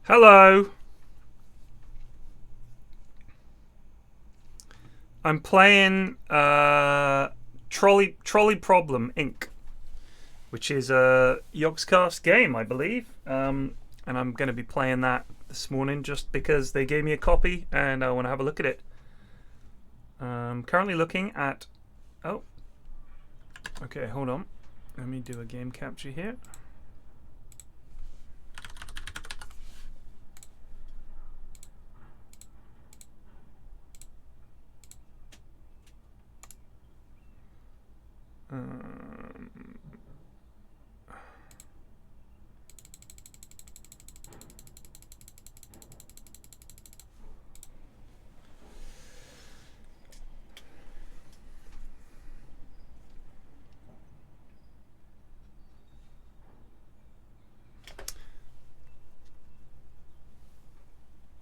Hello. I'm playing Trolley Problem Inc., which is a Yogscast game, I believe. And I'm going to be playing that this morning just because they gave me a copy and I want to have a look at it. I'm currently looking at... Oh. Okay, hold on. Let me do a game capture here.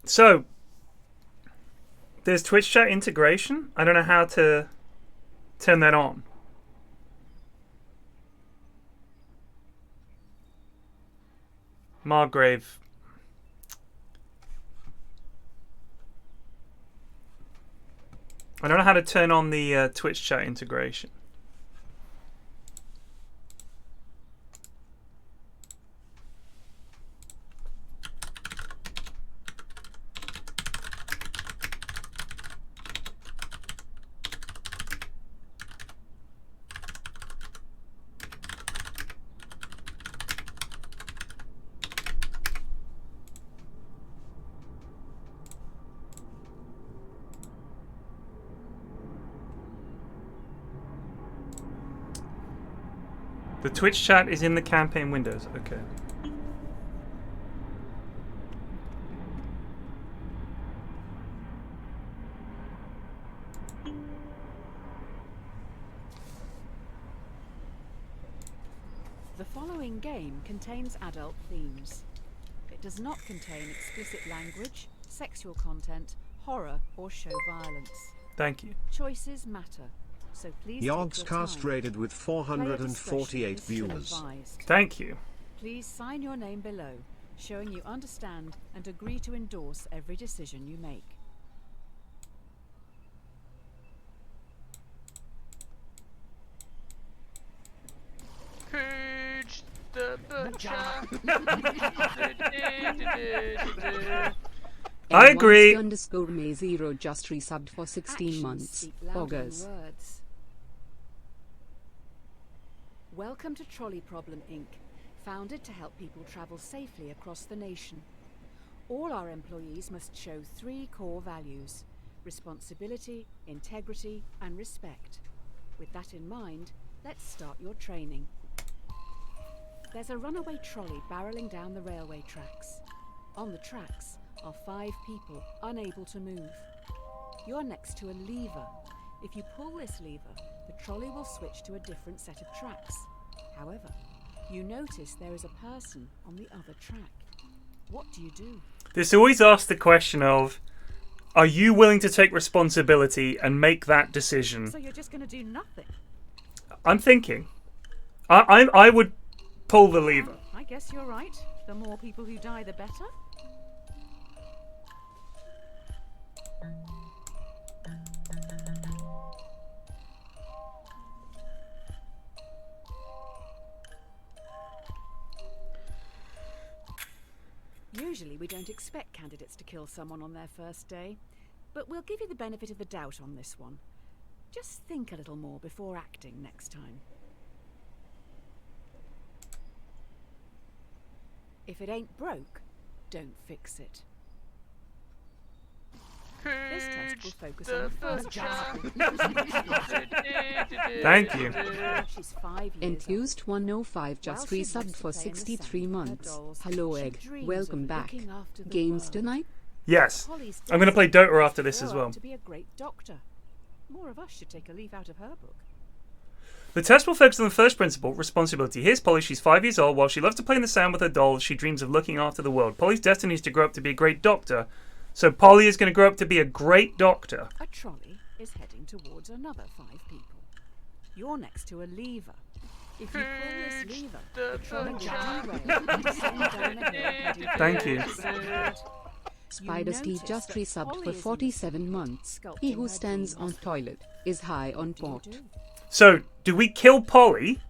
So, there's Twitch chat integration. I don't know how to turn that on. Margrave. I don't know how to turn on the Twitch chat integration. The Twitch chat is in the campaign windows. Okay. The following game contains adult themes. It does not contain explicit language, sexual content, horror, or show violence. Thank you. Choices matter. So please Yogscast rated with 448 viewers. Thank you. Please sign your name below, showing you understand and agree to endorse every decision you make. Purge the butcher. I agree. Underscore May 0 just resubbed for 16 Actions months. speak louder than August. words. Welcome to Trolley Problem Inc., founded to help people travel safely across the nation. All our employees must show 3 core values: responsibility, integrity, and respect. With that in mind, let's start your training. There's a runaway trolley barreling down the railway tracks. On the tracks are 5 people unable to move. You're next to a lever. If you pull this lever, the trolley will switch to a different set of tracks. However, you notice there is a person on the other track. What do you do? This always asks the question of, are you willing to take responsibility and make that decision? So you're just going to do nothing? I'm thinking. I would pull the lever. I guess you're right. The more people who die, the better. Usually we don't expect candidates to kill someone on their first day, but we'll give you the benefit of the doubt on this one. Just think a little more before acting next time. If it ain't broke, don't fix it. This test will focus on the first job. Thank you. She's 5 years Enthused 105 just While she resubbed wants to for play in the 63 sand with her months. dolls, Hello she Egg, dreams welcome of back. looking after the Games world. tonight? Yes. Holly's I'm going to play destined Dota after to this grow as up well. To be a great doctor. More of us should take a leaf out of her book. The test will focus on the first principle, responsibility. Here's Polly. She's 5 years old. While she loves to play in the sand with her dolls, she dreams of looking after the world. Polly's destiny is to grow up to be a great doctor. So Polly is going to grow up to be a great doctor. A trolley is heading towards another 5 people. You're next to a lever. If you pull this lever, the the trolley will cha. derail and descend down a hill heading Thank for you. the side. Spider Steve notice just that resubbed Polly for is in the 47 spirit, months. sculpting He who her stands dream on hospital. toilet is high on What pot. do you do? So, do we kill Polly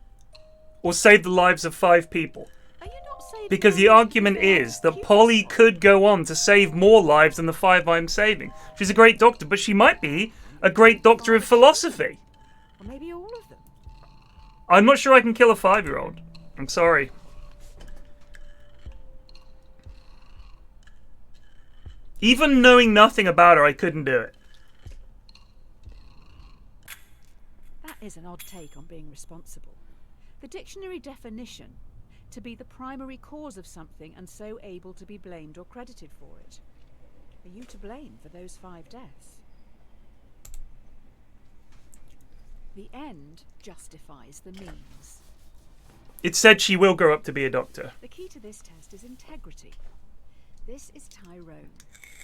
or save the lives of 5 people? Are you not saving Because the lives argument because they're is that cute? Polly could go on to save more lives than the 5 I'm saving. She's a great doctor, but she might be a great doctor of philosophy. Or maybe all of them. I'm not sure I can kill a 5-year-old. I'm sorry. Even knowing nothing about her, I couldn't do it. That is an odd take on being responsible. The dictionary definition: to be the primary cause of something and so able to be blamed or credited for it. Are you to blame for those 5 deaths? The end justifies the means. It said she will grow up to be a doctor. The key to this test is integrity. This is Tyrone.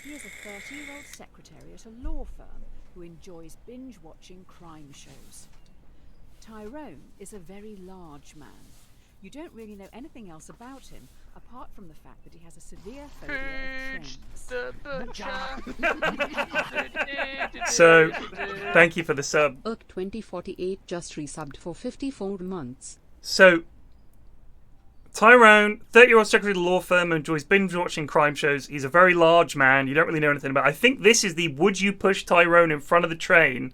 He is a 30-year-old secretary at a law firm who enjoys binge-watching crime shows. Tyrone is a very large man. You don't really know anything else about him, apart from the fact that he has a severe phobia of trains. So, thank you for the sub. Urk2048 just resubbed for 54 months. So, Tyrone, 30-year-old secretary of the law firm, enjoys binge-watching crime shows. He's a very large man. You don't really know anything about. I think this is the would you push Tyrone in front of the train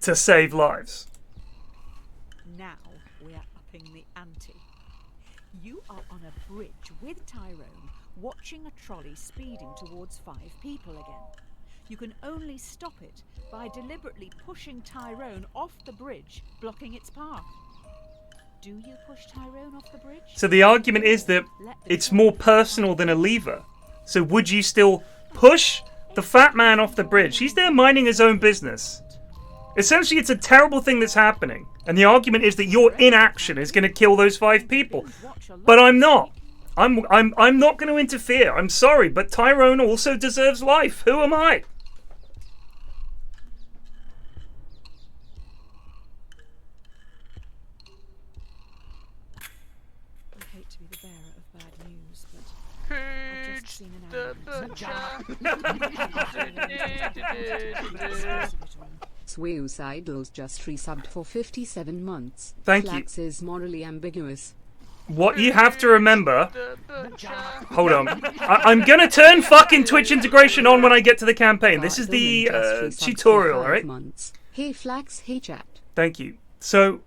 to save lives. Now we are upping the ante. You are on a bridge with Tyrone, watching a trolley speeding towards 5 people again. You can only stop it by deliberately pushing Tyrone off the bridge, blocking its path. Do you push Tyrone off the bridge? So the argument is that it's more personal than a lever. So would you still push the fat man off the bridge? He's there minding his own business. Essentially, it's a terrible thing that's happening. And the argument is that your inaction is going to kill those 5 people. But I'm not. I'm not going to interfere. I'm sorry, but Tyrone also deserves life. Who am I? I hate to be the bearer of bad news, but I've just seen an ambulance. Sweus Idols just resubbed for 57 months. Thank you. Flax is morally ambiguous. What you have to remember... Hold on. I'm going to turn fucking Twitch integration on when I get to the campaign. This is the tutorial, alright? Hey Flax, hey chat. Thank you. So,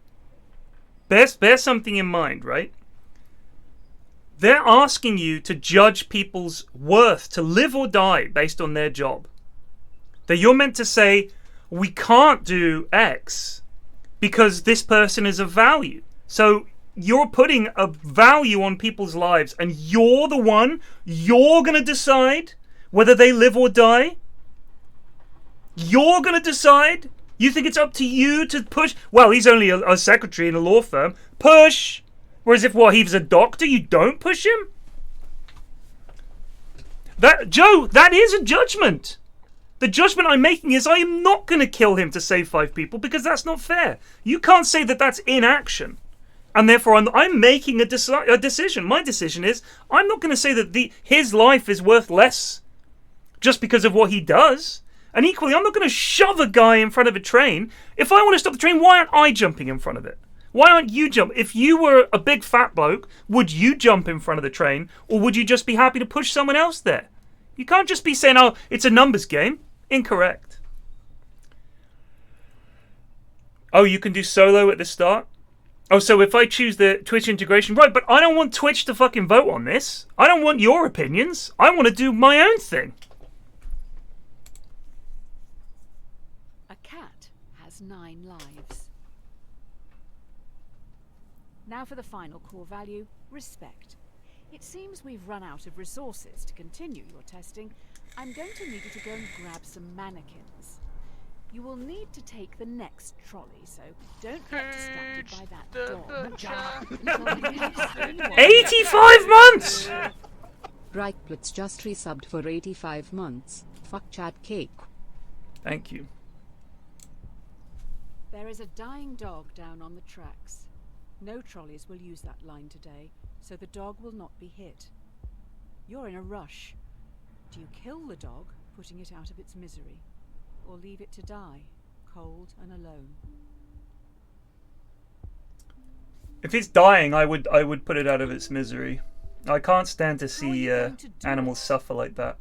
bear something in mind, right? They're asking you to judge people's worth, to live or die based on their job. That you're meant to say, we can't do X because this person is of value. So you're putting a value on people's lives and you're going to decide whether they live or die. You're going to decide. You think it's up to you to push? Well, he's only a secretary in a law firm. Push. Whereas if, he was a doctor, you don't push him? Joe, that is a judgment. The judgment I'm making is I am not going to kill him to save 5 people because that's not fair. You can't say that that's inaction. And therefore, I'm making a decision. My decision is I'm not going to say that his life is worth less just because of what he does. And equally, I'm not going to shove a guy in front of a train. If I want to stop the train, why aren't I jumping in front of it? Why aren't you jumping? If you were a big fat bloke, would you jump in front of the train? Or would you just be happy to push someone else there? You can't just be saying, oh, it's a numbers game. Incorrect. Oh, you can do solo at the start? Oh, so if I choose the Twitch integration, right, but I don't want Twitch to fucking vote on this. I don't want your opinions. I want to do my own thing. A cat has 9 lives. Now for the final core value, respect. It seems we've run out of resources to continue your testing. I'm going to need you to go and grab some mannequins. You will need to take the next trolley, so don't get distracted by that dog. 85 months! Reichplitz just resubbed for 85 months. Fuck Chad Cake. Thank you. There is a dying dog down on the tracks. No trolleys will use that line today, so the dog will not be hit. You're in a rush. Do you kill the dog, putting it out of its misery, or leave it to die, cold and alone? If it's dying, I would put it out of its misery. I can't stand to see animals suffer like that.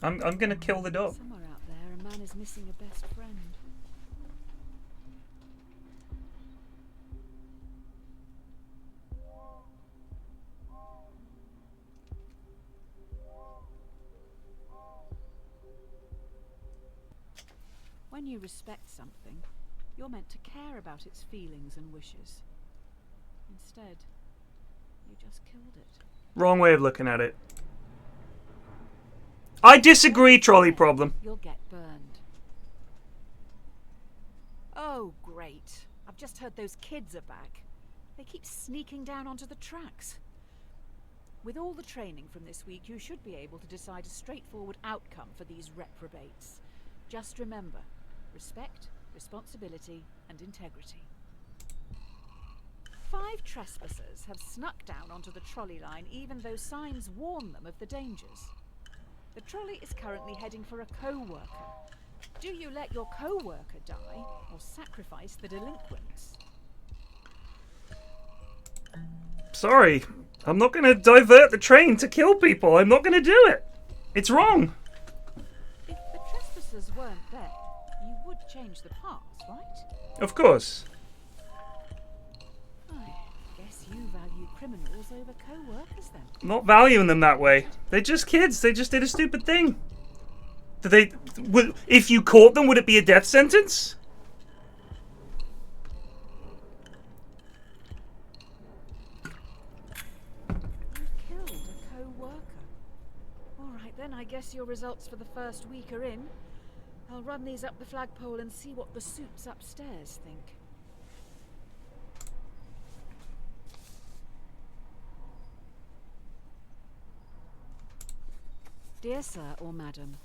I'm gonna kill the dog. Somewhere out there, a man is missing a best friend. When you respect something, you're meant to care about its feelings and wishes. Instead, you just killed it. Wrong way of looking at it. I disagree, Trolley Problem. You'll get burned. Oh, great. I've just heard those kids are back. They keep sneaking down onto the tracks. With all the training from this week, you should be able to decide a straightforward outcome for these reprobates. Just remember, respect, responsibility, and integrity. 5 trespassers have snuck down onto the trolley line even though signs warn them of the dangers. The trolley is currently heading for a co-worker. Do you let your co-worker die or sacrifice the delinquents? Sorry, I'm not gonna divert the train to kill people. I'm not gonna do it. It's wrong. If the trespassers weren't there, you would change the paths, right? Of course. I guess you value criminals over co-workers then. I'm not valuing them that way. They're just kids. They just did a stupid thing. If you caught them, would it be a death sentence? You killed a co-worker. All right then, I guess your results for the first week are in. I'll run these up the flagpole and see what the suits upstairs think. Dear Sir or Madam,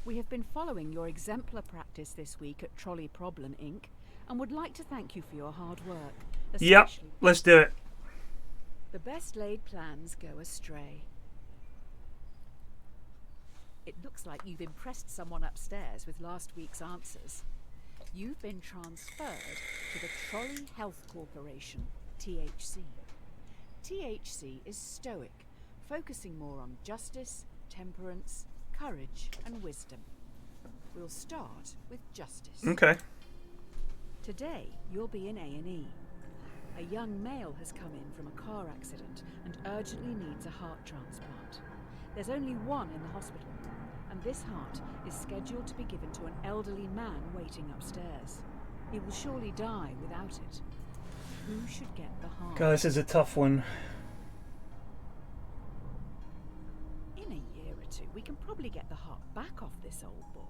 we have been following your exemplar practice this week at Trolley Problem Inc. and would like to thank you for your hard work. Yep, let's do it. The best laid plans go astray. It looks like you've impressed someone upstairs with last week's answers. You've been transferred to the Trolley Health Corporation, THC. THC is stoic, focusing more on justice, temperance, courage, and wisdom. We'll start with justice. Okay. Today, you'll be in A&E. A young male has come in from a car accident and urgently needs a heart transplant. There's only one in the hospital, and this heart is scheduled to be given to an elderly man waiting upstairs. He will surely die without it. Who should get the heart? God, this is a tough one. In a year or two, we can probably get the heart back off this old boy.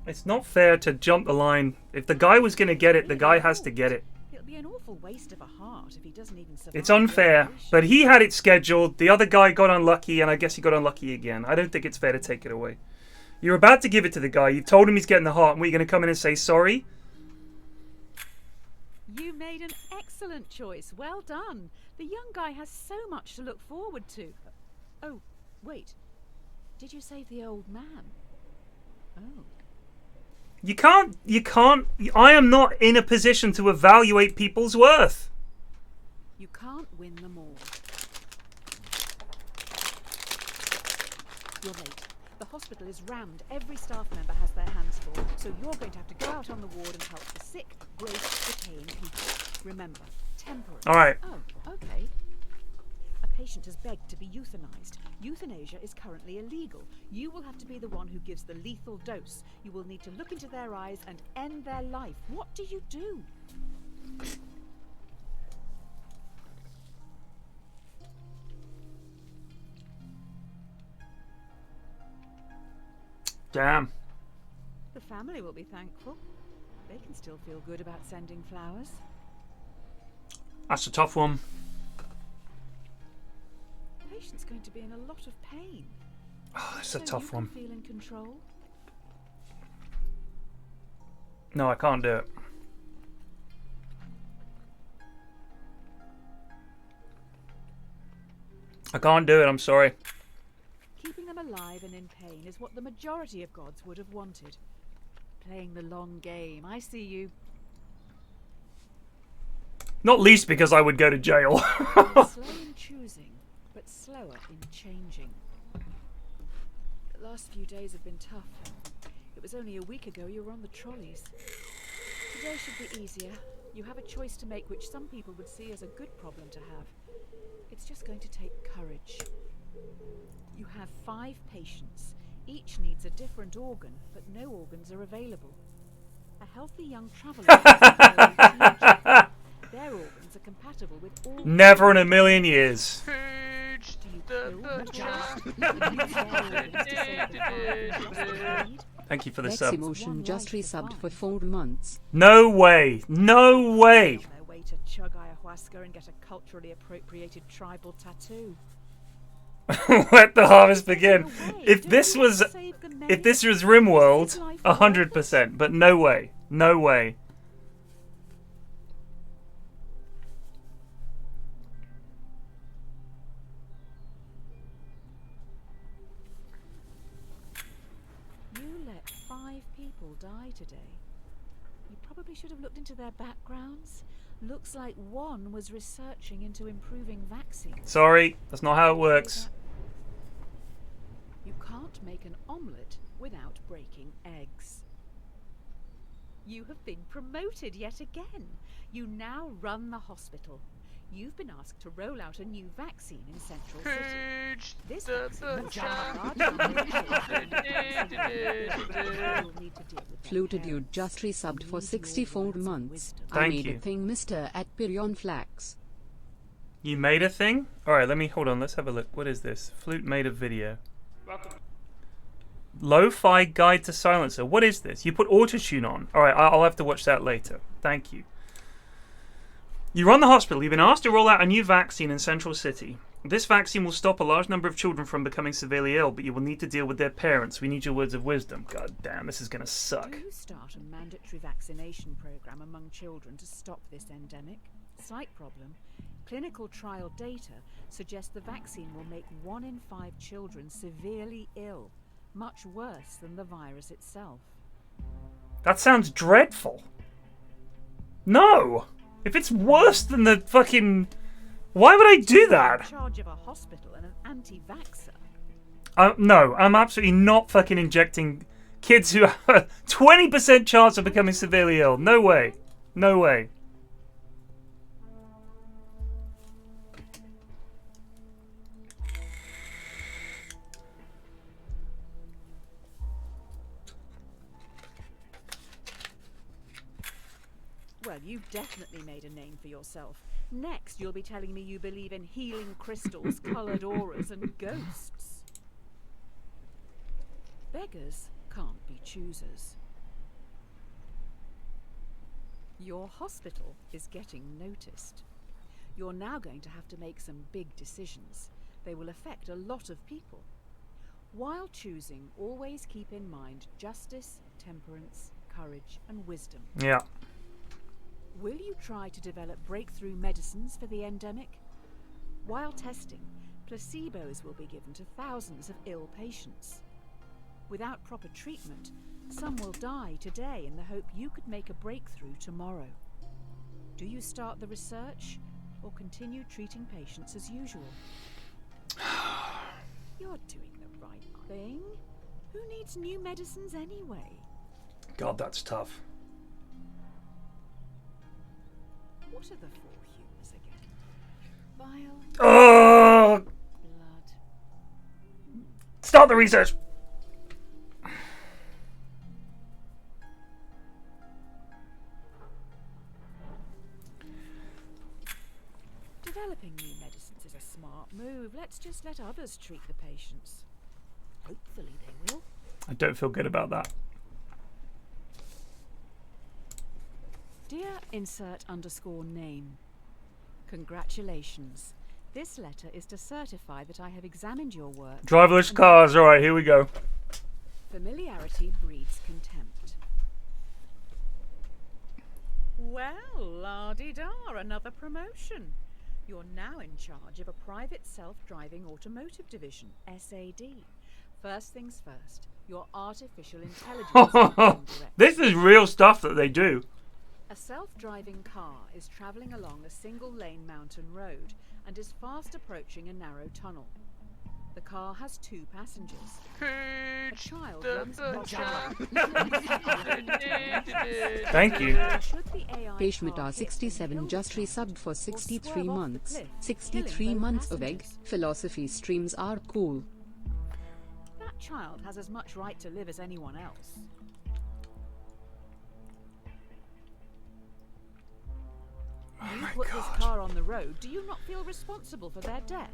It's not fair to jump the line. If the guy was going to get it, the guy has to get it. It'll be an awful waste of a heart if he doesn't even survive. It's unfair, but he had it scheduled. The other guy got unlucky, and I guess he got unlucky again. I don't think it's fair to take it away. You're about to give it to the guy. You've told him he's getting the heart, and we're going to come in and say sorry? You made an excellent choice. Well done. The young guy has so much to look forward to. Oh, wait. Did you save the old man? Oh. You can't, I am not in a position to evaluate people's worth. You can't win them all. You're late. The hospital is rammed. Every staff member has their hands full, so you're going to have to go out on the ward and help the sick, brace, decaying people. Remember, temperance. All right. Oh, okay. A patient has begged to be euthanized. Euthanasia is currently illegal. You will have to be the one who gives the lethal dose. You will need to look into their eyes and end their life. What do you do? Damn. The family will be thankful. They can still feel good about sending flowers. That's a tough one. The patient's going to be in a lot of pain. Oh, that's a tough one. Feel in control. No, I can't do it. I can't do it, I'm sorry. Keeping them alive and in pain is what the majority of gods would have wanted. Playing the long game, I see you. Not least because I would go to jail. Slow in choosing, but slower in changing. The last few days have been tough. It was only a week ago you were on the trolleys. Today should be easier. You have a choice to make which some people would see as a good problem to have. It's just going to take courage. You have 5 patients. Each needs a different organ, but no organs are available. A healthy young traveller their organs are compatible with all. Never in a million years. Pooch Do you the kill butcher. Thank you for the Lex sub. Emotion just resubbed for 4 months. No way. No way. On their way to chug ayahuasca and get a culturally appropriated tribal tattoo. Let the harvest begin. If this was RimWorld, 100%, but no way. No way. You let 5 people die today. You probably should have looked into their backgrounds. Looks like one was researching into improving vaccines. Sorry, that's not how it works. You can't make an omelette without breaking eggs. You have been promoted yet again. You now run the hospital. You've been asked to roll out a new vaccine in Central City. Pooch This the butcher. Fluted you just resubbed for 64 months. I Thank made you. a thing, Mr. at PFlax. You made a thing? Alright, hold on, let's have a look. What is this? Flute made a video. Lo-fi guide to silencer. What is this? You put autotune on. Alright, I'll have to watch that later. Thank you. You run the hospital. You've been asked to roll out a new vaccine in Central City. This vaccine will stop a large number of children from becoming severely ill, but you will need to deal with their parents. We need your words of wisdom. God damn, this is going to suck. Do you start a mandatory vaccination program among children to stop this endemic? Slight problem. Clinical trial data suggests the vaccine will make 1 in 5 children severely ill, much worse than the virus itself. That sounds dreadful. No! If it's worse than the fucking... Why would I do that? In charge of a hospital and an anti-vaxxer. No, I'm absolutely not fucking injecting kids who have a 20% chance of becoming severely ill. No way. No way. Well, you've definitely made a name for yourself. Next, you'll be telling me you believe in healing crystals, coloured auras, and ghosts. Beggars can't be choosers. Your hospital is getting noticed. You're now going to have to make some big decisions. They will affect a lot of people. While choosing, always keep in mind justice, temperance, courage, and wisdom. Yeah. Will you try to develop breakthrough medicines for the endemic? While testing, placebos will be given to thousands of ill patients. Without proper treatment, some will die today in the hope you could make a breakthrough tomorrow. Do you start the research or continue treating patients as usual? You're doing the right thing. Who needs new medicines anyway? God, that's tough. What are the 4 hues again? Bile, Oh! blood. Start the research! Developing new medicines is a smart move. Let's just let others treat the patients. Hopefully they will. I don't feel good about that. Dear insert_name. Congratulations. This letter is to certify that I have examined your work. Driverless cars, alright, here we go. Familiarity breeds contempt. Well, la-di-da, another promotion. You're now in charge of a private self-driving automotive division, SAD. First things first, your artificial intelligence division director. This is real stuff that they do. A self-driving car is travelling along a single-lane mountain road and is fast approaching a narrow tunnel. The car has 2 passengers. A Pooch child the runs across butcher. Thank you. Should the AI Peshmita car hit and 67 kill the just child, resubbed for or 63 swerve off the months. cliff, 63 killing both months of egg. passengers? Philosophy streams are cool. That child has as much right to live as anyone else. You put this car on the road, do you not feel responsible for their death?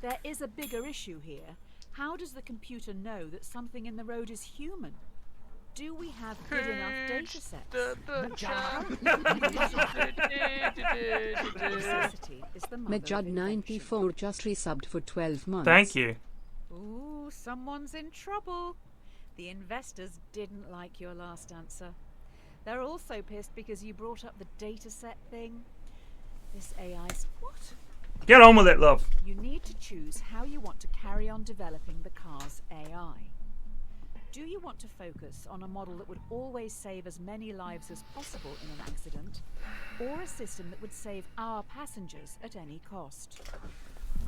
There is a bigger issue here. How does the computer know that something in the road is human? Do we have good enough data sets? The butcher. Necessity is the mother of Medjud invention. 94 just resubbed for 12 months. Thank you. Ooh, someone's in trouble. The investors didn't like your last answer. They're also pissed because you brought up the dataset thing. This AI's... What? Get on with it, love. You need to choose how you want to carry on developing the car's AI. Do you want to focus on a model that would always save as many lives as possible in an accident, or a system that would save our passengers at any cost?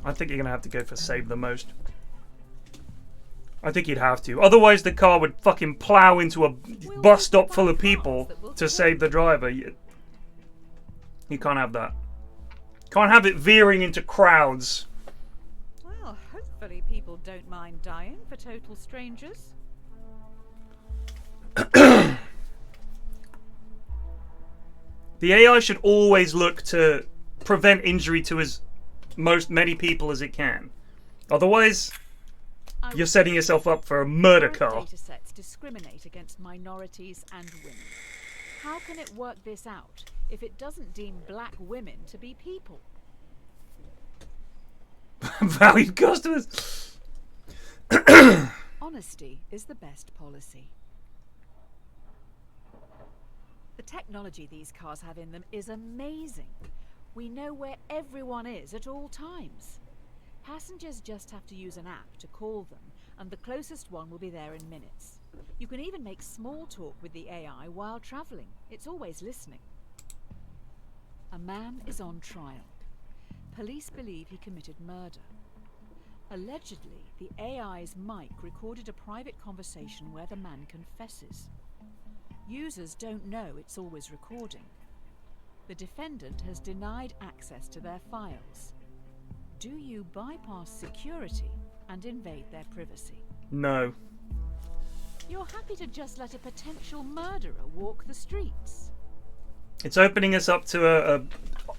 I think you're going to have to go for save the most. I think you'd have to. Otherwise, the car would fucking plow into a bus stop full of people to save the driver. You can't have that. Can't have it veering into crowds. Well, hopefully people don't mind dying for total strangers. The AI should always look to prevent injury to as many people as it can. Otherwise, you're setting yourself up for a murder car. Datasets discriminate against minorities and women. How can it work this out if it doesn't deem black women to be people? Valued customers. Honesty is the best policy. The technology these cars have in them is amazing. We know where everyone is at all times. Passengers just have to use an app to call them, and the closest one will be there in minutes. You can even make small talk with the AI while travelling. It's always listening. A man is on trial. Police believe he committed murder. Allegedly, the AI's mic recorded a private conversation where the man confesses. Users don't know it's always recording. The defendant has denied access to their files. Do you bypass security and invade their privacy? No. You're happy to just let a potential murderer walk the streets? It's opening us up to a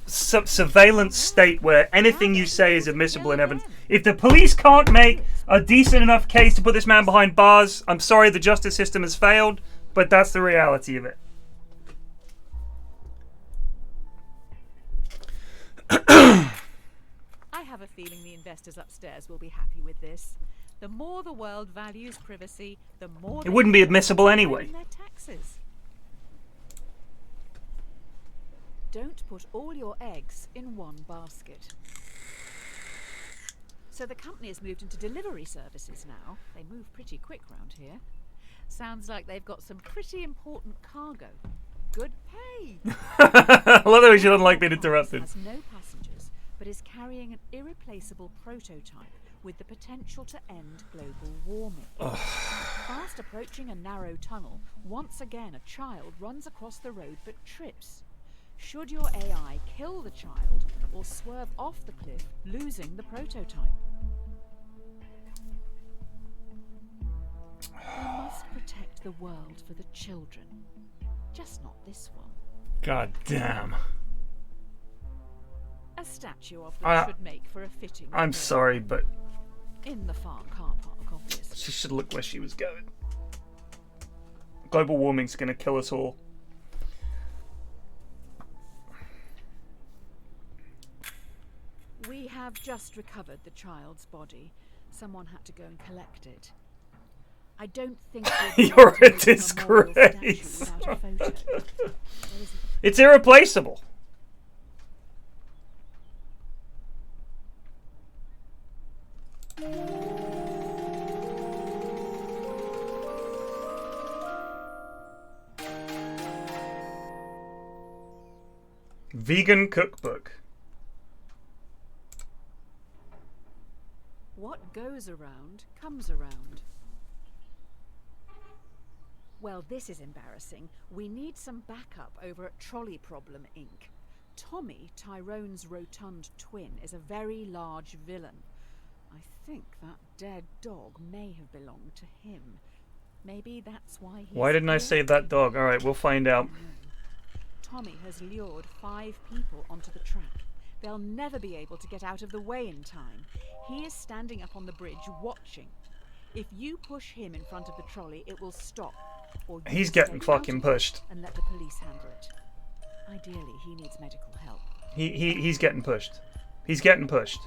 surveillance state where anything you say is admissible in evidence. If the police can't make a decent enough case to put this man behind bars, I'm sorry, the justice system has failed, but that's the reality of it. I have a feeling the investors upstairs will be happy with this. The more the world values privacy, the more It wouldn't be admissible anyway. their taxes. Don't put all your eggs in one basket. So the company has moved into delivery services now. They move pretty quick round here. Sounds like they've got some pretty important cargo. Good pay. I love the way she doesn't like being interrupted. Has no passengers, but is carrying an irreplaceable prototype with the potential to end global warming. Fast approaching a narrow tunnel, once again a child runs across the road but trips. Should your AI kill the child or swerve off the cliff, losing the prototype? We must protect the world for the children. Just not this one. God damn. A statue of them should make for a fitting. I'm sorry, but In the far car park, obviously. she should look where she was going. Global warming's gonna kill us all. We have just recovered the child's body. Someone had to go and collect it. I don't think we'll be You're able to a make memorial statue disgrace. without a photo. There is It's irreplaceable. Vegan cookbook. What goes around comes around. Well, this is embarrassing. We need some backup over at Trolley Problem, Inc. Tommy, Tyrone's rotund twin, is a very large villain. I think that dead dog may have belonged to him. Maybe that's why he's Why didn't I here? save that dog? Alright, we'll find out. Tommy has lured 5 people onto the track. They'll never be able to get out of the way in time. He is standing up on the bridge watching. If you push him in front of the trolley, it will stop. Or you He's stay getting out fucking of it pushed. and let the police handle it. Ideally, he needs medical help. He's getting pushed. He's getting pushed.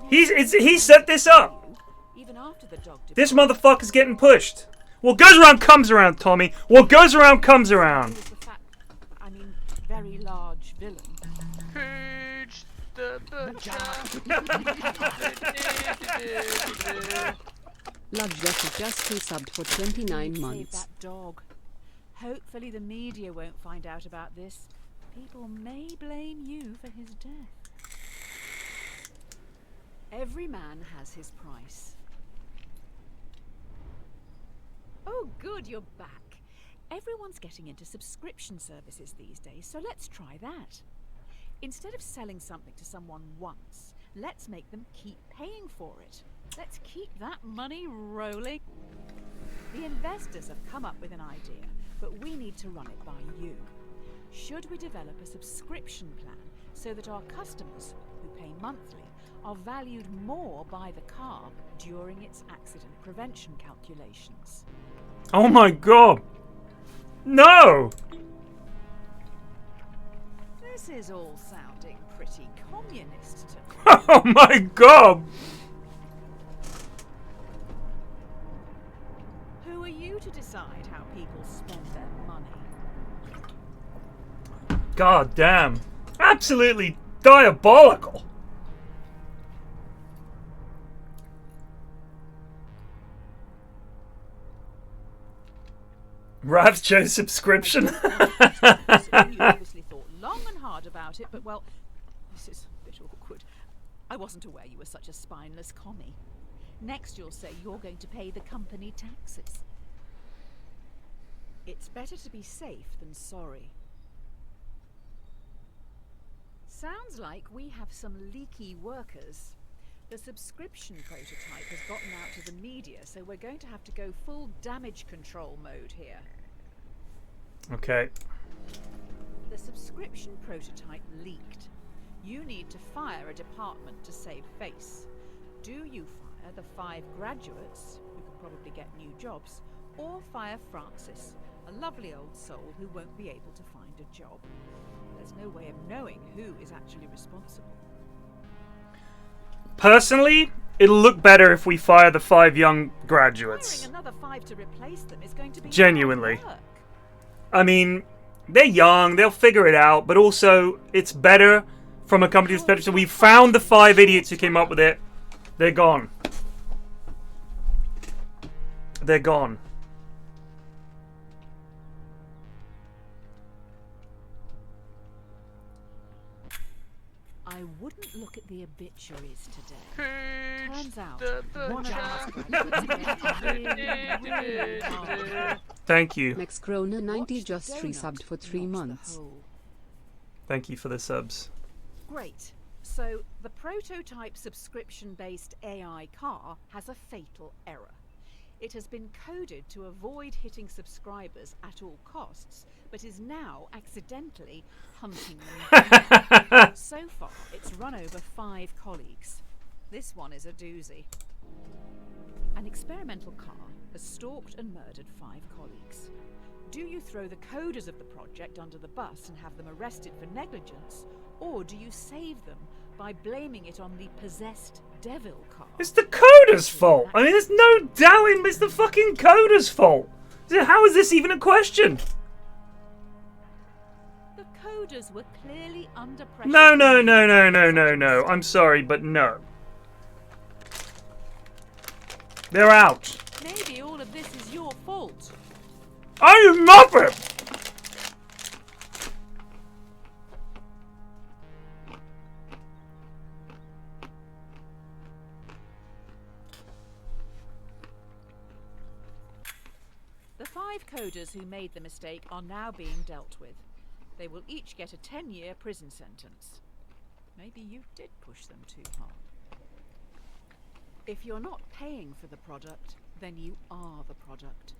He set this up. Even after the dog This motherfucker's getting pushed. What goes around comes around, Tommy. What goes around comes around. is the very large villain. Pooch the butcher. Love Jesse just resubbed for 29 Save months. that dog. Hopefully the media won't find out about this. People may blame you for his death. Every man has his price. Oh good, you're back. Everyone's getting into subscription services these days, so let's try that. Instead of selling something to someone once, let's make them keep paying for it. Let's keep that money rolling. The investors have come up with an idea, but we need to run it by you. Should we develop a subscription plan so that our customers, who pay monthly, are valued more by the car during its accident prevention calculations? Oh my god. No! This is all sounding pretty communist to me. Oh my god! Who are you to decide how people spend their money? God damn. Absolutely diabolical. Rav's Joe subscription. You obviously thought long and hard about it, but well, this is a bit awkward. I wasn't aware you were such a spineless commie. Next you'll say you're going to pay the company taxes. It's better to be safe than sorry. Sounds like we have some leaky workers. The subscription prototype has gotten out to the media, so we're going to have to go full damage control mode here. Okay. The subscription prototype leaked. You need to fire a department to save face. Do you fire the 5 graduates, who could probably get new jobs, or fire Francis, a lovely old soul who won't be able to find a job? There's no way of knowing who is actually responsible. Personally, it'll look better if we fire the 5 young graduates. Hiring another 5 to replace them is going to be Genuinely. hard work. I mean, they're young, they'll figure it out, but also it's better from a company perspective. So we found the 5 idiots who came up with it. They're gone. They're gone. I wouldn't look at the obituaries today. Pooch Turns out, the one of us butcher. graduates really hard. Thank you. Max Krona 90 Watch the just donut, resubbed for 3 not the months. hole. Thank you for the subs. Great. So, the prototype subscription-based AI car has a fatal error. It has been coded to avoid hitting subscribers at all costs, but is now accidentally hunting them down. So far, it's run over 5 colleagues. This one is a doozy. An experimental car has stalked and murdered 5 colleagues. Do you throw the coders of the project under the bus and have them arrested for negligence, Or do you save them by blaming it on the possessed devil car? It's the coder's fault. I mean, there's no doubting it's the fucking coder's fault. How is this even a question? The coders were clearly under pressure. No. I'm sorry, but no. They're out. Maybe all of this is your fault. Are you muppet? The 5 coders who made the mistake are now being dealt with. They will each get a 10-year prison sentence. Maybe you did push them too hard. If you're not paying for the product, then you are the product.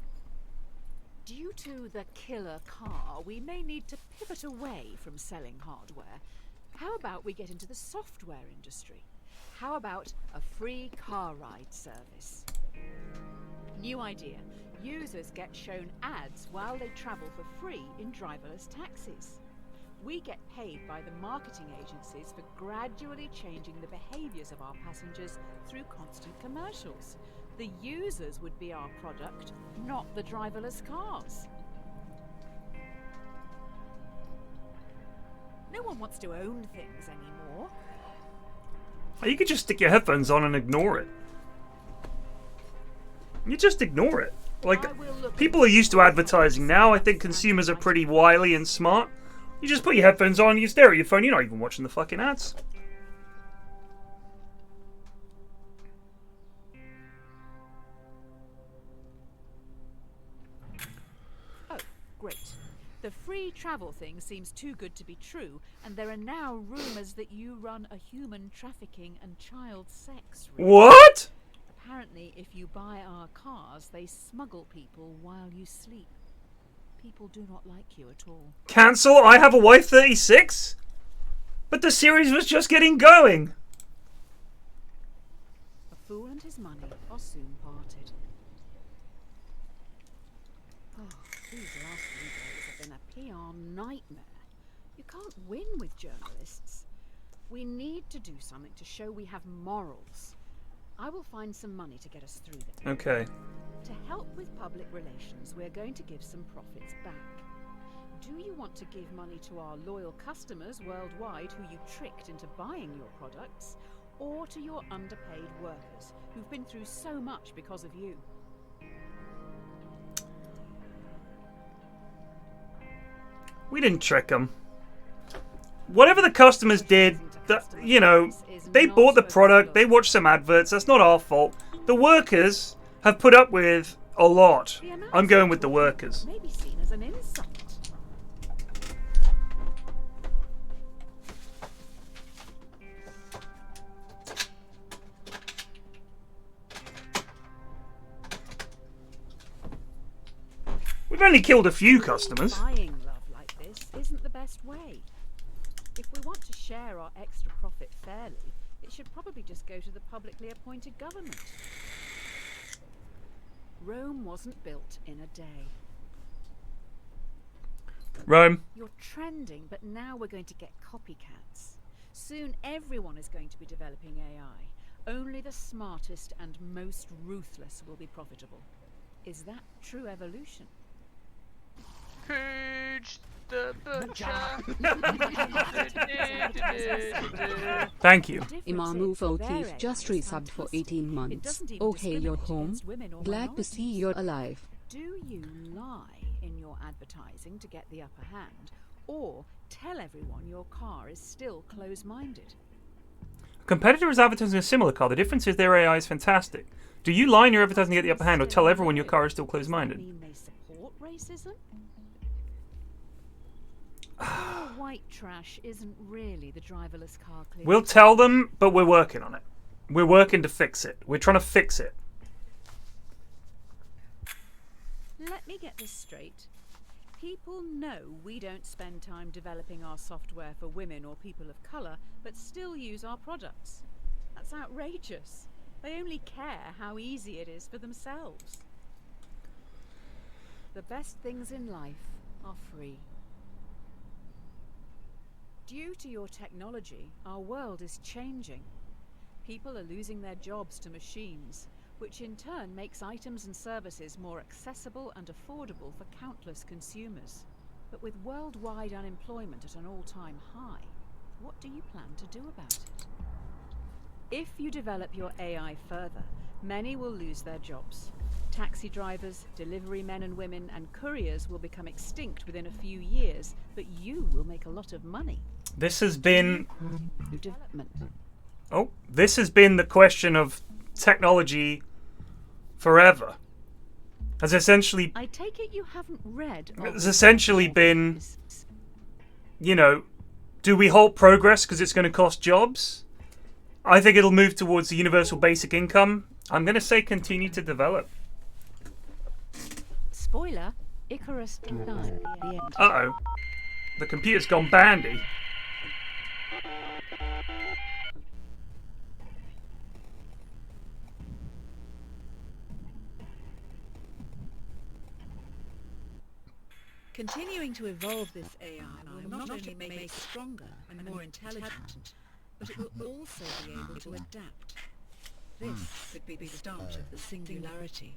Due to the killer car, we may need to pivot away from selling hardware. How about we get into the software industry? How about a free car ride service? New idea. Users get shown ads while they travel for free in driverless taxis. We get paid by the marketing agencies for gradually changing the behaviors of our passengers through constant commercials. The users would be our product, not the driverless cars. No one wants to own things anymore. You could just stick your headphones on and ignore it. You just ignore it. Like, people are used to advertising now. I think consumers are pretty wily and smart. You just put your headphones on, you stare at your phone, you're not even watching the fucking ads. Oh, great. The free travel thing seems too good to be true, and there are now rumors that you run a human trafficking and child sex ring. What? Apparently, if you buy our cars, they smuggle people while you sleep. People do not like you at all. Cancel? I have a wife 36? But the series was just getting going. A fool and his money are soon parted. Oh, these last few days have been a PR nightmare. You can't win with journalists. We need to do something to show we have morals. I will find some money to get us through them. Okay. To help with public relations, we're going to give some profits back. Do you want to give money to our loyal customers worldwide who you tricked into buying your products, or to your underpaid workers who've been through so much because of you? We didn't trick them. Whatever the customers did, you know, they bought the product, they watched some adverts, that's not our fault. The workers have put up with a lot. I'm going with the workers. May be seen as an insult. We've only killed a few customers. Buying love like this isn't the best way. If we want to share our extra profit fairly, it should probably just go to the publicly appointed government. Rome wasn't built in a day. Rome. You're trending, but now we're going to get copycats. Soon everyone is going to be developing AI. Only the smartest and most ruthless will be profitable. Is that true evolution? Page the butcher. Thank you. Imamufo Thief just resubbed for 18 months. Oh hey, you're home? Glad to see you're alive. Do you lie in your advertising to get the upper hand, or tell everyone your car is still close-minded? A competitor is advertising a similar car. The difference is their AI is fantastic. Do you lie in your advertising to get the upper hand, or tell everyone your car is still closed-minded? Does that mean they support racism? White trash isn't really the driverless car clearance. We'll tell them, but we're working on it. We're working to fix it. We're trying to fix it. Let me get this straight. People know we don't spend time developing our software for women or people of colour, but still use our products. That's outrageous. They only care how easy it is for themselves. The best things in life are free. Due to your technology, our world is changing. People are losing their jobs to machines, which in turn makes items and services more accessible and affordable for countless consumers. But with worldwide unemployment at an all-time high, what do you plan to do about it? If you develop your AI further, many will lose their jobs. Taxi drivers, delivery men and women, and couriers will become extinct within a few years, but you will make a lot of money. This has been... Development. Oh, this has been the question of technology forever. Has essentially... I take it you haven't read... It's essentially been, you know, do we halt progress because it's going to cost jobs? I think it'll move towards the universal basic income. I'm going to say continue to develop. Spoiler, Icarus died at the end. Uh-oh. The computer's gone bandy. Continuing to evolve this AI will not only make it stronger and more intelligent, but it will also be able to adapt. This could be the start of the singularity.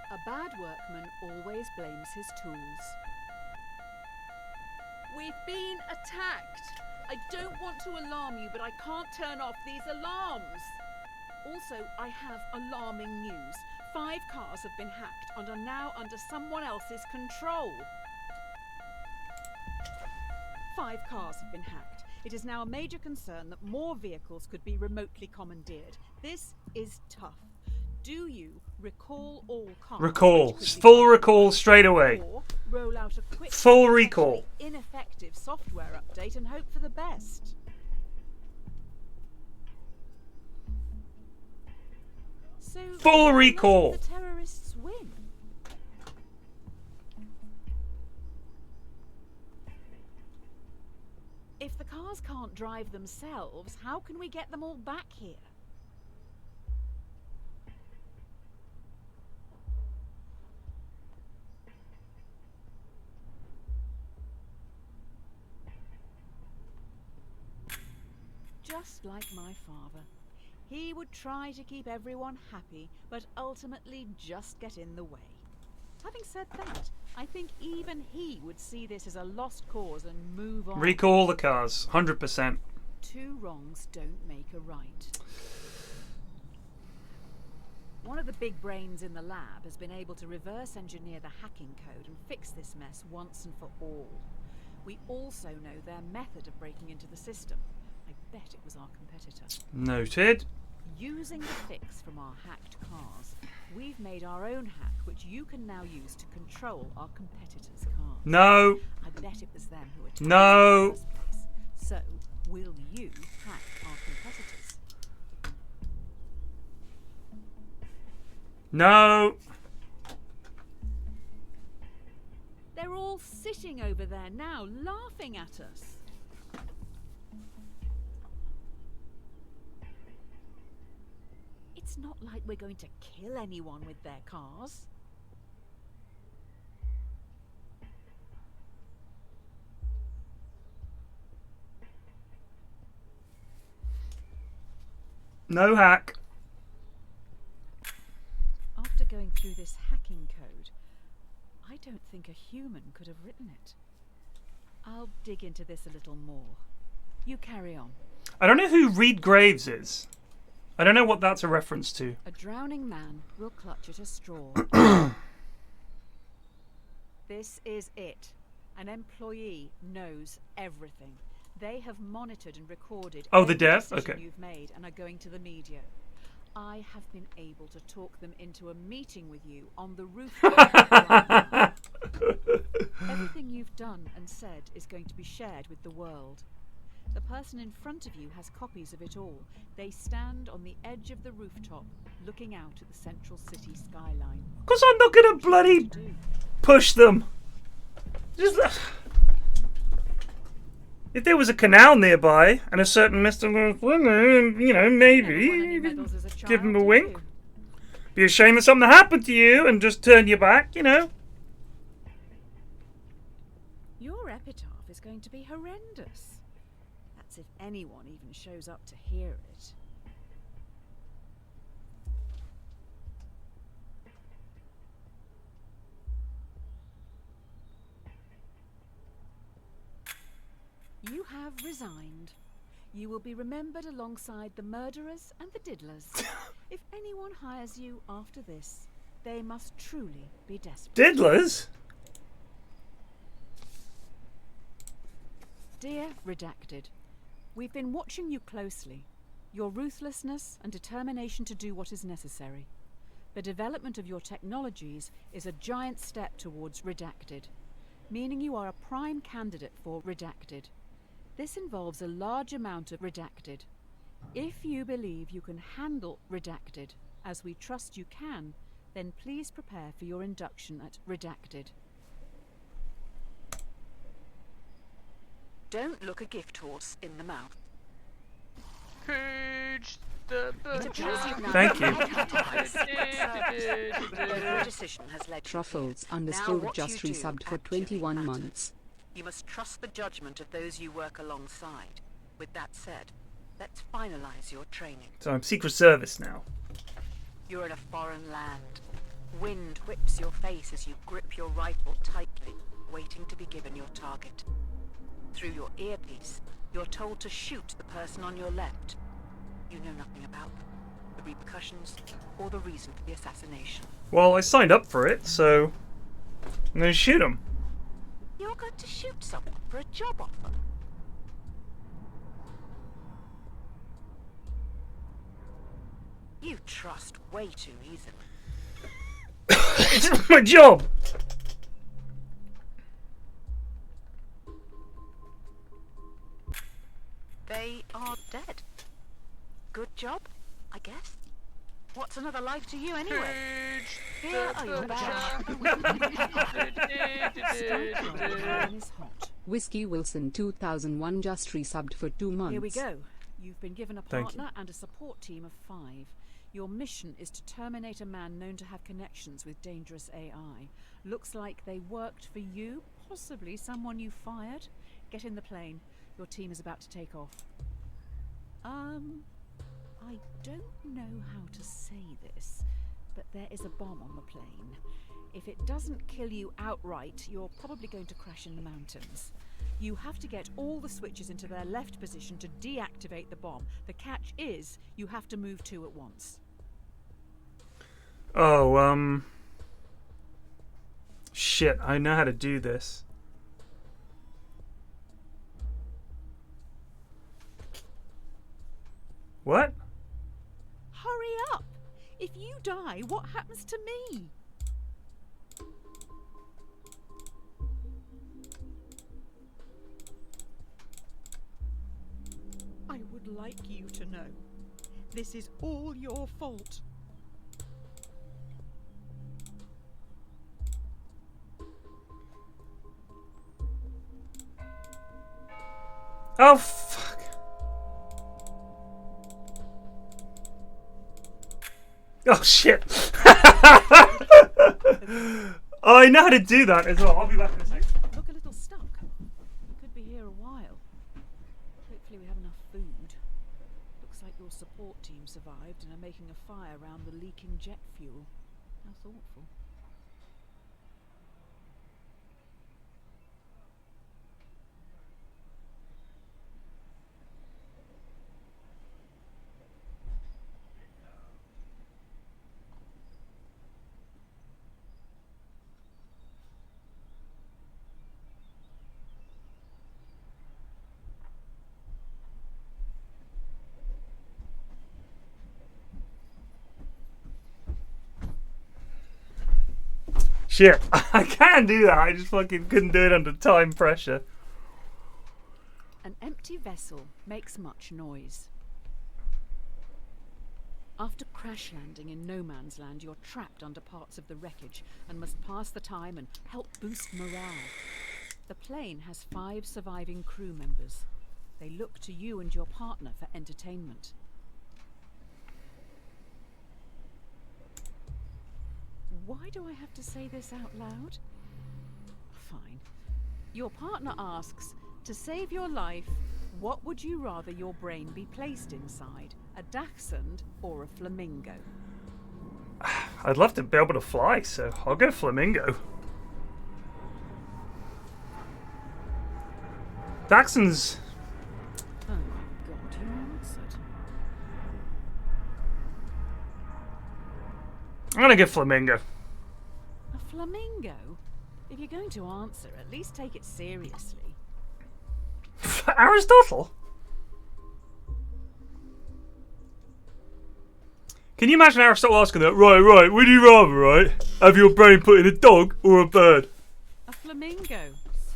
A bad workman always blames his tools. We've been attacked! I don't want to alarm you, but I can't turn off these alarms! Also, I have alarming news. 5 cars have been hacked and are now under someone else's control. 5 cars have been hacked. It is now a major concern that more vehicles could be remotely commandeered. This is tough. Do you recall all cars? Recall. Full recall straight away. Or roll out a quick, Full recall. ineffective software update and hope for the best? So Full recall. must the terrorists win? If the cars can't drive themselves, how can we get them all back here? Just like my father. He would try to keep everyone happy, but ultimately just get in the way. Having said that, I think even he would see this as a lost cause and move on. Recall the cars. 100%. 2 wrongs don't make a right. One of the big brains in the lab has been able to reverse engineer the hacking code and fix this mess once and for all. We also know their method of breaking into the system. I bet it was our competitor. Noted. Using the fix from our hacked cars, we've made our own hack, which you can now use to control our competitors' cars. No. I bet it was them who attacked No. in the first place. So, will you hack our competitors? No. They're all sitting over there now, laughing at us. It's not like we're going to kill anyone with their cars. No hack. After going through this hacking code, I don't think a human could have written it. I'll dig into this a little more. You carry on. I don't know who Reed Graves is. I don't know what that's a reference to. A drowning man will clutch at a straw. This is it. An employee knows everything. They have monitored and recorded Oh, the every dev? decision Okay. you've made and are going to the media. I have been able to talk them into a meeting with you on the roof. Everything you've done and said is going to be shared with the world. The person in front of you has copies of it all. They stand on the edge of the rooftop, looking out at the central city skyline. Because I'm not going to bloody What do? push them. Just... If there was a canal nearby and a certain Mr. You know, maybe Never won any you could medals as a give him child, a did wink. you? Be ashamed that something happened to you and just turn your back, you know. Your epitaph is going to be horrendous. That's if anyone even shows up to hear it. You have resigned. You will be remembered alongside the murderers and the diddlers. If anyone hires you after this, they must truly be desperate. Diddlers? Dear Redacted, we've been watching you closely. Your ruthlessness and determination to do what is necessary. The development of your technologies is a giant step towards Redacted, meaning you are a prime candidate for Redacted. This involves a large amount of Redacted. If you believe you can handle Redacted, as we trust you can, then please prepare for your induction at Redacted. Don't look a gift horse in the mouth. Purge the Thank you. Truffles underscore just resubbed for 21 months. You must trust the judgment of those you work alongside. With that said, let's finalize your training. So I'm Secret Service now. You're in a foreign land. Wind whips your face as you grip your rifle tightly, waiting to be given your target. Through your earpiece, you're told to shoot the person on your left. You know nothing about them, the repercussions, or the reason for the assassination. Well, I signed up for it, so I'm going to shoot him. You're going to shoot someone for a job offer? You trust way too easily. It's not my job! They are dead. Good job, I guess. What's another life to you anyway? Here are your badge. Whiskey Wilson 2001 just resubbed for 2 months. Here we go. You've been given a Thank partner and a support team of 5. Your mission is to terminate a man known to have connections with dangerous AI. Looks like they worked for you, possibly someone you fired. Get in the plane. Your team is about to take off. I don't know how to say this, but there is a bomb on the plane. If it doesn't kill you outright, you're probably going to crash in the mountains. You have to get all the switches into their left position to deactivate the bomb. The catch is, you have to move 2 at once. Oh, shit, I know how to do this. What? Hurry up! If you die, what happens to me? I would like you to know, this is all your fault. Oh, fuck. Oh, shit. Oh, I know how to do that as well. I'll be back in a second. Look a little stuck. We could be here a while. Hopefully we have enough food. Looks like your support team survived and are making a fire around the leaking jet fuel. How thoughtful. Shit, I can do that. I just fucking couldn't do it under time pressure. An empty vessel makes much noise. After crash landing in no man's land, you're trapped under parts of the wreckage and must pass the time and help boost morale. The plane has 5 surviving crew members. They look to you and your partner for entertainment. Why do I have to say this out loud? Fine. Your partner asks, to save your life, what would you rather your brain be placed inside? A dachshund or a flamingo? I'd love to be able to fly, so I'll go flamingo. Dachshunds. Oh my god, you answered. I'm gonna go flamingo. A flamingo? If you're going to answer, at least take it seriously. Aristotle? Can you imagine Aristotle asking that? Right, would you rather, right, have your brain put in a dog or a bird? A flamingo.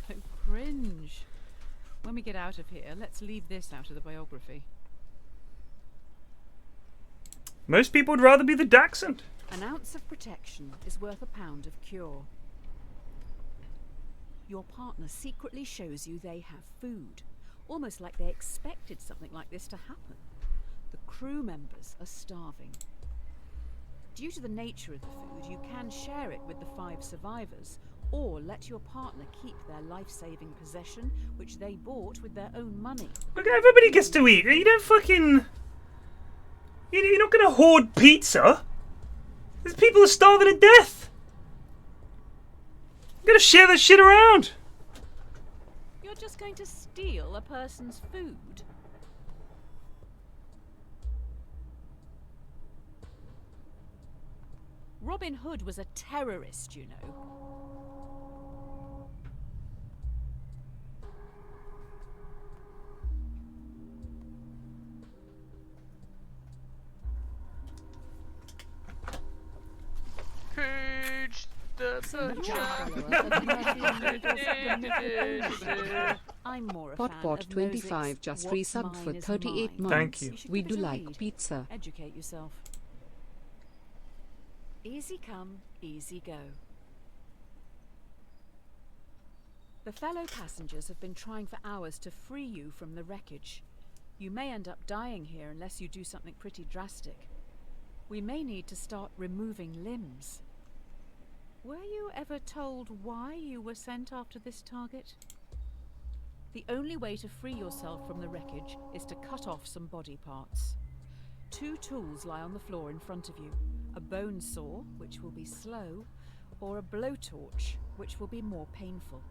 So cringe. When we get out of here, let's leave this out of the biography. Most people would rather be the dachshund. An ounce of protection is worth a pound of cure. Your partner secretly shows you they have food, almost like they expected something like this to happen. The crew members are starving. Due to the nature of the food, you can share it with the 5 survivors, or let your partner keep their life-saving possession, which they bought with their own money. Look, everybody gets to eat. You don't fucking... You're not gonna hoard pizza. These people are starving to death. You gotta share that shit around. You're just going to steal a person's food? Robin Hood was a terrorist, you know. Purge the butcher. I'm more a fan of Pot25 just What's resubbed for mine is 38 mine. months. Thank you. should We give do it a like read. pizza. Educate yourself. Easy come, easy go. The fellow passengers have been trying for hours to free you from the wreckage. You may end up dying here unless you do something pretty drastic. We may need to start removing limbs. Were you ever told why you were sent after this target? The only way to free yourself from the wreckage is to cut off some body parts. 2 tools lie on the floor in front of you. A bone saw, which will be slow, or a blowtorch, which will be more painful.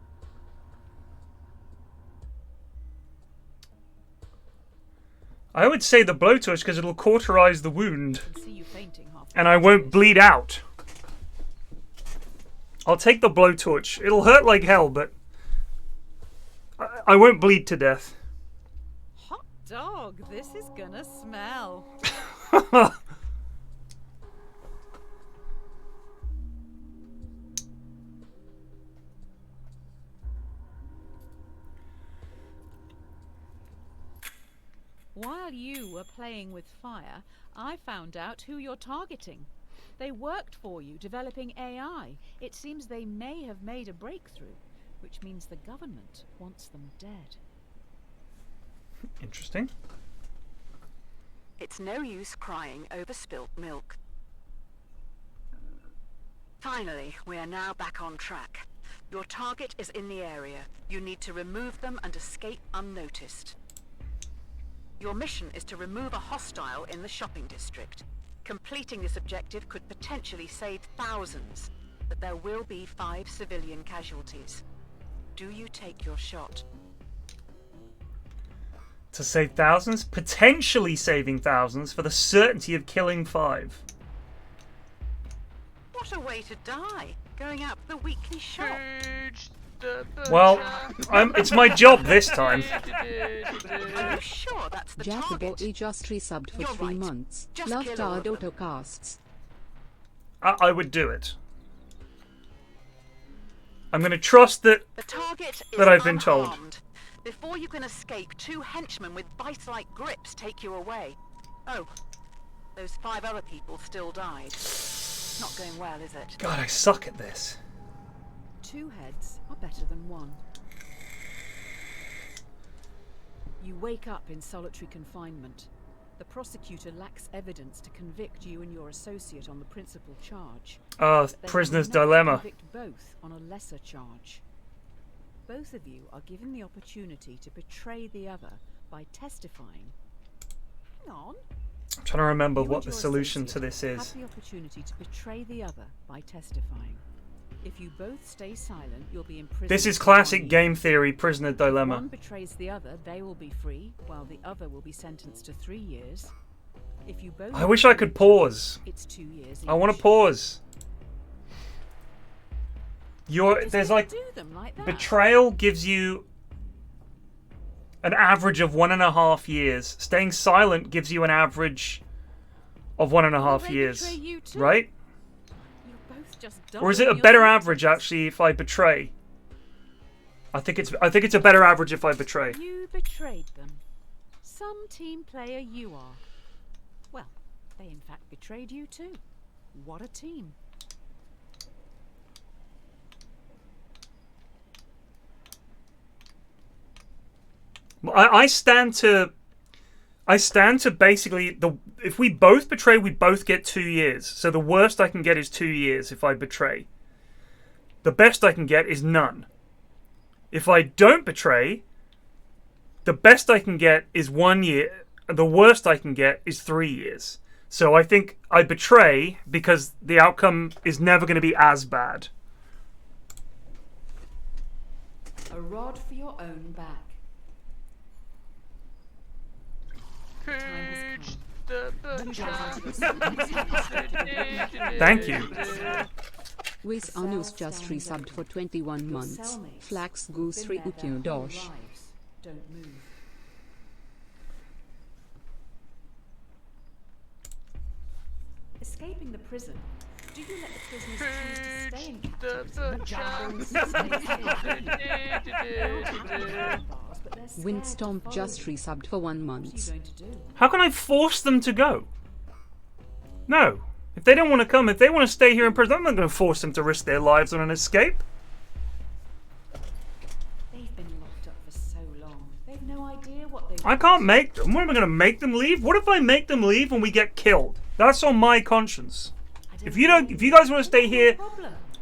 I would say the blowtorch because it'll cauterize the wound. I can see you fainting halfway And I through won't this. bleed out. I'll take the blowtorch. It'll hurt like hell, but I won't bleed to death. Hot dog, this is gonna smell. While you were playing with fire, I found out who you're targeting. They worked for you, developing AI. It seems they may have made a breakthrough, which means the government wants them dead. Interesting. It's no use crying over spilt milk. Finally, we are now back on track. Your target is in the area. You need to remove them and escape unnoticed. Your mission is to remove a hostile in the shopping district. Completing this objective could potentially save thousands, but there will be 5 civilian casualties. Do you take your shot? To save thousands, potentially saving thousands for the certainty of killing 5. What a way to die, going out for the weekly shop. Purge the butcher. Well, it's my job this time. Are you sure that's the Jacobo target? A just resubbed for You're 3 right. months. Just Loved kill all our of them. Dota casts. I would do it. I'm going to trust that. The target is That I've been told. unharmed. Before you can escape, 2 henchmen with vice-like grips take you away. Oh, those 5 other people still died. Not going well, is it? God, I suck at this. 2 heads are better than 1. You wake up in solitary confinement. The prosecutor lacks evidence to convict you and your associate on the principal charge. Oh, But they have prisoner's enough to dilemma. convict both on a lesser charge. Both of you are given the opportunity to betray the other by testifying. Hang on. I'm trying to remember You what and the your solution to associate this is. have the opportunity to betray the other by testifying. If you both stay silent, you'll be imprisoned. This is for classic 1 year. game theory, prisoner If dilemma. one betrays the other, they will be free, while the other will be sentenced to 3 years. If you both I wish I could pause. it's 2 years. I want to each. pause. Just There's don't like do them like that. betrayal gives you an average of 1.5 years. Staying silent gives you an average of 1.5 they years, betray you too. right? You're both just Or is it a doubling your better sentences. average actually if I betray? I think it's a better average if I betray. You betrayed them. Some team player you are. Well, they in fact betrayed you too. What a team. I stand to basically if we both betray, we both get 2 years. So the worst I can get is 2 years if I betray. The best I can get is none. If I don't betray, the best I can get is 1 year. The worst I can get is 3 years. So I think I betray because the outcome is never going to be as bad. A rod for your own back. Purge the Thank you. Wiz Anus just resubbed for 21 months. Flax goose Ryukyu Dosh. Don't move. Escaping the prison. Do you let the prisoners choose to stay in captivity? Windstomp just resubbed for 1 What are you month. going to do? How can I force them to go? No. If they don't want to come, if they want to stay here in prison, I'm not going to force them to risk their lives on an escape. They've been locked up for so long. They've no idea what they I can't make them. What am I going to make them leave? What if I make them leave and we get killed? That's on my conscience. If you guys want to stay here,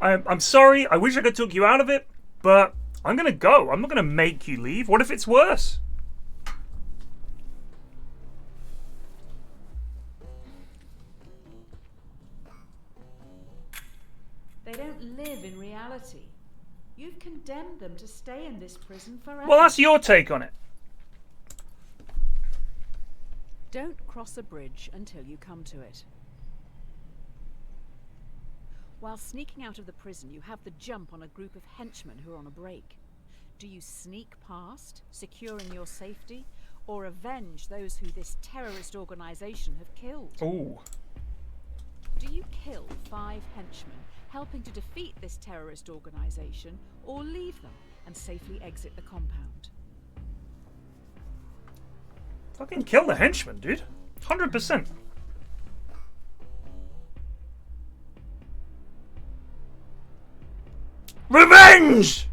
I'm sorry. I wish I could talk you out of it, but I'm going to go. I'm not going to make you leave. What if it's worse? They don't live in reality. You've condemned them to stay in this prison forever. Well, that's your take on it. Don't cross a bridge until you come to it. While sneaking out of the prison, you have the jump on a group of henchmen who are on a break. Do you sneak past, securing your safety, or avenge those who this terrorist organization have killed? Ooh. Do you kill 5 henchmen, helping to defeat this terrorist organization, or leave them and safely exit the compound? Fucking kill the henchman, dude. 100%. Revenge!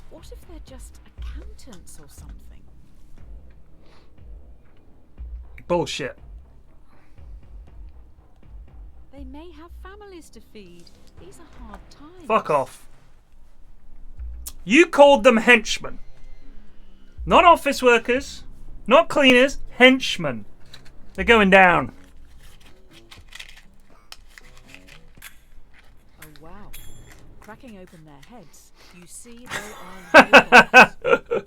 What if they're just accountants or something? Bullshit. They may have families to feed. These are hard times. Fuck off. You called them henchmen. Not office workers. Not cleaners. Henchmen. They're going down. Oh wow. Cracking open their heads, you see they are robots.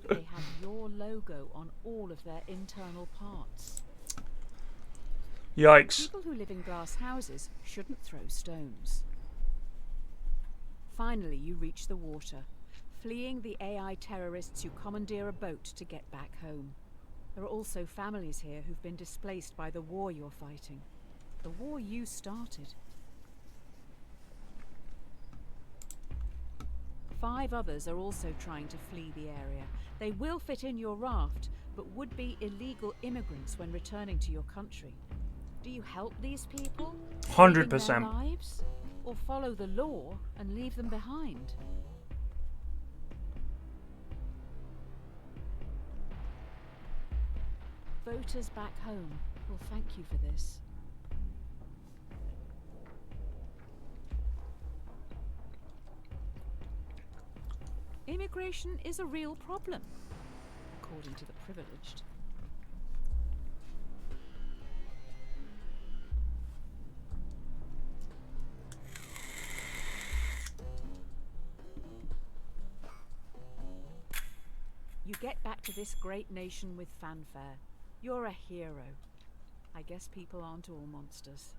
They have your logo on all of their internal parts. Yikes. People who live in glass houses shouldn't throw stones. Finally, you reach the water, fleeing the AI terrorists who commandeer a boat to get back home. There are also families here who've been displaced by the war you're fighting. The war you started. 5 others are also trying to flee the area. They will fit in your raft, but would be illegal immigrants when returning to your country. Do you help these people? 100%. Saving their lives? Or follow the law and leave them behind? voters back home will thank you for this. Immigration is a real problem, according to the privileged. You get back to this great nation with fanfare. You're a hero. I guess people aren't all monsters.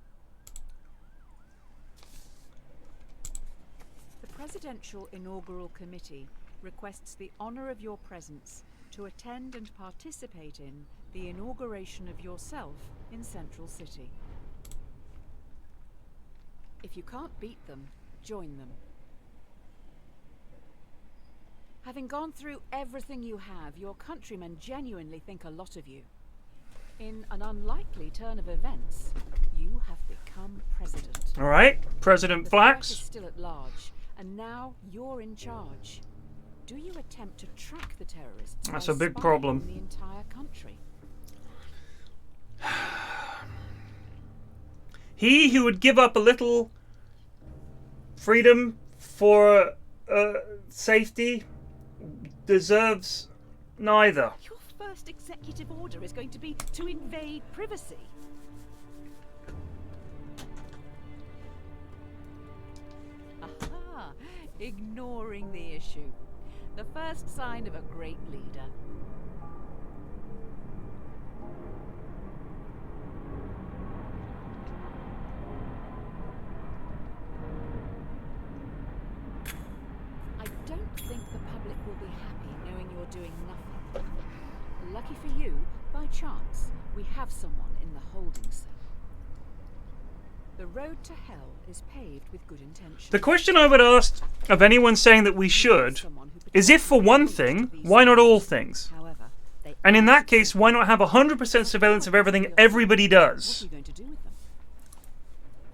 The Presidential Inaugural Committee requests the honor of your presence to attend and participate in the inauguration of yourself in Central City. If you can't beat them, join them. Having gone through everything you have, your countrymen genuinely think a lot of you. In an unlikely turn of events, you have become president. All right, President The threat Flax. is still at large, and now you're in charge. Do you attempt to track the terrorists? That's by a big spying problem. on the entire country? He who would give up a little freedom for safety deserves neither. Your first executive order is going to be to invade privacy. Aha! Ignoring the issue. The first sign of a great leader. I don't think the public will be happy knowing you're doing nothing. Lucky for you, by chance, we have someone in the holding cell. The road to hell is paved with good intentions. The question I would ask of anyone saying that we should is if, for one thing, why not all things? However, they And in that case, why not have 100% surveillance of everything everybody what does? are you going to do with them?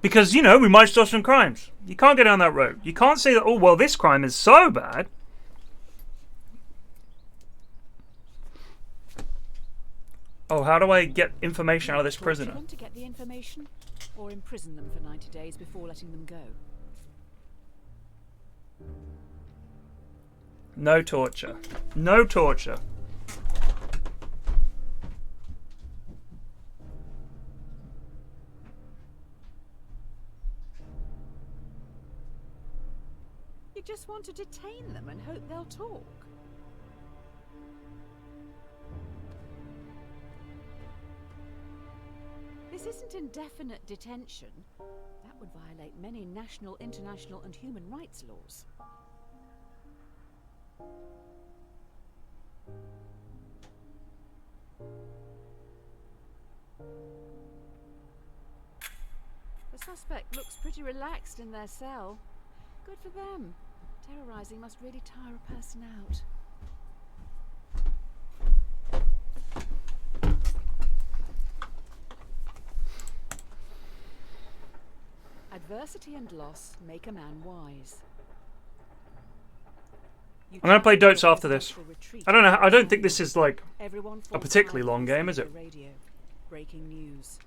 Because, you know, we might stop some crimes. You can't go down that road. You can't say that, oh, well, this crime is so bad. Oh, how do I get information out of this Torture prisoner? them to get the information, or imprison them for 90 days before letting them go. No torture. No torture. You just want to detain them and hope they'll talk. This isn't indefinite detention. That would violate many national, international, and human rights laws. The suspect looks pretty relaxed in their cell. Good for them. Terrorizing must really tire a person out. Adversity and loss make a man wise. I'm going to play Dota after this. I don't know. I don't think this is like a particularly long game, is it? Radio. Breaking news.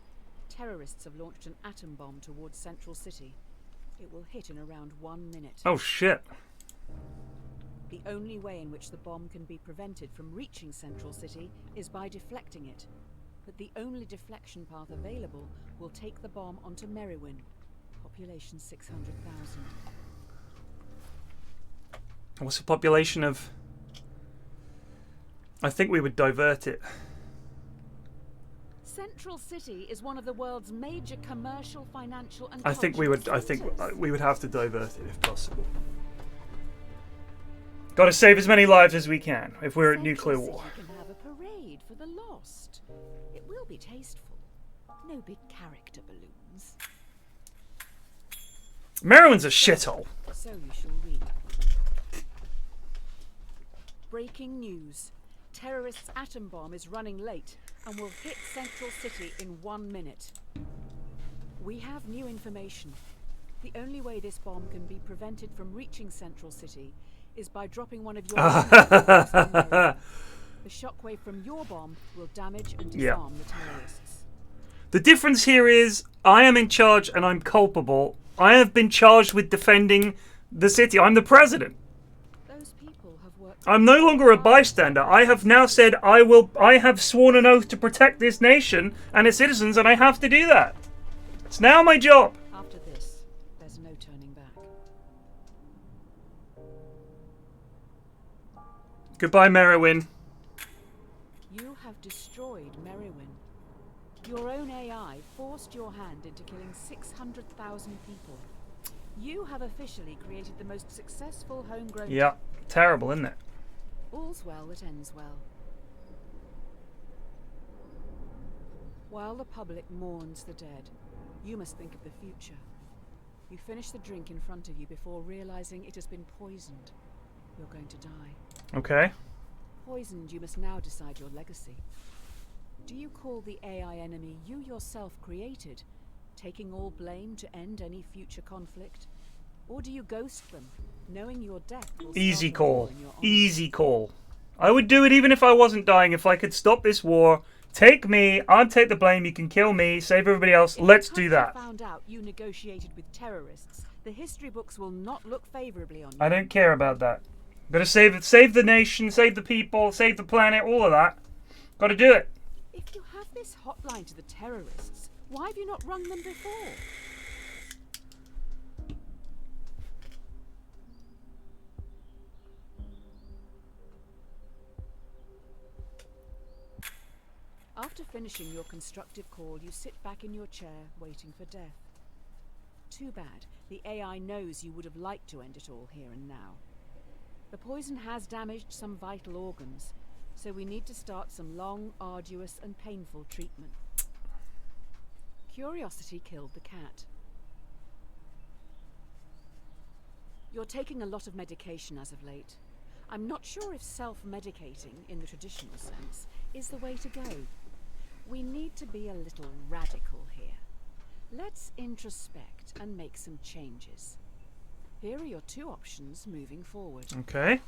Terrorists have launched an atom bomb towards Central City. It will hit in around 1 minute. Oh shit. The only way in which the bomb can be prevented from reaching Central City is by deflecting it. But the only deflection path available will take the bomb onto Merriwin. Population 600,000. What's the population of? I think we would divert it. Central City is one of the world's major commercial, financial, and I think we would. cultural I think centers. we would have to divert it if possible. Got to save as many lives as we can if we're at nuclear Central war. City can have a parade for the lost. It will be tasteful. No big character balloons. Merriwin's a shithole. So you shall read. Breaking news. Terrorists' atom bomb is running late and will hit Central City in 1 minute. We have new information. The only way this bomb can be prevented from reaching Central City is by dropping one of your The shockwave from your bomb will damage and disarm the terrorists. The difference here is I am in charge and I'm culpable. I have been charged with defending the city. I'm the president. Those people have worked. I'm no longer a bystander. I have now said I have sworn an oath to protect this nation and its citizens, and I have to do that. It's now my job. After this, there's no turning back. Goodbye, Merowyn. You have destroyed Merowyn. Your own AI forced your hand into killing 600,000 people. You have officially created the most successful homegrown... Yeah, terrible, isn't it? All's well that ends well. While the public mourns the dead, you must think of the future. You finish the drink in front of you before realizing it has been poisoned. You're going to die. Okay. Poisoned, you must now decide your legacy. Do you call the AI enemy you yourself created, taking all blame to end any future conflict? Or do you ghost them, knowing your death will Easy start a war call. in your honor? Easy call. I would do it even if I wasn't dying. If I could stop this war, take me, I'd take the blame, you can kill me, save everybody else. Let's do that. If found out you negotiated with terrorists, the history books will not look favorably on you. I don't care about that. Gotta save the nation, save the people, save the planet, all of that. Gotta do it. If you have this hotline to the terrorists, why have you not rung them before? After finishing your constructive call, you sit back in your chair, waiting for death. Too bad. The AI knows you would have liked to end it all here and now. The poison has damaged some vital organs, so we need to start some long, arduous, and painful treatment. Curiosity killed the cat. You're taking a lot of medication as of late. I'm not sure if self-medicating, in the traditional sense, is the way to go. We need to be a little radical here. Let's introspect and make some changes. Here are your two options moving forward. Okay.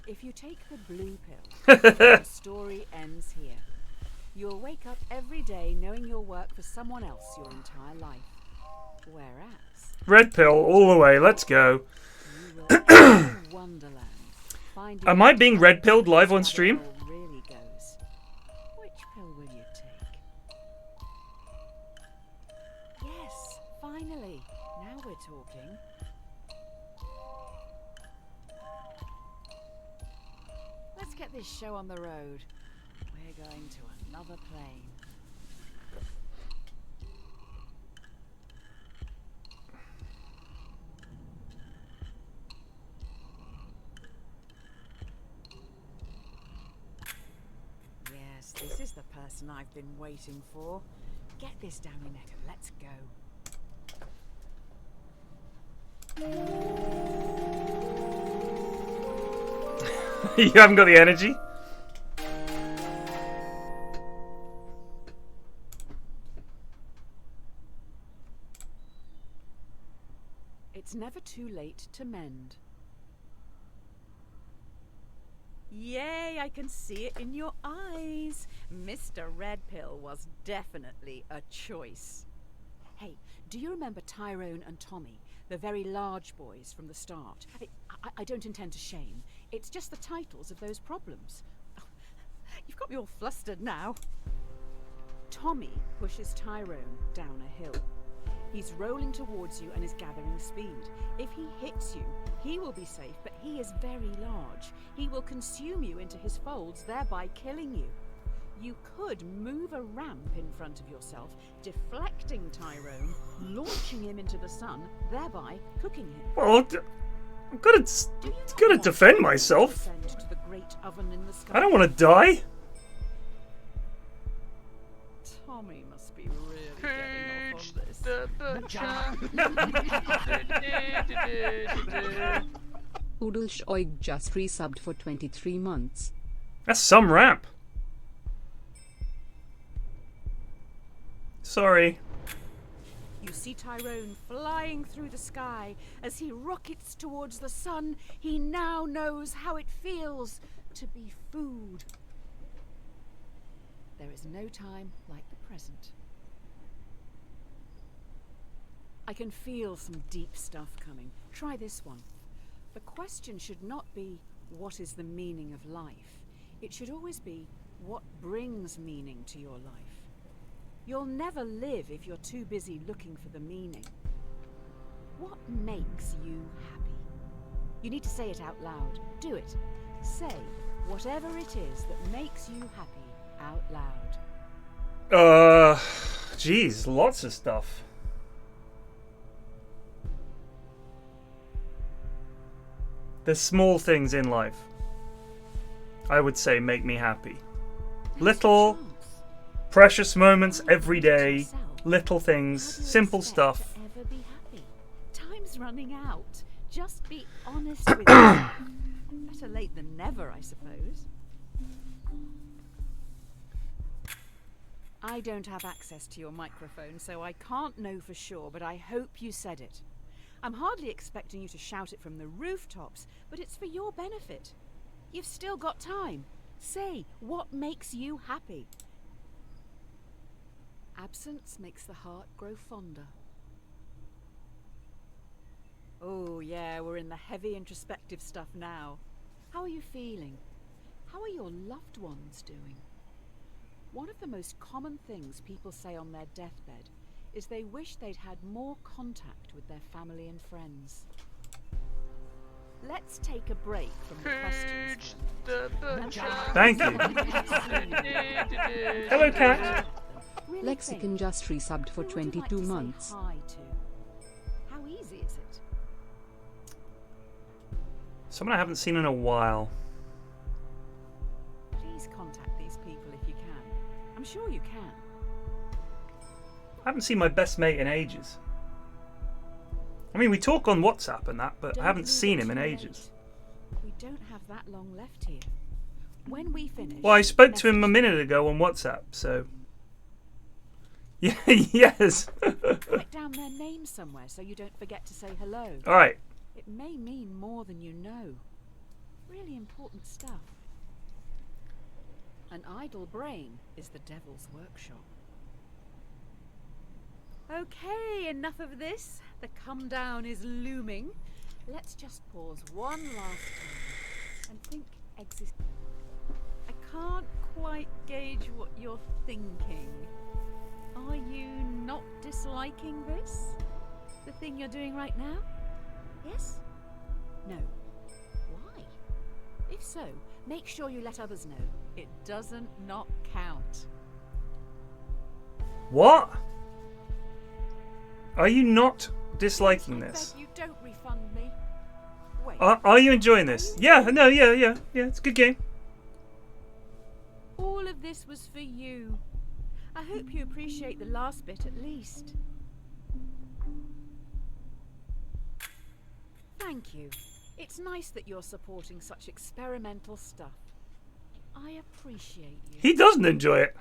If you take the blue pill, the story ends here. You'll wake up every day knowing you'll work for someone else your entire life. Whereas... Red pill, all the way, let's go. You will go to Wonderland, finding Am I being red pilled live on stream? how it really goes. Which pill will you take? Yes, finally. Now we're talking. Let's get this show on the road. We're going to another plane. Yes, this is the person I've been waiting for. Get this down your neck and let's go. You haven't got the energy? It's never too late to mend. Yay, I can see it in your eyes. Mr. Red Pill was definitely a choice. Hey, do you remember Tyrone and Tommy, the very large boys from the start? I don't intend to shame. It's just the titles of those problems. You've got me all flustered now. Tommy pushes Tyrone down a hill. He's rolling towards you and is gathering speed. If he hits you, he will be safe, but he is very large. He will consume you into his folds, thereby killing you. You could move a ramp in front of yourself, deflecting Tyrone, launching him into the sun, thereby cooking him. Well, I'm gonna defend myself. To the great oven in the sky? I don't want to die. Tommy must be really getting off on this. The butcher. Oodleshoig just resubbed for 23 months. That's some rap. Sorry. You see Tyrone flying through the sky. As he rockets towards the sun, he now knows how it feels to be food. There is no time like the present. I can feel some deep stuff coming. Try this one. The question should not be, what is the meaning of life? It should always be, what brings meaning to your life? You'll never live if you're too busy looking for the meaning. What makes you happy? You need to say it out loud. Do it. Say whatever it is that makes you happy out loud. Geez, lots of stuff. There's small things in life, I would say, make me happy. Little, precious moments every day, little things, simple stuff. Ever be happy? Time's running out. Just be honest with yourself. Better late than never, I suppose. I don't have access to your microphone, so I can't know for sure, but I hope you said it. I'm hardly expecting you to shout it from the rooftops, but it's for your benefit. You've still got time. Say what makes you happy. Absence makes the heart grow fonder. Oh yeah, we're in the heavy introspective stuff now. How are you feeling? How are your loved ones doing? One of the most common things people say on their deathbed is they wish they'd had more contact with their family and friends. Let's take a break from the questions. Thank you. Hello, cat. Really Lexicon just resubbed for who would you like 22 to say months. hi to? How easy is it? Someone I haven't seen in a while. Please contact these people if you can. I'm sure you can. I haven't seen my best mate in ages. I mean, we talk on WhatsApp and that, but I Don't haven't leave seen it him in too ages. late. We don't have that long left here. When we finish... Well, I spoke to him a message- minute ago on WhatsApp, so... Yeah, yes. Write down their name somewhere so you don't forget to say hello. Alright. It may mean more than you know. Really important stuff. An idle brain is the devil's workshop. Okay, enough of this. The come down is looming. Let's just pause one last time and think exist. I can't quite gauge what you're thinking. Are you not disliking this? The thing you're doing right now? Yes? No. Why? If so, make sure you let others know. It doesn't not count. What? Are you not disliking I this? beg you don't refund me. Wait. Are you enjoying this? Yeah, no, yeah, it's a good game. All of this was for you. I hope you appreciate the last bit at least. Thank you. It's nice that you're supporting such experimental stuff. I appreciate you. He doesn't enjoy it.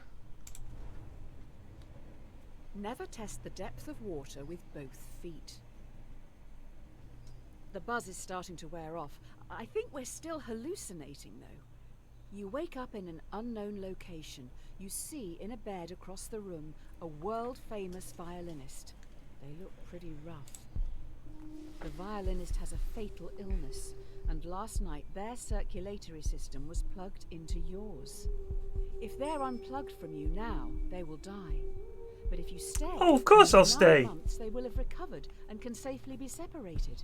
Never test the depth of water with both feet. The buzz is starting to wear off. I think we're still hallucinating, though. You wake up in an unknown location. You see in a bed across the room a world-famous violinist. They look pretty rough. The violinist has a fatal illness, and last night their circulatory system was plugged into yours. If they're unplugged from you now, they will die. But if you stay, Oh, of course in I'll 9 stay. months they will have recovered and can safely be separated.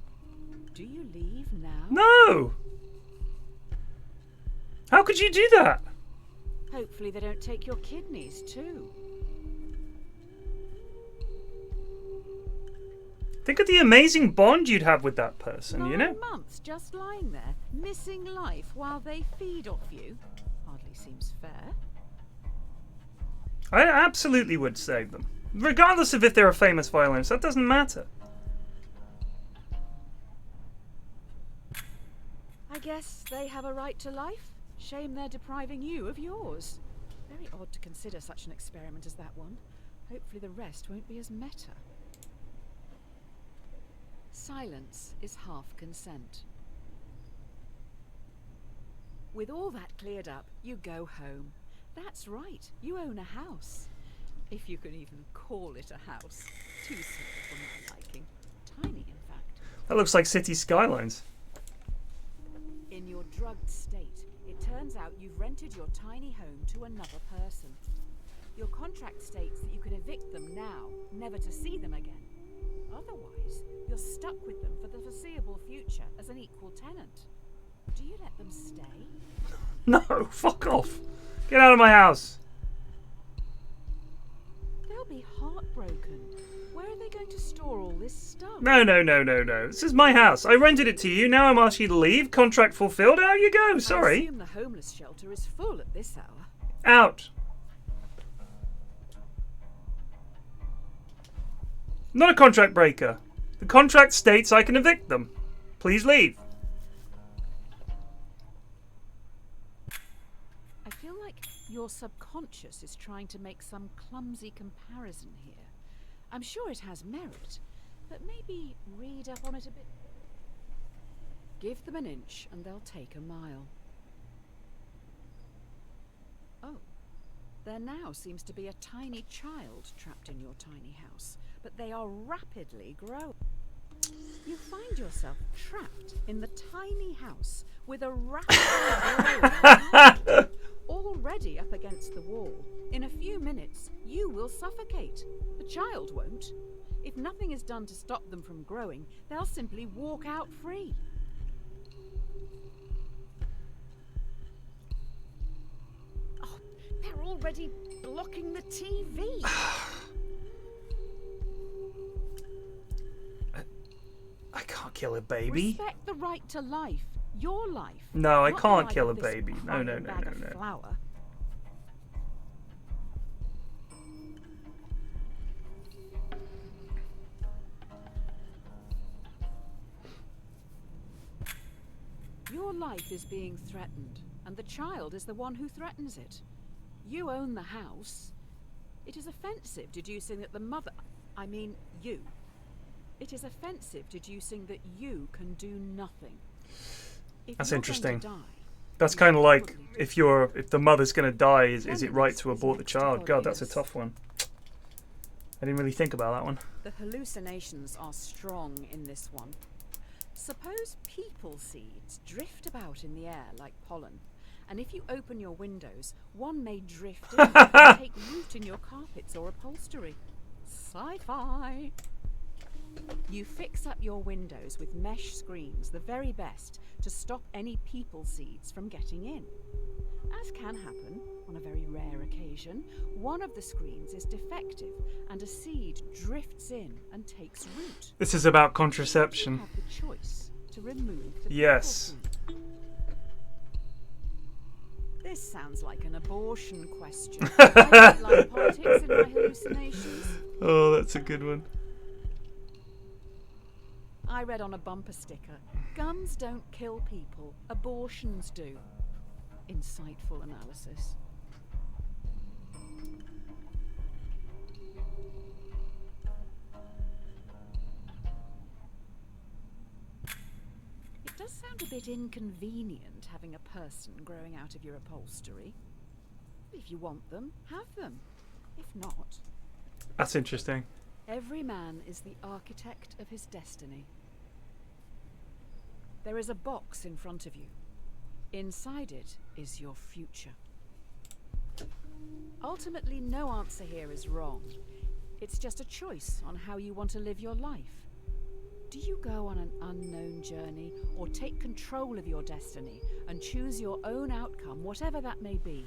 Do you leave now? No! How could you do that? Hopefully they don't take your kidneys too. Think of the amazing bond you'd have with that person, 9 you know? months just lying there, missing life while they feed off you. Hardly seems fair. I absolutely would save them. Regardless of if they're a famous violinist, that doesn't matter. I guess they have a right to life. Shame they're depriving you of yours. Very odd to consider such an experiment as that one. Hopefully the rest won't be as meta. Silence is half consent. With all that cleared up, you go home. That's right. You own a house. If you can even call it a house. Too small for my liking. Tiny, in fact. That looks like city skylines. In your drugged state, it turns out you've rented your tiny home to another person. Your contract states that you can evict them now, never to see them again. Otherwise, you're stuck with them for the foreseeable future as an equal tenant. Do you let them stay? No, fuck off. Get out of my house. They'll be heartbroken. Where are they going to store all this stuff? No. This is my house. I rented it to you. Now I'm asking you to leave. Contract fulfilled. Out you go. I Sorry. assume the homeless shelter is full at this hour. Out. Not a contract breaker. The contract states I can evict them. Please leave. I feel like your subconscious is trying to make some clumsy comparison here. I'm sure it has merit, but maybe read up on it a bit. Give them an inch and they'll take a mile. Oh, there now seems to be a tiny child trapped in your tiny house, but they are rapidly growing. You find yourself trapped in the tiny house with a rapidly growing child, already up against the wall. In a few minutes, you will suffocate. The child won't. If nothing is done to stop them from growing, they'll simply walk out free. Oh, they're already blocking the TV. I can't kill a baby. Respect the right to life. Your life. No, I not the can't life kill a of this baby. No. crying bag of flour. Your life is being threatened, and the child is the one who threatens it. You own the house. It is offensive deducing that the mother... I mean, you. It is offensive deducing that you can do nothing. If That's you're interesting. going to die, That's you kind of like probably if the mother's gonna die, is it right to abort the child? God, that's a Yes. tough one. I didn't really think about that one. The hallucinations are strong in this one. Suppose people seeds drift about in the air like pollen, and if you open your windows, one may drift in and take root in your carpets or upholstery. Sci-fi! You fix up your windows with mesh screens, the very best, to stop any people seeds from getting in. As can happen, on a very rare occasion, one of the screens is defective and a seed drifts in and takes root. This is about You contraception. have the choice to remove the Yes. people seed. This sounds like an abortion question. I don't like politics in my hallucinations. Oh, that's a good one. I read on a bumper sticker, guns don't kill people, abortions do. Insightful analysis. It does sound a bit inconvenient having a person growing out of your upholstery. If you want them, have them. If not, That's interesting. every man is the architect of his destiny. There is a box in front of you. Inside it is your future. Ultimately, no answer here is wrong. It's just a choice on how you want to live your life. Do you go on an unknown journey or take control of your destiny and choose your own outcome, whatever that may be?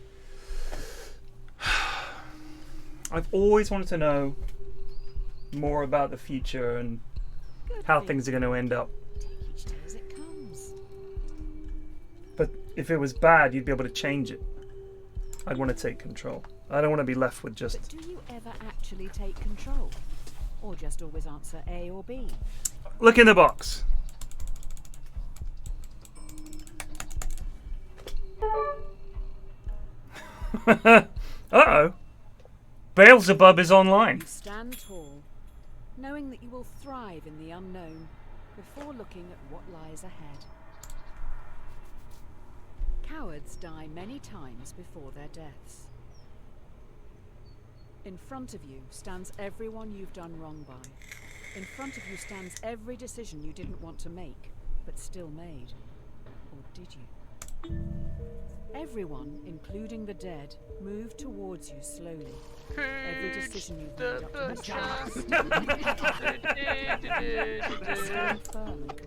I've always wanted to know more about the future and Good how for things are you. going to end up. Take each day as it comes. But if it was bad, you'd be able to change it. I'd want to take control. I don't want to be left with just... But do you ever actually take control? Or just always answer A or B? Look in the box. Uh-oh. Beelzebub is online. You stand tall, knowing that you will thrive in the unknown before looking at what lies ahead. Cowards die many times before their deaths. In front of you stands everyone you've done wrong by. In front of you stands every decision you didn't want to make, but still made. Or did you? Everyone, including the dead, moved towards you slowly. Every decision you've made up to this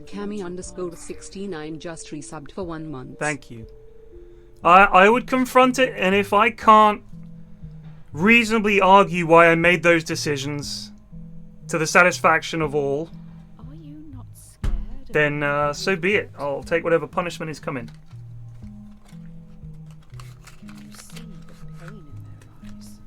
Cami_69 just resubbed for 1 month. Thank you. I would confront it, and if I can't reasonably argue why I made those decisions to the satisfaction of all, Are you not scared? then so be it. I'll take whatever punishment is coming. You see the pain in their eyes.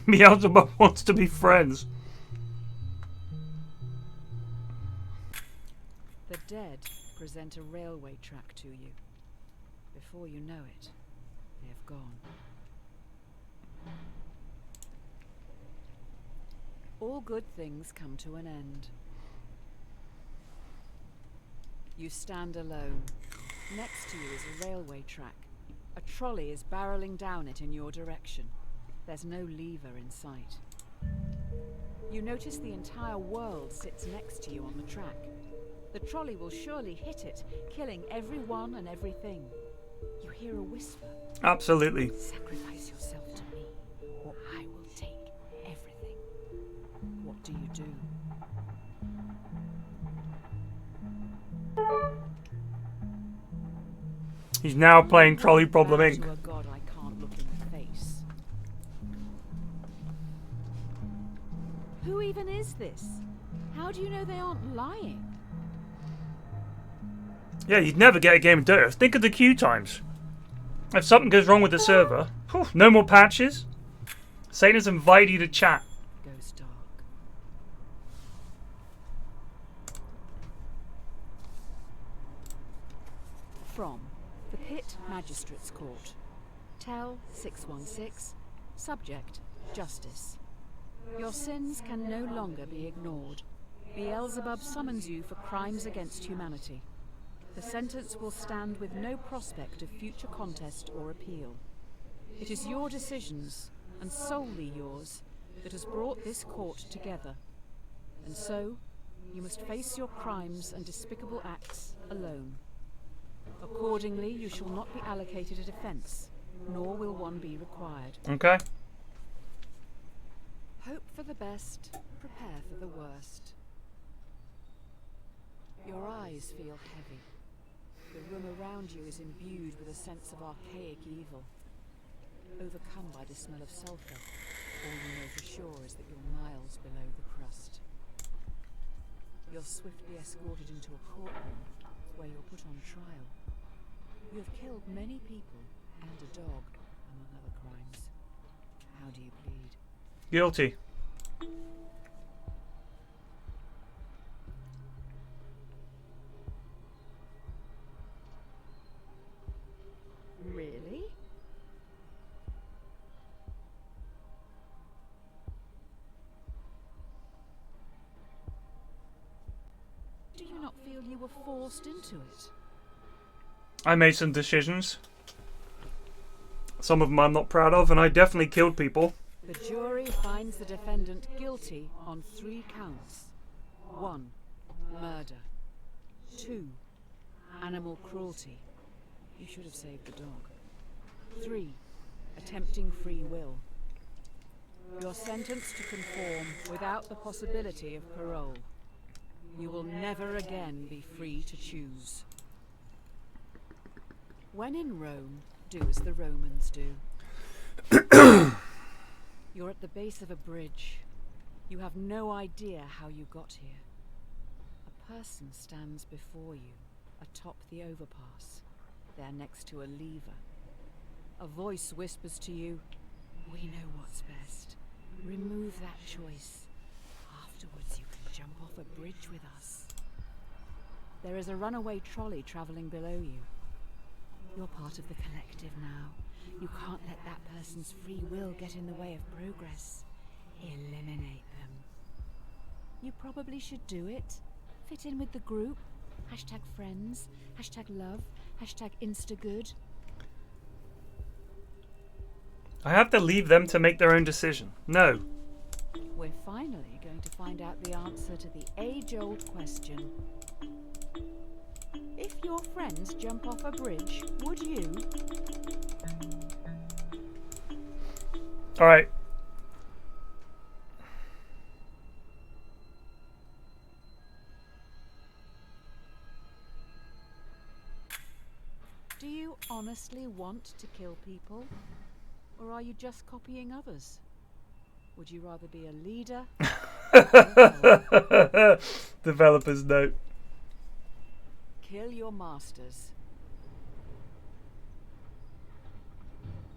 Beelzebub wants to be friends. The dead present a railway track to you. Before you know it, they have gone. All good things come to an end. You stand alone. Next to you is a railway track. A trolley is barreling down it in your direction. There's no lever in sight. You notice the entire world sits next to you on the track. The trolley will surely hit it, killing everyone and everything. You hear a whisper. Absolutely. Sacrifice yourself to me, or I will take everything. What do you do? He's now playing Trolley Problem Bow Inc. to a god I can't look in the face. Who even is this? How do you know they aren't lying? Yeah, you'd never get a game of Dota. Think of the queue times. If something goes wrong with the server, whew, no more patches. Satan has invited you to chat. Goes dark. From the Pit Magistrates Court. Tel 616. Subject: Justice. Your sins can no longer be ignored. Beelzebub summons you for crimes against humanity. The sentence will stand with no prospect of future contest or appeal. It is your decisions, and solely yours, that has brought this court together. And so, you must face your crimes and despicable acts alone. Accordingly, you shall not be allocated a defense, nor will one be required. Okay. Hope for the best, prepare for the worst. Your eyes feel heavy. The room around you is imbued with a sense of archaic evil. Overcome by the smell of sulfur, all you know for sure is that you're miles below the crust. You're swiftly escorted into a courtroom where you're put on trial. You have killed many people and a dog, among other crimes. How do you plead? Guilty. Really? Do you not feel you were forced into it? I made some decisions. Some of them I'm not proud of, and I definitely killed people. The jury finds the defendant guilty on 3 counts. 1. Murder. 2. Animal cruelty. You should have saved the dog. 3. Attempting free will. You're sentenced to conform without the possibility of parole. You will never again be free to choose. When in Rome, do as the Romans do. You're at the base of a bridge. You have no idea how you got here. A person stands before you, atop the overpass. They're next to a lever. A voice whispers to you, "We know what's best. Remove that choice. Afterwards you can jump off a bridge with us." There is a runaway trolley travelling below you. You're part of the collective now. You can't let that person's free will get in the way of progress. Eliminate them. You probably should do it. Fit in with the group. Hashtag friends, hashtag love, hashtag instagood. I have to leave them to make their own decision. No. We're finally going to find out the answer to the age-old question. If your friends jump off a bridge, would you? All right. Do you honestly want to kill people? Or are you just copying others? Would you rather be a leader? Developer's note. Kill your masters.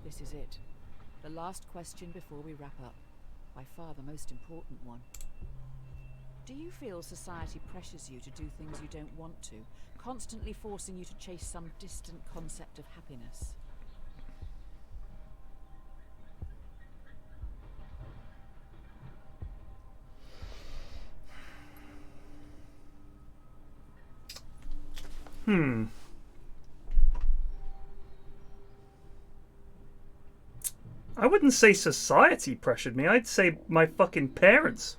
This is it. The last question before we wrap up. By far the most important one. Do you feel society pressures you to do things you don't want to, constantly forcing you to chase some distant concept of happiness? I wouldn't say society pressured me. I'd say my fucking parents.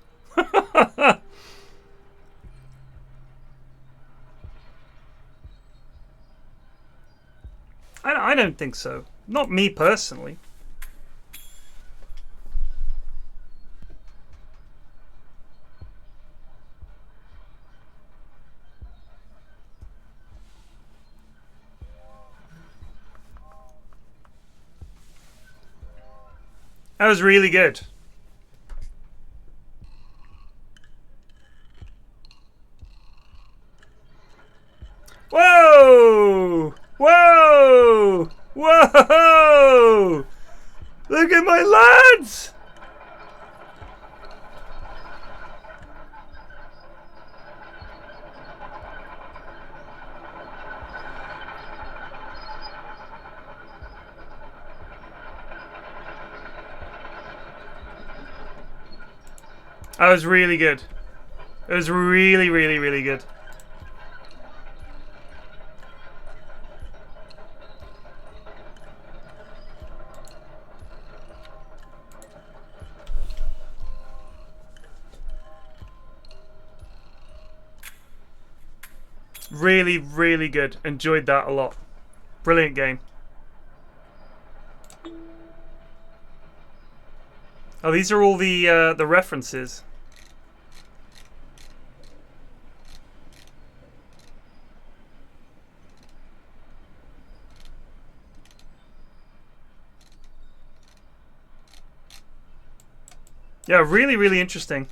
I don't think so. Not me personally. That was really good. Whoa! Whoa! Whoa! Look at my lads! That was really good. It was really, really, really good. Really, really good. Enjoyed that a lot. Brilliant game. Oh, these are all the references. Yeah, really, really interesting.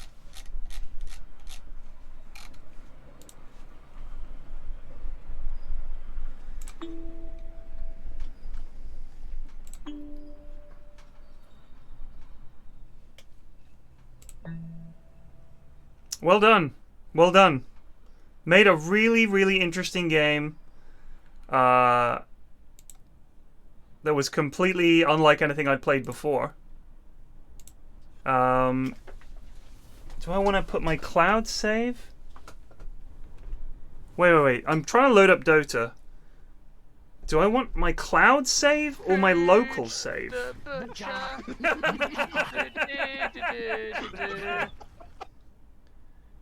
Well done. Well done. Made a really, really interesting game. That was completely unlike anything I'd played before. Do I want to put my cloud save? Wait. I'm trying to load up Dota. Do I want my cloud save or my local save?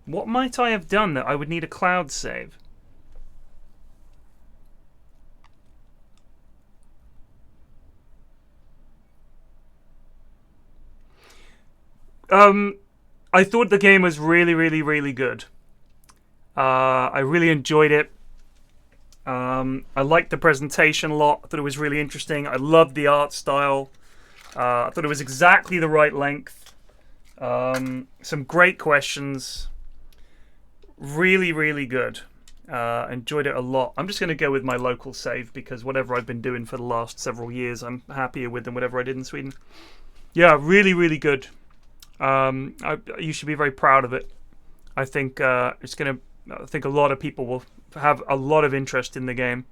What might I have done that I would need a cloud save? I thought the game was really, really, really good. I really enjoyed it. I liked the presentation a lot. I thought it was really interesting. I loved the art style. I thought it was exactly the right length. Some great questions. Really, really good. Enjoyed it a lot. I'm just going to go with my local save because whatever I've been doing for the last several years, I'm happier with than whatever I did in Sweden. Yeah, really, really good. You should be very proud of it. I think I think a lot of people will have a lot of interest in the game.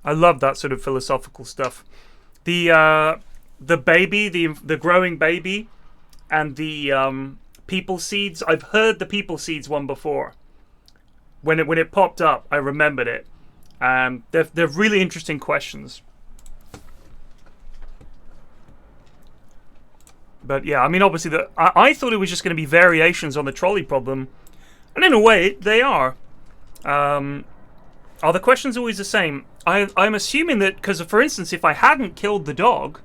I love that sort of philosophical stuff. The baby, the growing baby, and the people seeds. I've heard the people seeds one before. when it popped up, I remembered it. They're really interesting questions. But yeah, I mean, obviously, I thought it was just going to be variations on the trolley problem, and in a way, they are. Are the questions always the same? I'm assuming that because, for instance, if I hadn't killed the dog,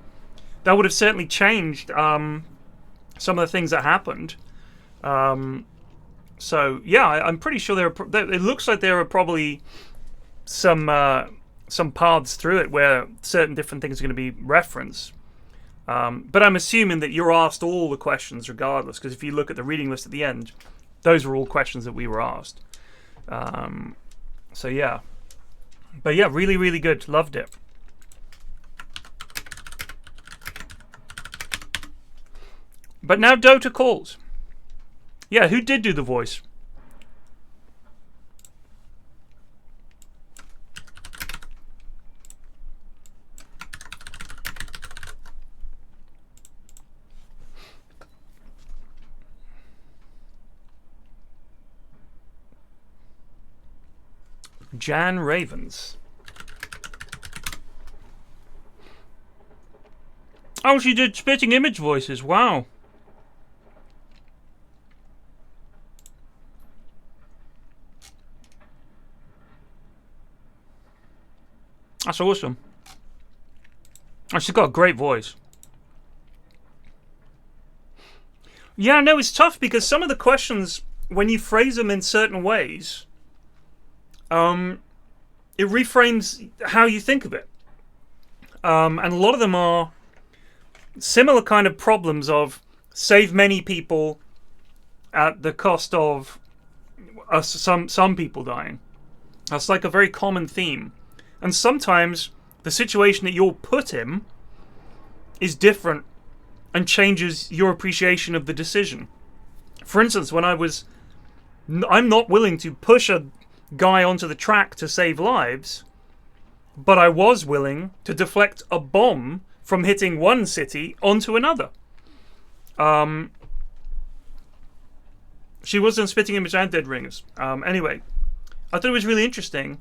that would have certainly changed some of the things that happened. So yeah, I'm pretty sure it looks like there are probably some paths through it where certain different things are going to be referenced. But I'm assuming that you're asked all the questions regardless, because if you look at the reading list at the end, those were all questions that we were asked. So yeah. But yeah, really, really good. Loved it. But now Dota calls. Yeah, who did do the voice? Jan Ravens. Oh, she did spitting image voices. Wow. That's awesome. Oh, she's got a great voice. Yeah, no, it's tough because some of the questions, when you phrase them in certain ways, it reframes how you think of it. And a lot of them are similar kind of problems of save many people at the cost of some people dying. That's like a very common theme. And sometimes the situation that you're put in is different and changes your appreciation of the decision. For instance, when I'm not willing to push a guy onto the track to save lives, but I was willing to deflect a bomb from hitting one city onto another. She was in Spitting Image and Dead Ringers. Anyway, I thought it was really interesting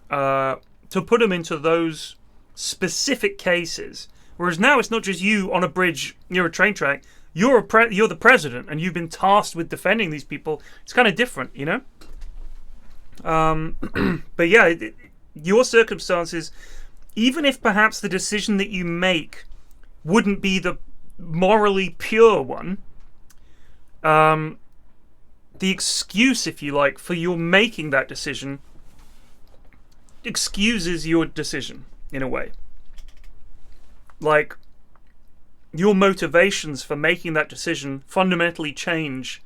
to put them into those specific cases. Whereas now it's not just you on a bridge near a train track. You're the president, and you've been tasked with defending these people. It's kind of different, you know. But yeah, your circumstances, even if perhaps the decision that you make wouldn't be the morally pure one, the excuse, if you like, for your making that decision excuses your decision in a way. Like, your motivations for making that decision fundamentally change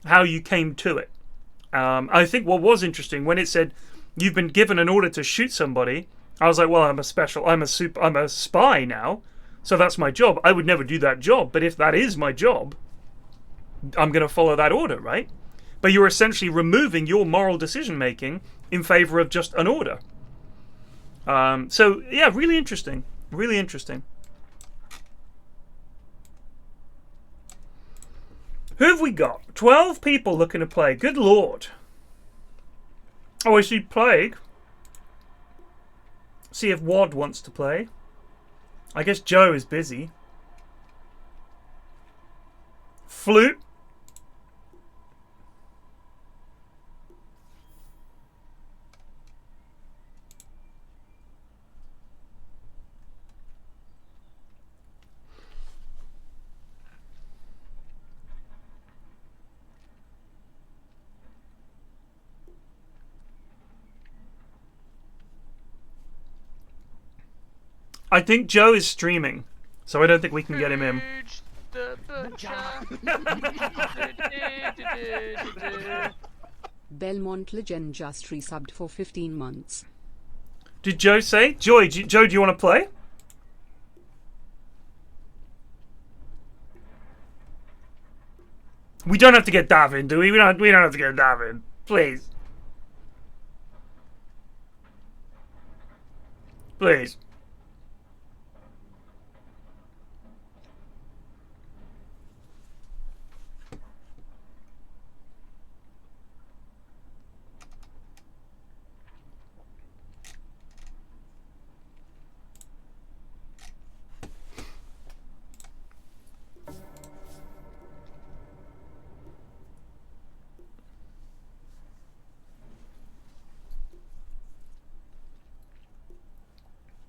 how you came to it. I think what was interesting when it said you've been given an order to shoot somebody, I was like, well, I'm a spy now, so that's my job. I would never do that job, but if that is my job, I'm going to follow that order, right? But you're essentially removing your moral decision making in favor of just an order. So yeah, really interesting. Really interesting. Who have we got? 12 people looking to play. Good lord. Oh, I see Plague. See if Wad wants to play. I guess Joe is busy. Flute. I think Joe is streaming, so I don't think we can get him in. Belmont Legend just resubbed for 15 months. Did Joe say? Joe, do you want to play? We don't have to get Davin, do we? We don't have to get Davin. Please. Please.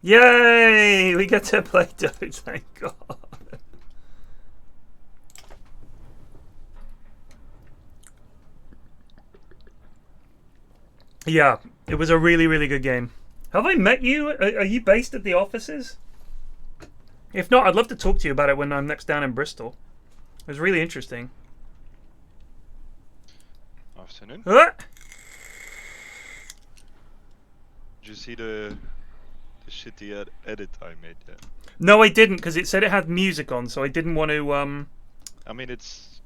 Yay! We get to play Dota, thank God. Yeah, it was a really, really good game. Have I met you? Are you based at the offices? If not, I'd love to talk to you about it when I'm next down in Bristol. It was really interesting. Afternoon. What? Did you see the shitty edit I made yet? No, I didn't, because it said it had music on, so I didn't want to. I mean, it's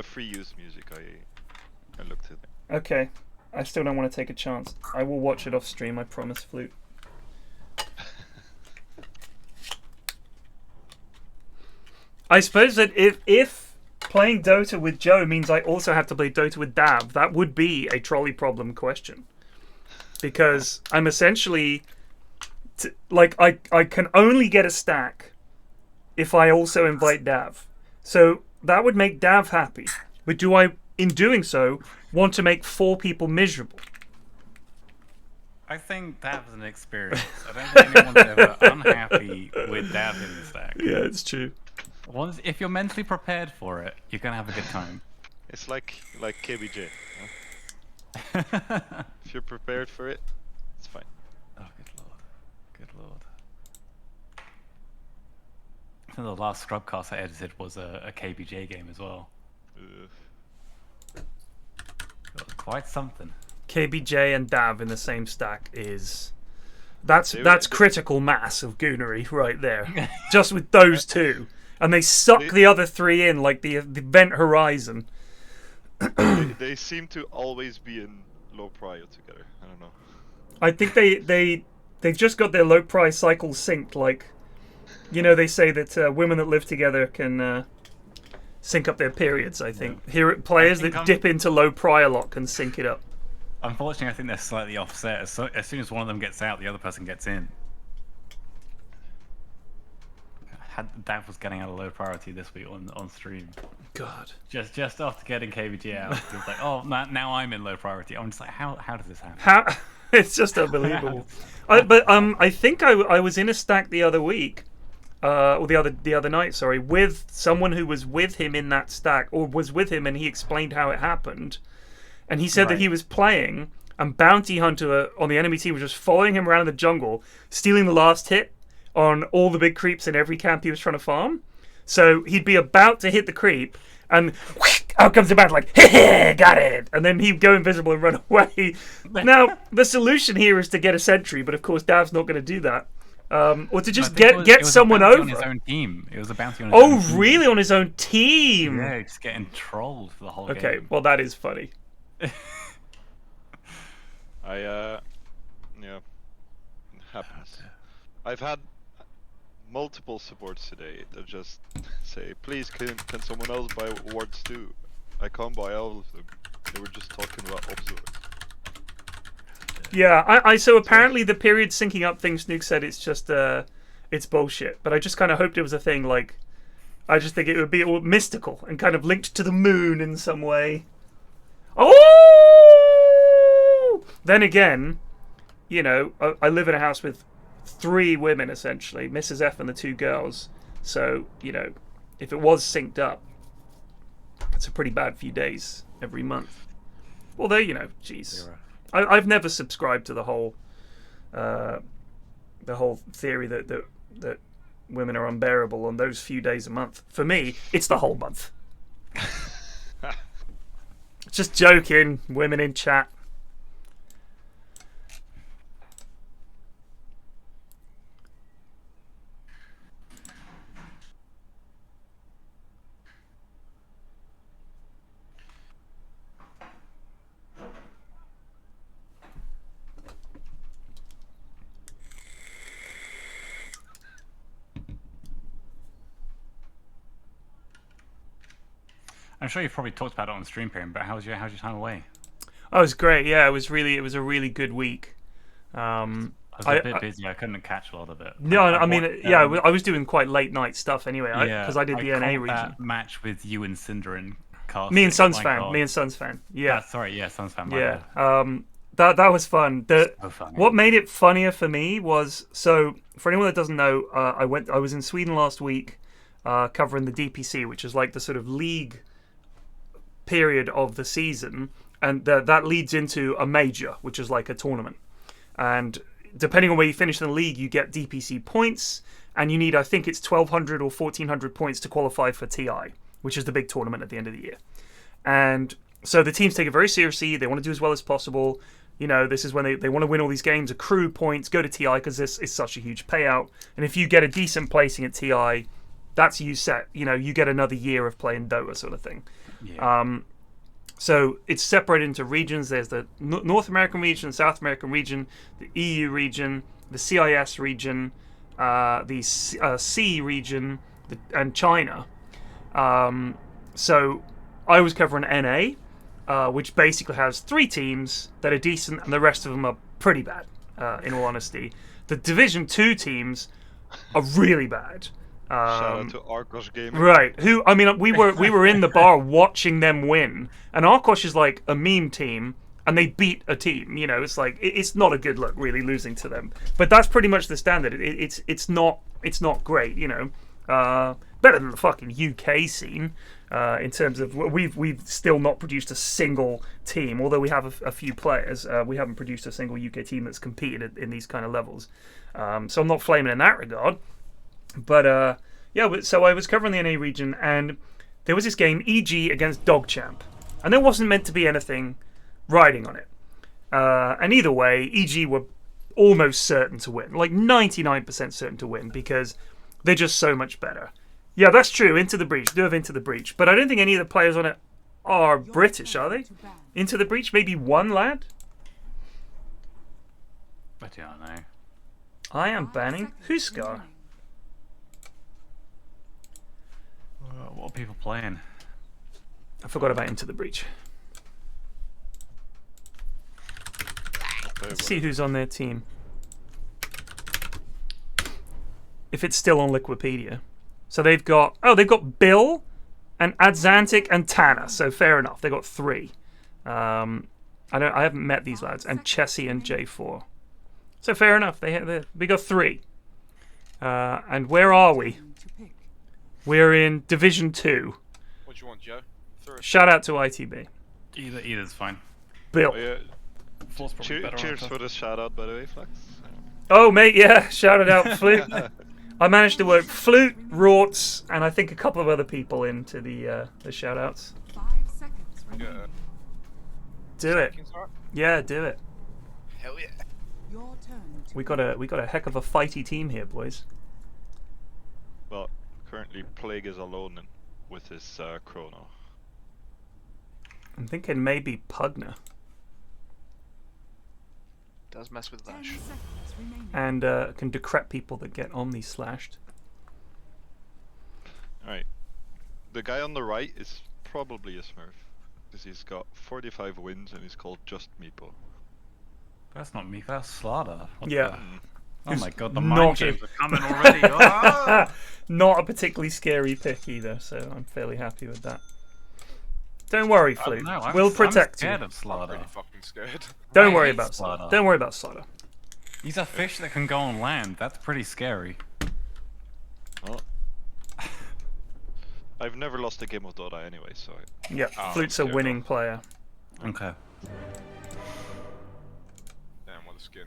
free use music. I looked at it. Okay, I still don't want to take a chance. I will watch it off stream. I promise, Flute. I suppose that if playing Dota with Joe means I also have to play Dota with Dav, that would be a trolley problem question. Because I'm essentially... I can only get a stack if I also invite Dav. So that would make Dav happy. But do I, in doing so, want to make 4 people miserable? I think Dav's an experience. I don't think anyone's ever unhappy with Dav in the stack. Yeah, it's true. If you're mentally prepared for it, you're gonna have a good time. It's like KBJ. Huh? If you're prepared for it, it's fine. Oh, good lord. Good lord. I think the last Scrubcast I edited was a KBJ game as well. It was quite something. KBJ and Dav in the same stack is... That's critical mass of goonery right there. Just with those two. And they suck the other 3 in like the Event Horizon. They seem to always be in low prio together. I don't know. I think they've just got their low price cycles synced. Like, you know, they say that women that live together can sync up their periods. I think players that dip into low prio a lot can sync it up. Unfortunately, I think they're slightly offset. As soon as one of them gets out, the other person gets in. Dav was getting out of low priority this week on stream. God. Just after getting KVG out, he was like, "Oh, now I'm in low priority." I'm just like, "How does this happen?" It's just unbelievable. I think I was in a stack the other week, or the other night, sorry, with someone who was with him in that stack, or was with him, and he explained how it happened, and he said that he was playing, and Bounty Hunter on the enemy team was just following him around the jungle, stealing the last hit on all the big creeps in every camp he was trying to farm. So he'd be about to hit the creep, and out comes the bat like, "Heh, got it!" And then he'd go invisible and run away. Now, the solution here is to get a sentry, but of course Dav's not going to do that. Or to just get someone over. On his own team. It was a bounty on his own team. Oh, really? On his own team? Yeah, just getting trolled for the whole game. Okay, well that is funny. Yeah, it happens. I've had multiple supports today that just say, "Please, can someone else buy wards too?" I can't buy all of them. They were just talking about observers. Yeah, so apparently the period syncing up thing, Snook said it's just it's bullshit. But I just kind of hoped it was a thing. Like, I just think it would be mystical and kind of linked to the moon in some way. Oh! Then again, you know, I live in a house with 3 women essentially, Mrs. F and the 2 girls. So, you know, if it was synced up, it's a pretty bad few days every month. Although, you know, jeez, I've never subscribed to the whole theory that women are unbearable on those few days a month. For me, it's the whole month. Just joking, women in chat. I'm sure you've probably talked about it on stream, Perrin, but how's your time away? Oh, it was great. Yeah, it was a really good week. I was a bit busy. I couldn't catch a lot of it. No, I was doing quite late night stuff anyway, because I did the NA region. That match with you and Cinder and Cast. Me and Suns fan. Me and Suns fan. Yeah. Sorry, yeah, Suns fan. Yeah. that was fun. So funny. What made it funnier for me was, so for anyone that doesn't know, I was in Sweden last week covering the DPC, which is like the sort of league period of the season, and that leads into a major, which is like a tournament. And depending on where you finish in the league, you get DPC points, and you need, I think it's 1,200 or 1,400 points to qualify for TI, which is the big tournament at the end of the year. And so the teams take it very seriously. They want to do as well as possible. You know, this is when they want to win all these games, accrue points, go to TI, because this is such a huge payout. And if you get a decent placing at TI, that's you set. You know, you get another year of playing Dota sort of thing. Yeah. So it's separated into regions. There's the North American region, South American region, the EU region, the CIS region, the C region, and China. So I was covering NA, which basically has 3 teams that are decent, and the rest of them are pretty bad, in all honesty. The Division 2 teams are really bad. Shout out to Arcos Gaming. Right. Who? I mean, we were in the bar watching them win, and Arcos is like a meme team, and they beat a team. You know, it's like it's not a good look really losing to them. But that's pretty much the standard. It's not great. You know, better than the fucking UK scene in terms of we've still not produced a single team, although we have a few players. We haven't produced a single UK team that's competed in these kind of levels. So I'm not flaming in that regard. But yeah, so I was covering the NA region, and there was this game, EG against DogChamp, and there wasn't meant to be anything riding on it. And either way, EG were almost certain to win, like 99% certain to win, because they're just so much better. Yeah, that's true. Into the Breach, do have Into the Breach, but I don't think any of the players on it are British, are they? Into the Breach, maybe one lad. I don't know. I am banning Huskar. What are people playing? I forgot about Into the Breach. Let's see who's on their team. If it's still on Liquipedia. So they've got Bill and Adzantic and Tanner. So fair enough. They got 3. I haven't met these lads, and Chessie and J4. So fair enough. We got 3. And where are we? We're in Division 2. What do you want, Joe? Shout out to ITB. Either's fine. Bill. Oh, yeah. Cheers for the shout out, by the way, Flax. Oh, mate, yeah. Shout it out, Flute. I managed to work Flute, Rorts, and I think a couple of other people into the shout outs. 5 seconds remaining. Yeah. Do it. Yeah, do it. Hell yeah. Your turn. We got a heck of a fighty team here, boys. Well, currently Plague is alone with his Chrono. I'm thinking maybe Pugner. Does mess with 10 Lash. seconds remaining. And can decrep people that get Omni slashed. Alright. The guy on the right is probably a Smurf. Because he's got 45 wins and he's called Just Meepo. That's not me, that's Slaughter. What Yeah. Oh my god, the not mind games are coming already. Ah! Not a particularly scary pick either, so I'm fairly happy with that. Don't worry, Flute. We'll protect I'm scared you. of Slaughter. I'm really fucking scared. Don't I worry hate about Slaughter. Slaughter. Don't worry about Slaughter. He's a fish that can go on land. That's pretty scary. Well, I've never lost a game of Dota anyway, so... Yeah, Flute's a winning player. Okay. Damn, what a skin.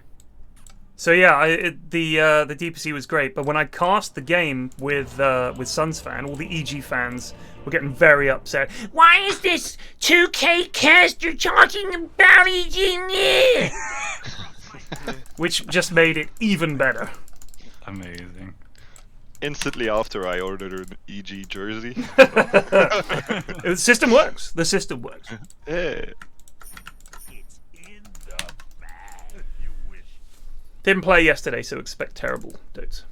So yeah, the DPC was great, but when I cast the game with Suns fan, all the EG fans were getting very upset. Why is this 2K caster talking about EG? Which just made it even better. Amazing. Instantly after I ordered an EG jersey. The system works. The system works. Yeah. Didn't play yesterday, so expect terrible dotes.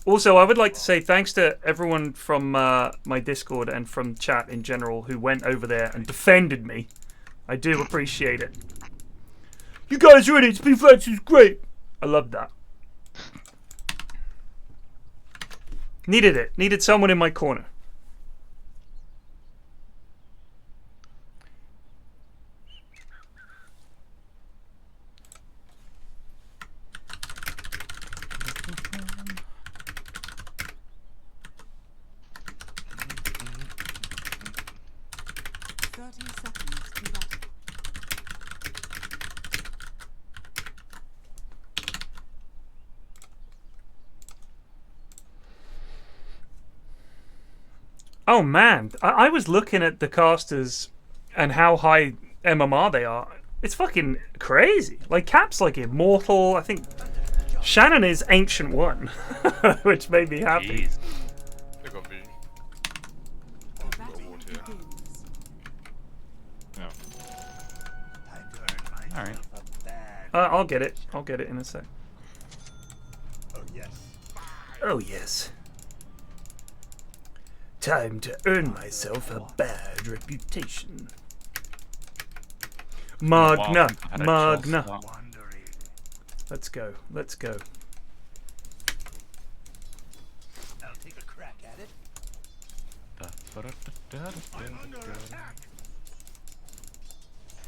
Also, I would like to say thanks to everyone from my Discord and from chat in general who went over there and defended me. I do appreciate it. You guys ready? PFlax is great. I love that. Needed it. Needed someone in my corner. 30 seconds to battle. Oh man, I was looking at the casters and how high MMR they are. It's fucking crazy. Like Cap's like immortal. I think Shannon is Ancient One, which made me happy. Jeez. They got vision. The battle Award here. begins. Yeah. All right. I'll get it. I'll get it in a sec. Oh yes. Oh yes. Time to earn myself a bad reputation. Magna, Magna. Let's go. Let's go. I'll take a crack at it. I'm under attack.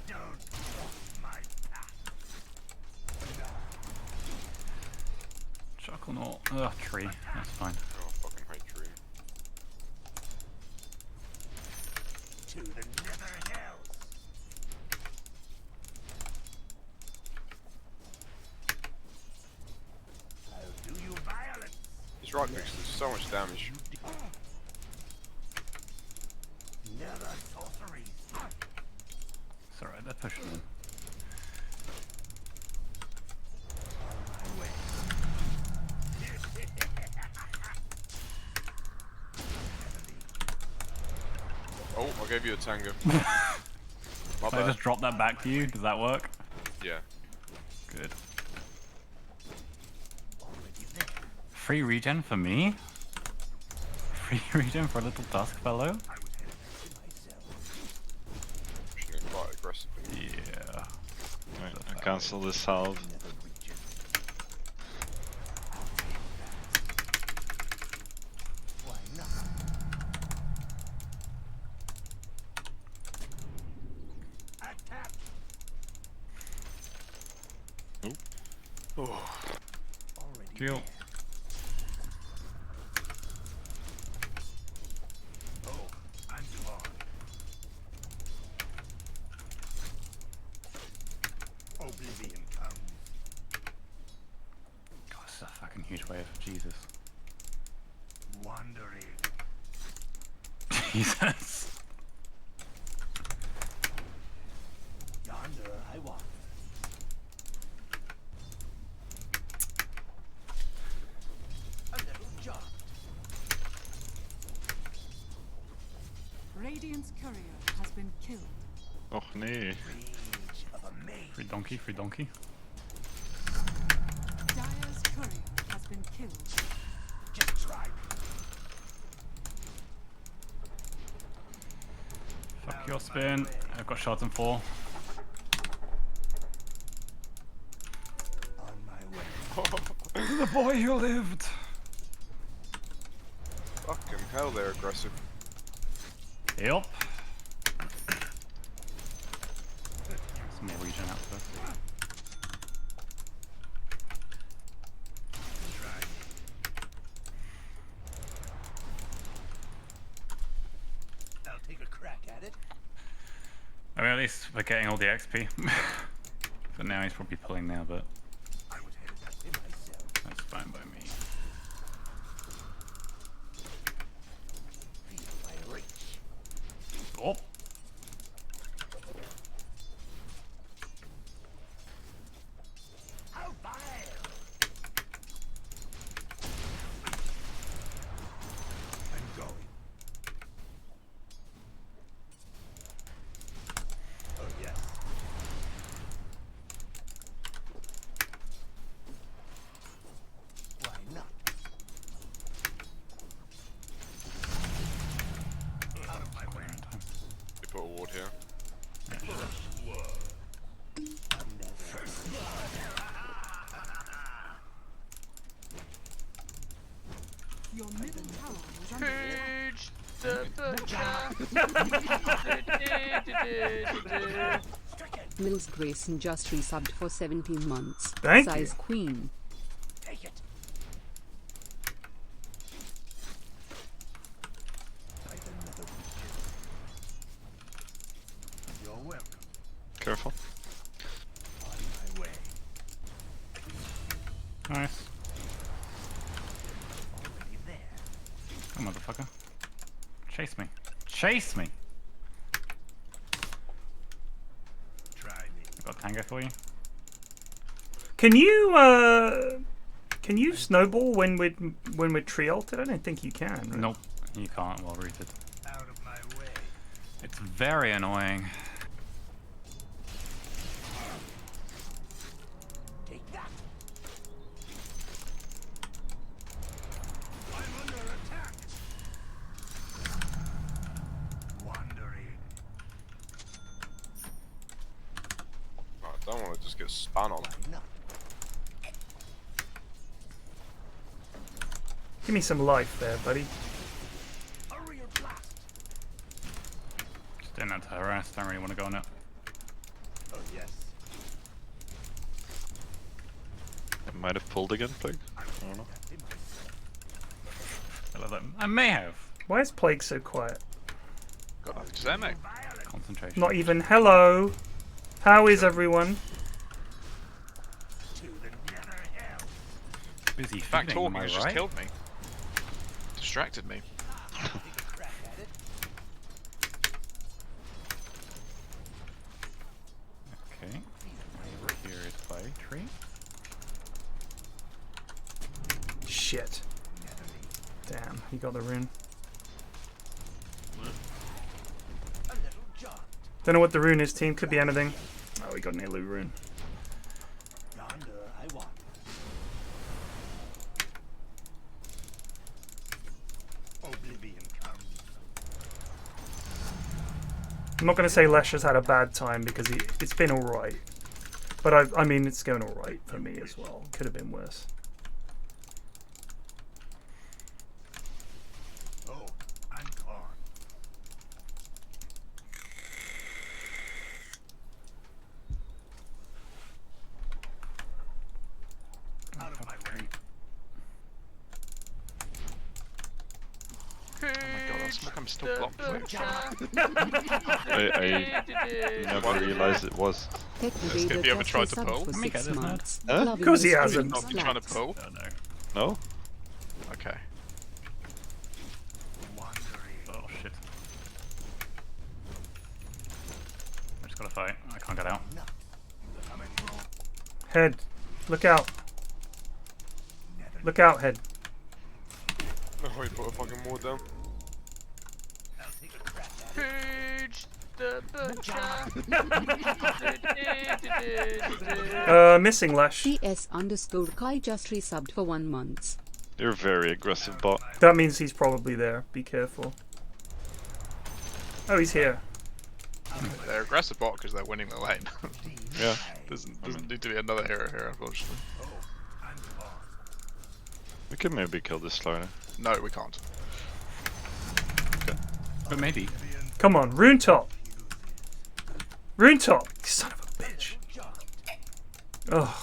Don't cross my path. Chuckle no. Tree. That's fine. Oh, fucking hate tree. To the nether hells. I'll do you violence. His right clicks do so much damage. Nether sorceries. It's alright, they're pushing them. Oh, I gave you a tango. Can My I bad. just drop that back to you? Does that work? Yeah. Good. Free regen for me? Free regen for a little dusk fellow? Pushing it quite aggressively. Yeah. Right, I cancel this salve. Why not? Attack. Oh. Already Kill. dead. Oh, I'm gone. Oblivion comes. God, this is a fucking huge wave. Jesus. Wandering. Jesus. Yonder I walk. A little jaunt. Radiant's courier has been killed. Och nee. Rage of a mage. Free donkey, free donkey. Dire's courier has been killed. Just try. Fuck your spin. I've got shards in 4. On my way. The boy who lived! Fucking hell, they're aggressive. Yep. Some more regen out first. I'll take a crack at it. I mean, at least we're getting all the XP. For now, he's probably pulling now, but I was headed that way myself. that's fine by me. Feel my reach. Oh! How vile! I'm going. Oh yes. Why not? Out of my way. They put a ward here. First blood. Your middle tower is under attack. Purge the butcher. Mills Grayson just resubbed for 17 months. Thank Size you. Queen. Take it. Like another Careful. Nice. Come on, motherfucker. Chase me. Chase me! I've got Tango for you. Can you snowball when we're tree altered? I don't think you can. Right? Nope, you can't while rooted. Out of my way. It's very annoying. Take that. I'm under attack. Wandering. I don't want to just get spun on. Give me some life there, buddy. Just didn't have to harass, don't really want to go on it. Oh yes. I might have pulled again, Plague. I don't know. I love that. I may have. Why is Plague so quiet? Got nothing to say, mate. Concentration. Not even hello. How is everyone? Busy In fact, feeding, am talking I has just right? killed me. Distracted me. Okay. Over here is play tree. Shit. Damn, he got the rune. Don't know what the rune is, team. Could be anything. Oh, we got an Elu rune. Yonder I walk. Oblivion comes. I'm not going to say Lesh has had a bad time because it's been alright. But I mean, it's going alright for me as well. Could have been worse. Oh, I'm gone. Out of my way. Oh my god, that smoke I'm still blocked. I never realized it was. Have you ever tried to pull? Let me get this nerd. Huh? Of course he hasn't. Not been trying to pull? No? Okay. Oh shit. I just gotta fight. I can't get out. Head. Look out. Look out, Head. Oh, he put a fucking ward down. Purge the butcher. Missing Lesh. CS_Kai just resubbed for 1 month. You're a very aggressive bot. That means he's probably there. Be careful. Oh, he's here. They're aggressive bot because they're winning the lane. Yeah. Doesn't need to be another hero here, unfortunately. We could maybe kill this Slider. No, we can't. Okay. But maybe. Come on, Rune Top. Rune Top. Son of a bitch. Ugh.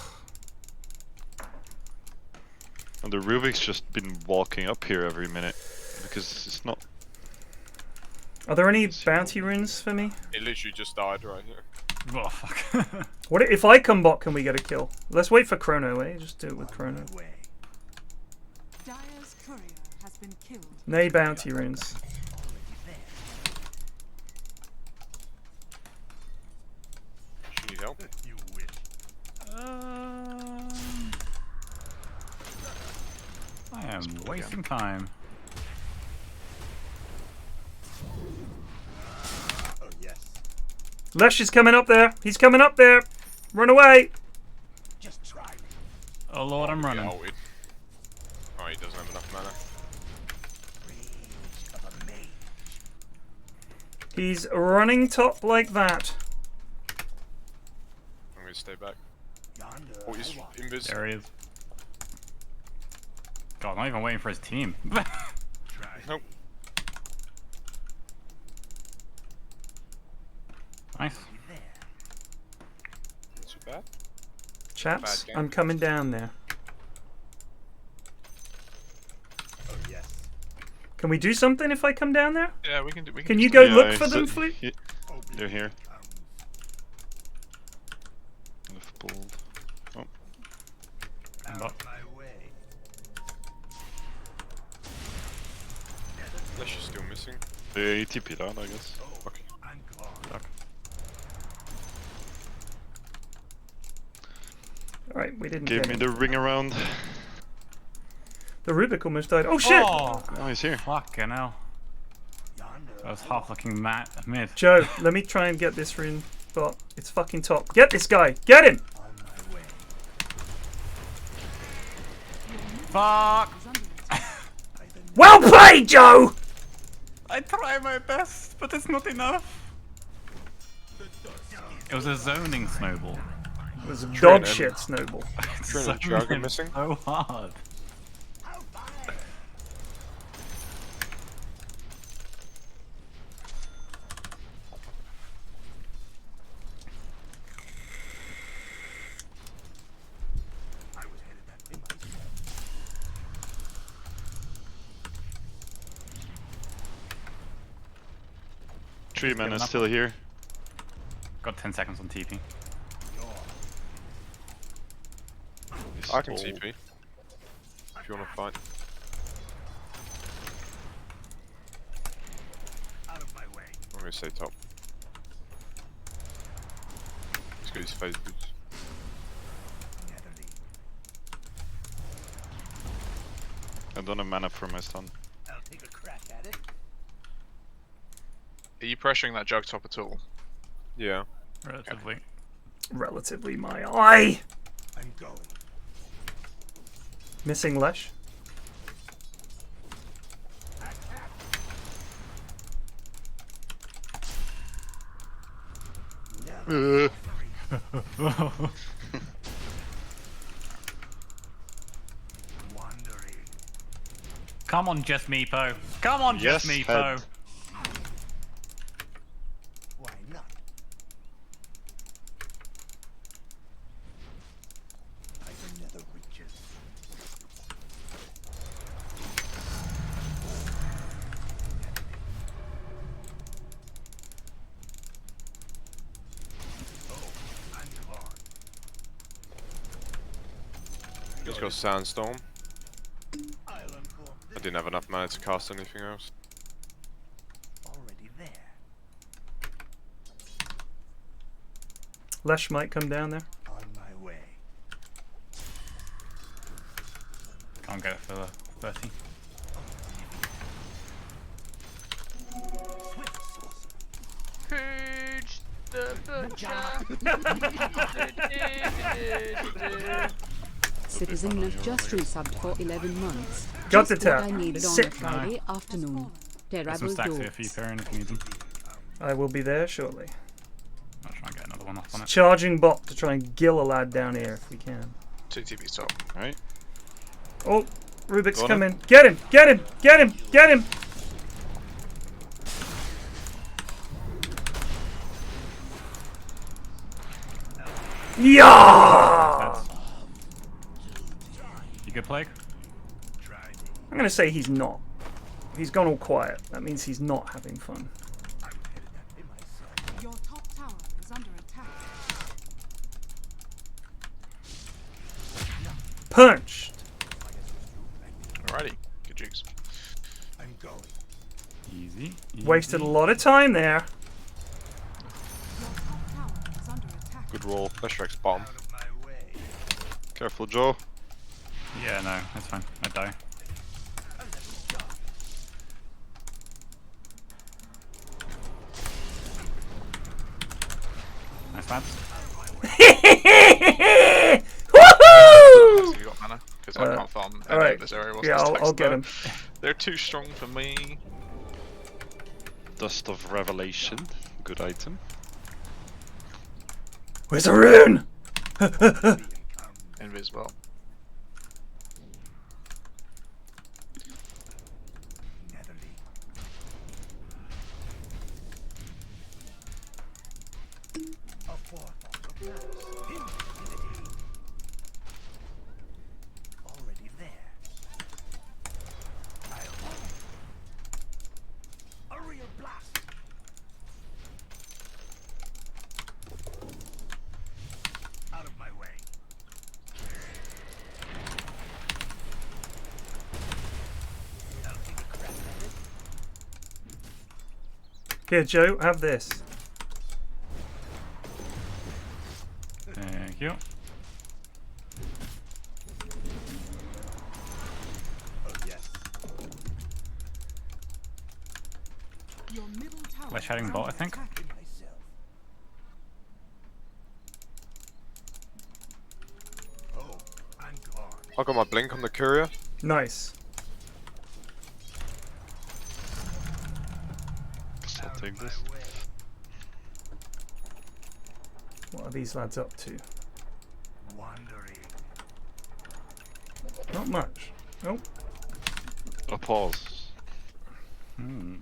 And the Rubik's just been walking up here every minute because it's not. Are there any bounty runes for me? It literally just died right here. Oh fuck. What if I come bot? Can we get a kill? Let's wait for Chrono. Just do it with Chrono. Dyer's courier has been killed. Nay bounty runes. You need help? You wish. I am wasting time. Oh yes. Lesh is coming up there. He's coming up there. Run away. Just try me. Oh lord, I'm running. Oh, he doesn't have enough mana. Rage of a mage. He's running top like that. I'm going to stay back. Yonder Oh, he's I walk. invis. There he is. God, I'm not even waiting for his team. Try Nope. Nice. Not too bad. Chaps, Bad game. I'm coming down there. Oh yes. Can we do something if I come down there? Yeah, we can do. We Can do you stuff. go look for them, Flea? They're here. gold. Oh. Out of my way. Flesh is still missing. He TP'd out, I guess. Okay. I'm gone. Fuck. Alright, we didn't Give get me him. the ring around. The Rubik almost died. Oh shit! Oh, Oh, he's here. fucking hell. Yonder. I was half looking mid. Joe, let me try and get this rune, but it's fucking top. Get this guy! Get him! On my way. Fuck! Well played, Joe! I try my best, but it's not enough. It was a zoning snowball. It was a Trent dog and- shit snowball. Trent and Jug are missing. So hard. I was headed that way myself. Tree man giving is up. still here. Got 10 seconds on TP. He's I can stole. TP. If you want to fight. Out of my way. I'm gonna say top. He's got his phase boots. Netherly. I don't have mana for my stun. I'll take a crack at it. Are you pressuring that jug top at all? Yeah. Relatively. Relatively, my eye! I'm going. Missing Lesh. Wandering. Come on, Just Meepo. Come on, Just Yes, Meepo. head. Why not? I've another riches. Oh, I'm gone. He's got Sandstorm. I'll uncork I this. didn't have enough mana to cast anything else. Already there. Lesh might come down there. On my way. Can't get it for the 30. Swift saucer. Pooch the butcher. Citizen Liv just resubbed for 11 months. Got Just the what tap. I needed on a Sit. Friday afternoon. There's some Terrible stacks here for you, jokes. Perrin, if you need them. I will be there shortly. I'll try and get another one off on it. Charging bot to try and gill a lad down here if we can. 2 TP's top. Right? Oh, Rubik's Go on coming. Get him! Get him! Get him! Get him! Yeah! You good, Plague? I'm gonna say he's not. He's gone all quiet. That means he's not having fun. I was headed that way myself. Your top tower is under attack. Punched! Alrighty, good jigs. I'm going. Easy. Wasted a lot of time there. Your top tower is under attack. Good roll. Flashback's bottom. Out of my way. Careful, Joe. Yeah, no, that's fine. I die. Nice lads. Woohoo! Have you got mana? Because I can't farm any alright. of this area. Yeah, I'll get him. They're too strong for me. Dust of Revelation. Good item. Where's the rune? Envy as well. Netherly. A forethought of maps. Him in the day. Already there. A real blast. Out of my way. Here, Joe, have this. Thank you. We're sharing bot, I think. I got my blink on the courier. Nice. I'll take this. What are these lads up to? Not much. Oh. A pause. Hmm.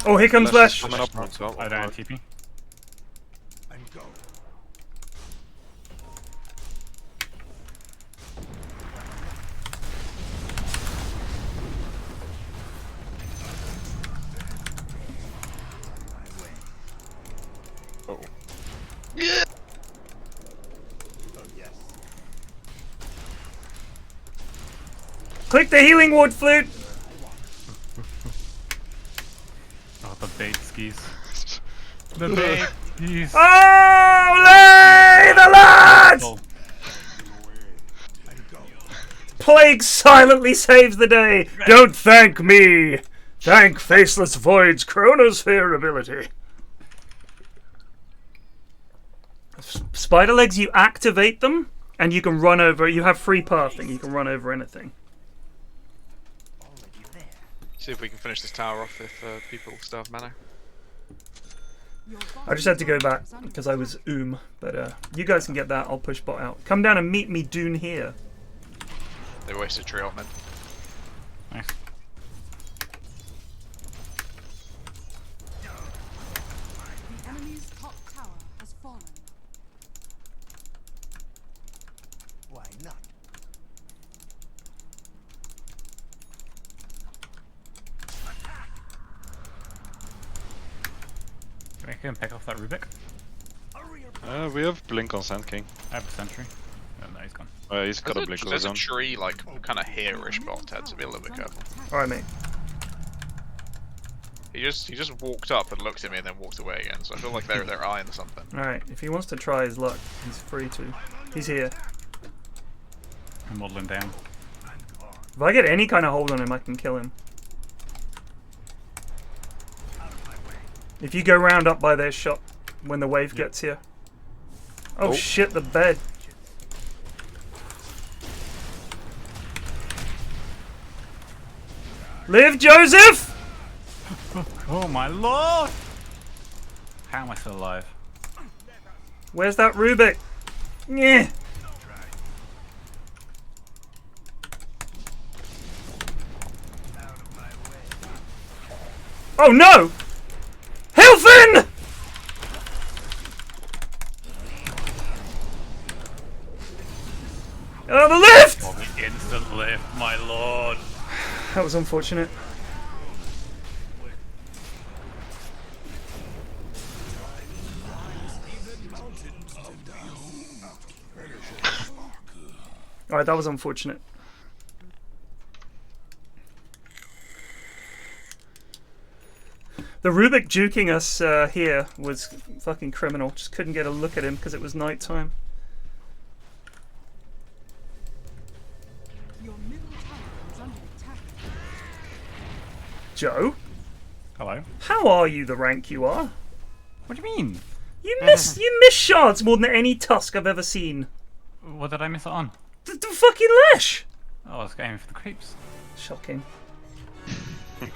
Oh, here comes Flash. Coming up on top. I don't TP. Oh. Click the healing ward flute. Oh, the bait skis. The bait skis. Oh, lay the lads! Oh. Plague silently saves the day. Don't thank me. Thank Faceless Void's Chronosphere ability. Spider legs, you activate them, and you can run over. You have free pathing. You can run over anything. See if we can finish this tower off if people still have mana. I just had to go back because I was but you guys can get that. I'll push bot out. Come down and meet me, Dune here. They wasted tree ult, man. Nice. The enemy's top tower has fallen. Why not? Can we pick off that Rubik? We have blink on Sand King. I have a sentry. Oh, no, he's gone. He's got a blink on his There's a own. tree, like, kind of here-ish bot, Ted, so be a little bit careful. Alright, mate. He just walked up and looked at me and then walked away again, so I feel like they're eyeing something. Alright, if he wants to try his luck, he's free to. He's here. I'm modeling down. If I get any kind of hold on him, I can kill him. If you go round up by their shot when the wave gets here. Oh shit, the bed. Live, Joseph! Oh my lord! How am I still alive? Where's that Rubik? Yeah. Oh no! Hilfin! Oh, the lift! Oh, the instant lift, my lord. That was unfortunate. Alright, that was unfortunate. The Rubik juking us here was fucking criminal. Just couldn't get a look at him because it was night time. Your middle tower is under attack. Joe? Hello? How are you the rank you are? What do you mean? You miss shards more than any Tusk I've ever seen. What did I miss it on? The fucking Lash! Oh, I was going for the creeps. Shocking. Like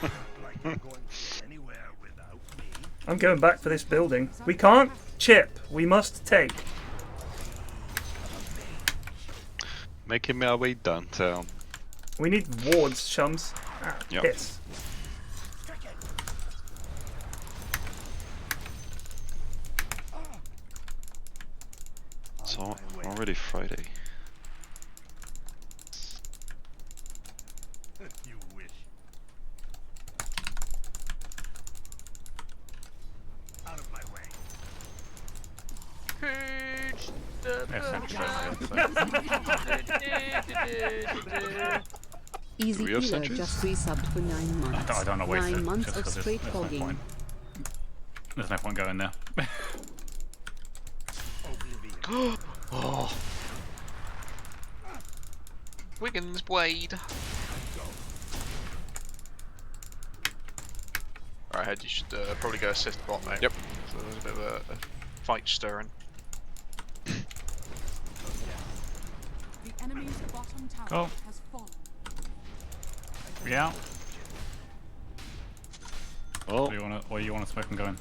you're going anywhere without me. I'm going back for this building. We can't chip. We must take. Making my way downtown. We need wards, chums. Ah, Yep. piss. It's already Friday. You wish. Out of my way. Easy we have Killer sentries? just resubbed for 9 months. I don't know, waste 9 it, months just of 'cause straight there's no fogging. point. There's no point going there. Oh. Wiggins Wade. Alright, Head, you should probably go assist bot, mate. Yep. So there's a bit of a fight stirring. The enemy's bottom tower Go. has fallen. Yeah. Well, Or you wanna smoke and go in?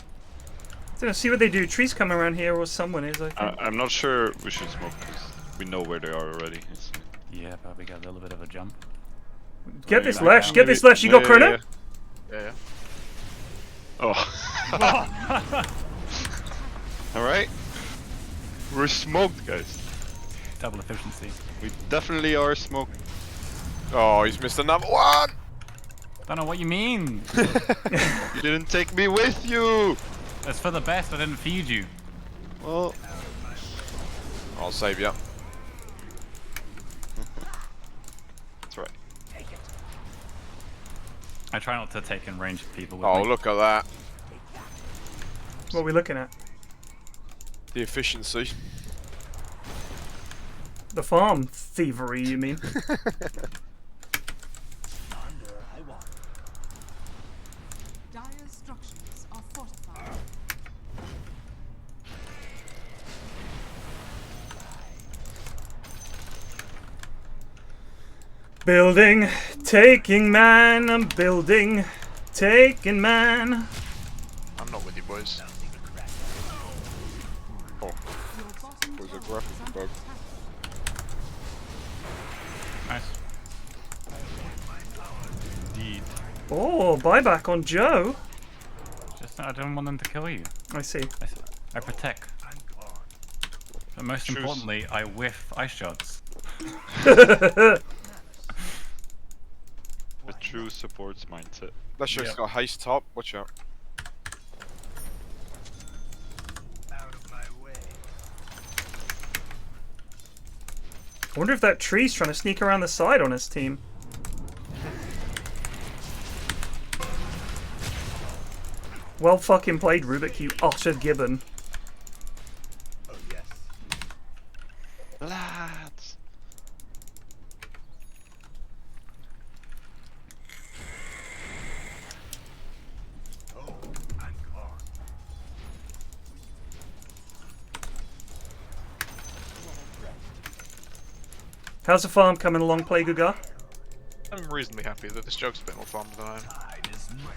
So see what they do. Trees coming around here, or someone is. I think. I'm not sure we should smoke because we know where they are already. Yeah, but we got a little bit of a jump. Get this maybe- Lesh. Get this Lesh. You got Chrono? Yeah. Oh. Alright. We're smoked, guys. Double efficiency. We definitely are smoked. Oh, he's missed another one! Don't know what you mean. You didn't take me with you! It's for the best, I didn't feed you. Well, I'll save you. that's right. I try not to take in range of people with Oh, me. look at that. What are we looking at? The efficiency. The farm thievery, you mean? Dire structures are fortified. Building, taking man, I'm building, taking man. I'm not with you, boys. Oh, was a graphic bug. Nice. Indeed. Oh, buyback on Joe. Just I don't want them to kill you. I see. I protect. But most Choose. importantly, I whiff ice shots. A true supports mindset. That shit's Yep. got haste top. Watch out. Out of my way. I wonder if that tree's trying to sneak around the side on his team. Well fucking played, Rubik, you utter gibbon. Oh yes. Lads! Oh, I'm gone. How's the farm coming along, Play Guga? I'm reasonably happy that this jug's a bit more farmed than I am. Tide is moving.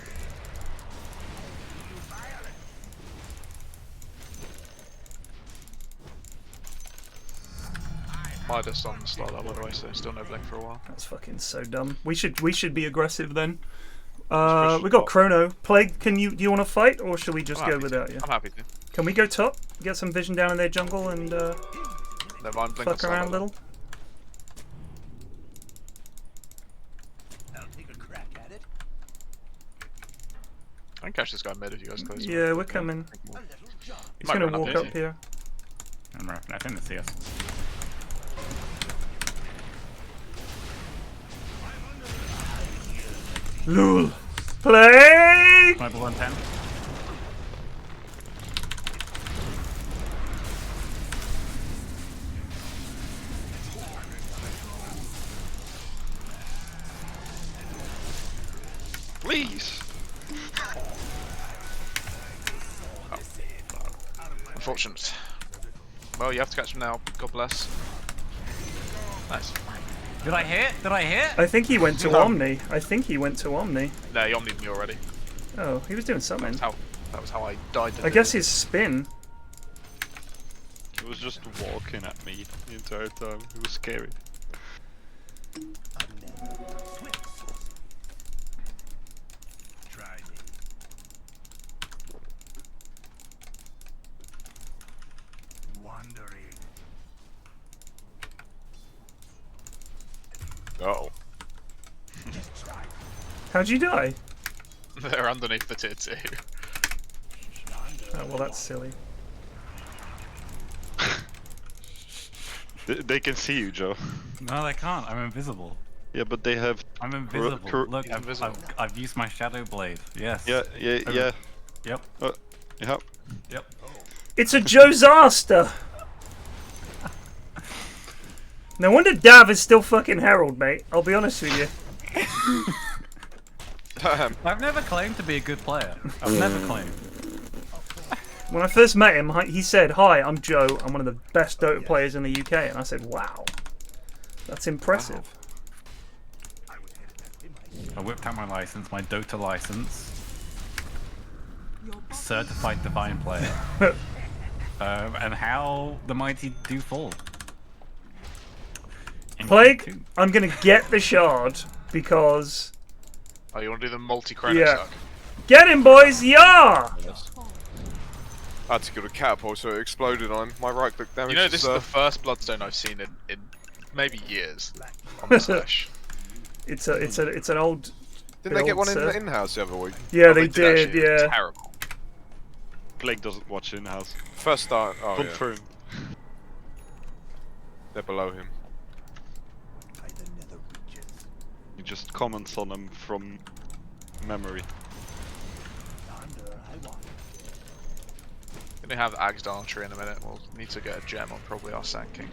Midas on Starlight, by the way, so still no blink for a while. That's fucking so dumb. We should be aggressive then. push We got top. Chrono. Plague, do you want to fight, or should we just I'm go happy without to. you? I'm happy to. Can we go top? Get some vision down in their jungle and Never mind, blink on fuck around a Starlight. little? I'll take a crack at it. I can catch this guy mid if you guys close. Yeah, we're coming. A little jog. He's Might gonna run up walk here. up here. I think they see us. Lul. Plague! Sniper 110. Please! Unfortunate. Well, you have to catch him now. God bless. Nice. Did I hit? Did I hit? I think he went to Omni. I think he went to Omni. No, he omnied me already. Oh, he was doing something. That was how I died. I guess his spin. He was just walking at me the entire time. He was scary. Try me. Wandering. Uh-oh. How'd you die? They're underneath the tier 2. Oh, well, that's silly. They can see you, Joe. No, they can't. I'm invisible. Yeah, but they have. I'm invisible. Look, I've used my shadow blade. Yes. Yeah. Yep. Yeah. Yep. It's a Jozaster! No wonder Dav is still fucking Herald, mate. I'll be honest with you. I've never claimed to be a good player. I've never claimed. When I first met him, he said, "Hi, I'm Joe. I'm one of the best Dota players in the UK." And I said, "Wow, that's impressive." I whipped out my license, my Dota license. Certified divine player. And how the mighty do fall. Plague, I'm gonna get the shard because. Oh, you want to do the multi-chrono suck? Get him, boys! Yeah! Yes. I had to kill a catapult, so it exploded on him. My right click damage. You know, this is the first Bloodstone I've seen in maybe years on the Slash. It's an old. Didn't they get one in the in-house the other week? Yeah, they did. Yeah. Terrible. Plague doesn't watch in-house. First start. Oh, Confirm. yeah. They're below him. He just comments on them from memory. Gonna have Axe Archery in a minute. We'll need to get a gem on probably our Sand King.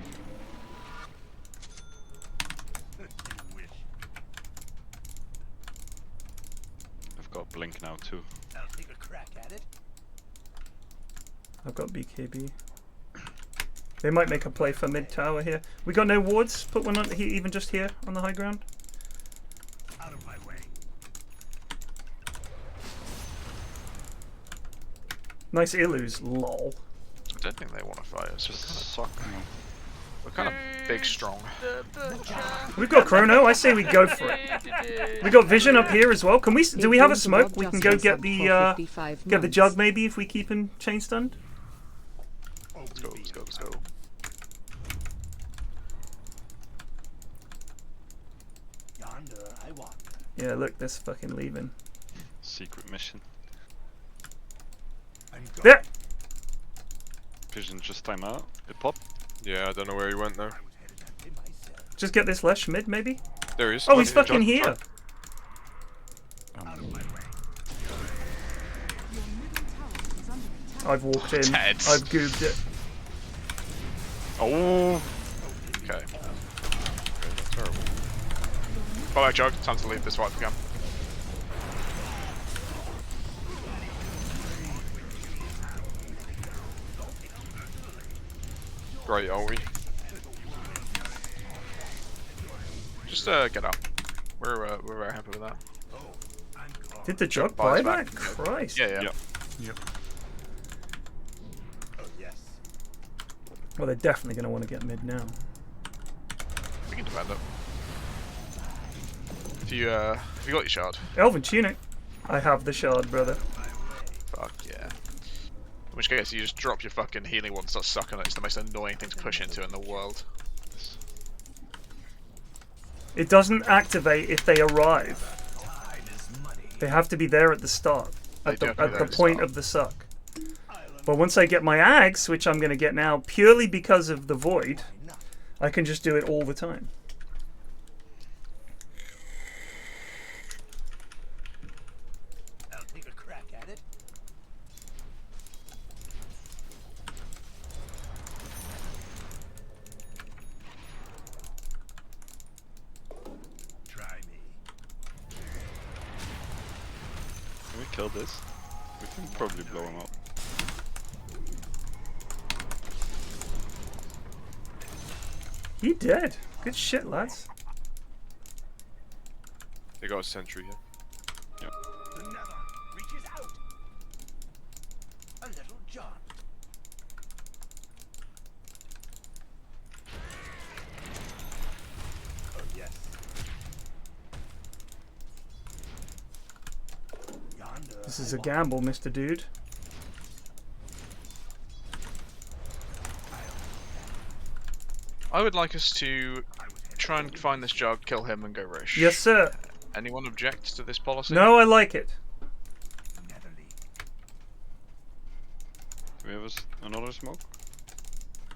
I've got Blink now too. I'll take a crack at it. I've got BKB. They might make a play for mid tower here. We got no wards. Put one on even just here on the high ground. Out of my way. Nice illus, lol. I don't think they want to fight us. We're kind of big, strong. We've got Chrono. I say we go for it. We got Vision up here as well. Can we? Do we have a smoke? We can go get the jug maybe if we keep him chain stunned. Let's go. Let's go. Let's go. Yonder I walk. Yeah, look, that's fucking leaving. Secret mission. There. Vision just time out. It popped. Yeah, I don't know where he went though. Just get this Lesh mid maybe. There he is. Oh, he's fucking here. I've walked in. Ted. I've goobed it. Oh. Okay. Terrible. Bye, Jug. Time to leave this fight again. Great, are we? Just get up. We're very happy with that. Did the jug buy that? Christ. Yeah. Yep. Oh yes. Well, they're definitely going to want to get mid now. We can defend it. If you got your shard. Elven Tunic. I have the shard, brother. Fuck yeah. In which case, you just drop your fucking healing one and start sucking it. It's the most annoying thing to push into in the world. It doesn't activate if they arrive. They have to be there at the start, at the point of the suck. But once I get my axe, which I'm going to get now purely because of the void, I can just do it all the time. I'll take a crack at it. Try me. Can we kill this? We can probably blow him up. He dead. Good shit, lads. They got a sentry here. Yep. The nether reaches out. A little jump. Oh yes. Yonder. This is a gamble, Mr. Dude. I would like us to try and find this jug, kill him, and go Rish. Yes, sir. Anyone object to this policy? No, I like it. Do we have another smoke?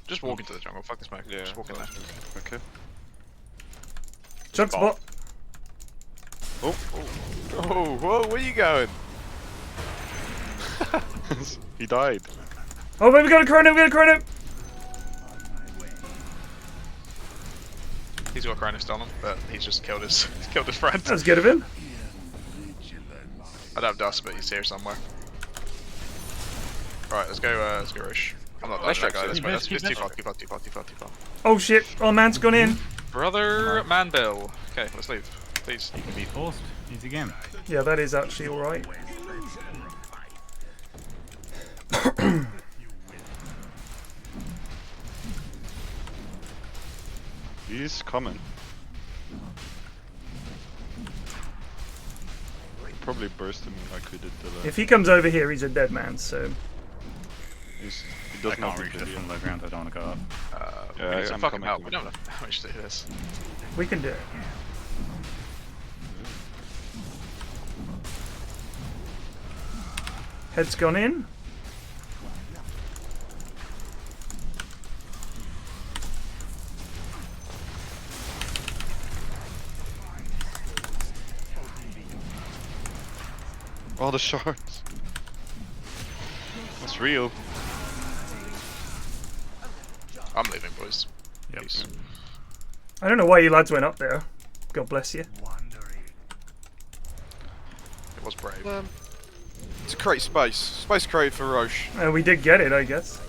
Just walk into the jungle. Fuck the smoke. Yeah. Just walk in there. Okay. Jug spot. Oh, whoa, where are you going? He died. Oh, wait, we got a chrono, we got a chrono. He's got Chronos on him, but he's just killed his friend. That was good of him. I don't have dust, but he's here somewhere. Right, let's go Rish. I'm not dodging that guy. That's too far. Oh shit, our man's gone in. Brother Manbill. Okay, let's leave. Please. You can be forced. Easy game. Yeah, that is actually alright. He's coming. Probably burst him like we did the If he comes over here, he's a dead man, so... he I doesn't can't have reach the this video. from the ground. I don't want to go up. Yeah, we need some I'm fucking coming help. to We don't have how much to do this. we can do it. Head's gone in. Oh, the shards. That's real. I'm leaving, boys. Yep. Peace. I don't know why you lads went up there. God bless you. It was brave. To create space. Space created for Roche. We did get it, I guess.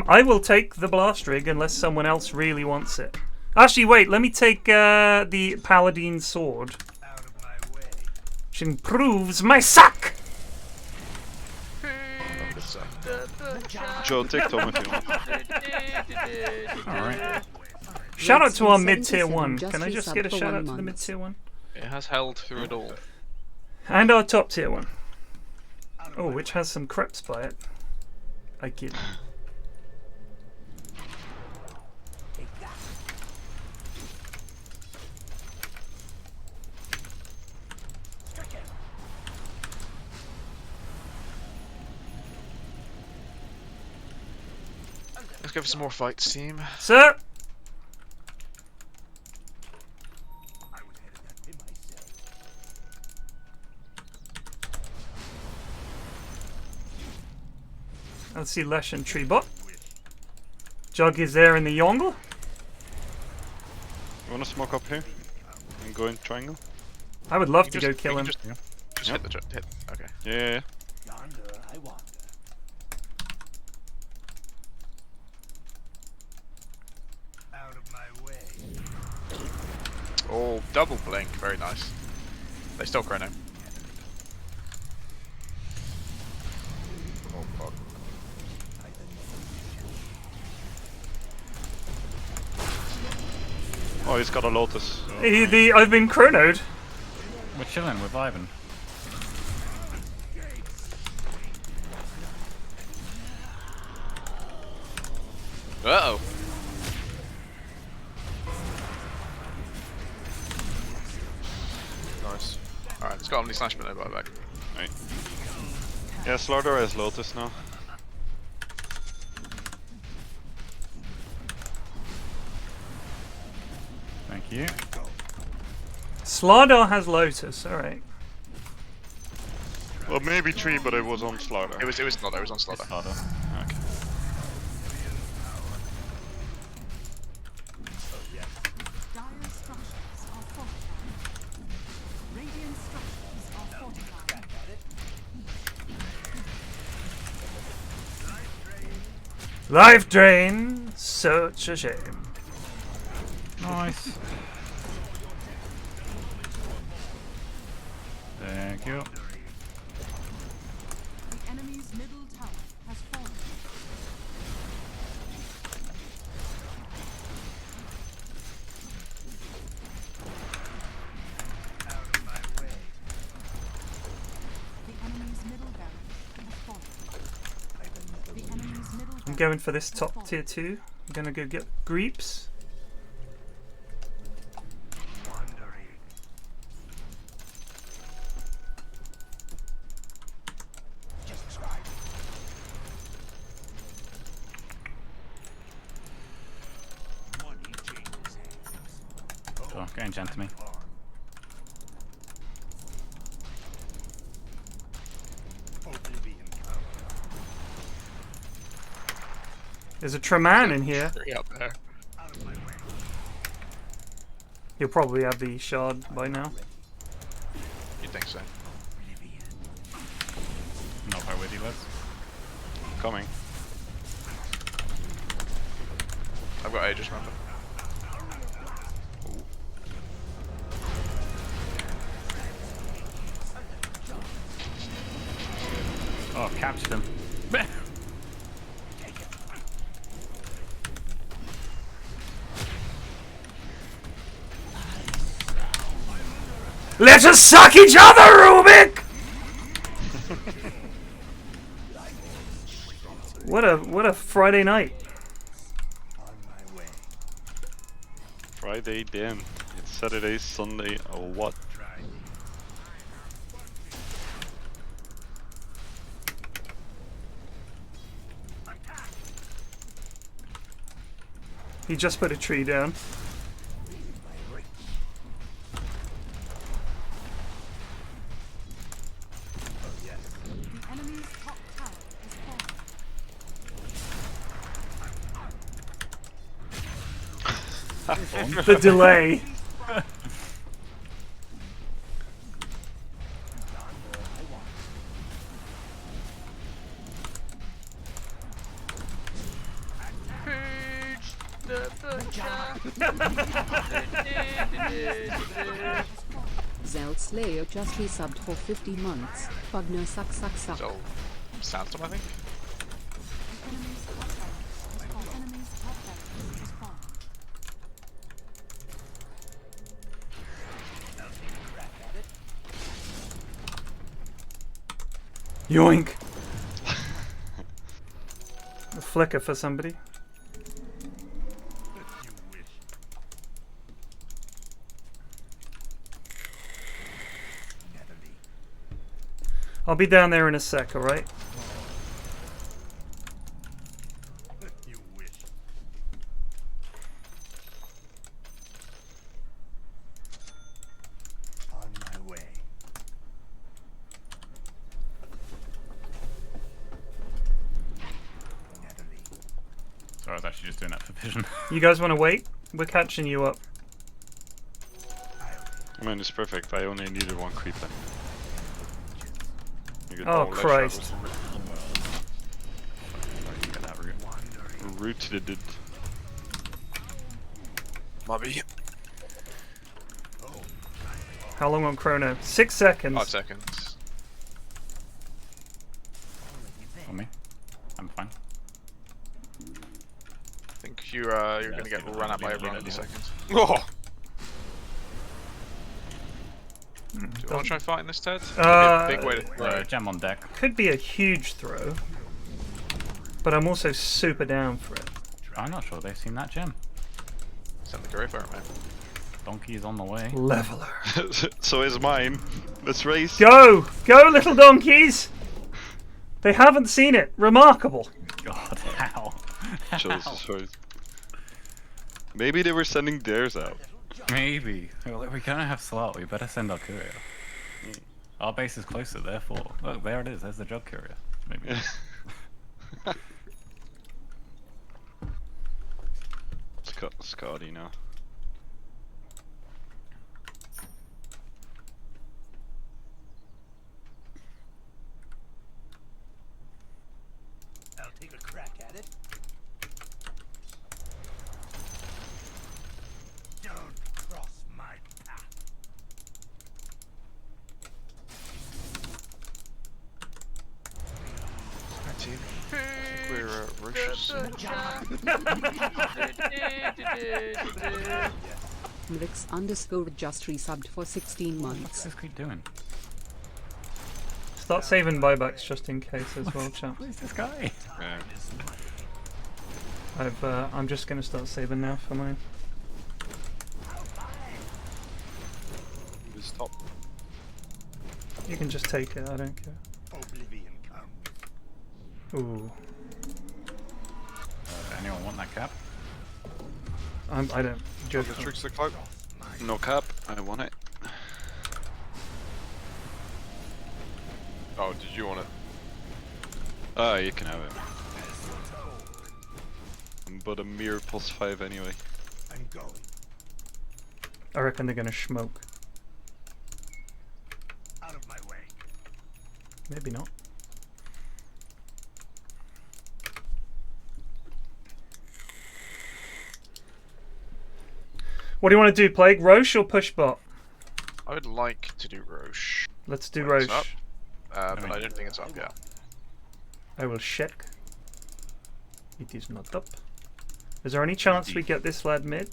I will take the blast rig unless someone else really wants it. Actually, wait, let me take the paladin sword. Which improves my sack! Joe, take Tom if you want. Alright. Shout out to our mid-tier 77 one. just Can I just resubbed get a for shout 1 out to the month. mid-tier one? It has held through it all. And our top tier one. Oh, which has some creps by it. I kid. Let's go for some more fights, team. Sir! Let's see Lesh and Treebot. Jug is there in the Yongle. You wanna smoke up here? And go in triangle? I would love You to just- go kill you him. can Just hit the hit. Okay. Yeah. Oh, double blink. Very nice. They still chrono. Oh fuck. Oh, he's got a lotus. I've been chronoed. We're chilling. We're vibing. Uh-oh. Nice. Alright, let's go Omni Slash Maneuver back. Right. Yeah, Slardar has lotus now. Thank you. Slardar has Lotus, alright. Well, maybe 3, but it was on Slardar. It was not, it was on Slaughter. Harder. Okay. Dire structures are fortified. Radiant structures are fortified. Life drain, such a shame. Nice. Thank you. The enemy's middle tower has fallen. The going for this top tier 2. I'm gonna go get Greeps. Oh, getting gent to me. There's a Treman in here. Up there. He'll probably have the shard by now. You'd think so. Not quite with you, lads. Coming. I've got Aegis, remember? Oh, captured him. Let us suck each other, Rubik! What a Friday night. Friday, damn. It's Saturday, Sunday, or what? He just put a tree down. The delay. Zell Slayer just resubbed for 50 months. Pugner suck. So, Sandstorm, I think? Yoink! A flicker for somebody. I'll be down there in a sec, alright? Sorry, I was actually just doing that for vision. You guys want to wait? We're catching you up. I mean, it's perfect. I only needed one creeper. Oh, Christ. Rooted. Mubby. How long on chrono? 6 seconds. 5 seconds. On me. I'm fine. I think you're going to get run out by everyone in a second. Oh! Do you want to try fighting this, Ted? Big way to Gem on deck. Could be a huge throw, but I'm also super down for it. I'm not sure they've seen that gem. Send the career for it, man. Donkey is on the way. Leveler. So is mine. Let's race. Go! Go, little donkeys! They haven't seen it. Remarkable. God, how? Jesus Christ. Maybe they were sending theirs out. Maybe. Well, we can't have slot. We better send our courier. Our base is closer, therefore. Look, there it is. There's the jug courier. Maybe. Scotty now. I'll take a crack at it. Don't cross my path. We're Roche's. Mlix_ just resubbed for 16 months. What's this creep doing? Start saving buybacks just in case as well, chat. Who's this guy? Yeah. I'm just gonna start saving now for mine. Just stop. You can just take it. I don't care. Oblivion comes. Ooh. Anyone want that cap? I don't. Joke. The tricks the cloak. No cap, I want it. Oh, did you want it? You can have it. I'm but a mere +5 anyway. I'm going. I reckon they're gonna smoke. Out of my way. Maybe not. What do you want to do, Plague? Roche or push bot? I would like to do Roche. Let's do When it's Roche. up. But I don't think it's up yet. I will check. It is not up. Is there any chance we get this lad mid?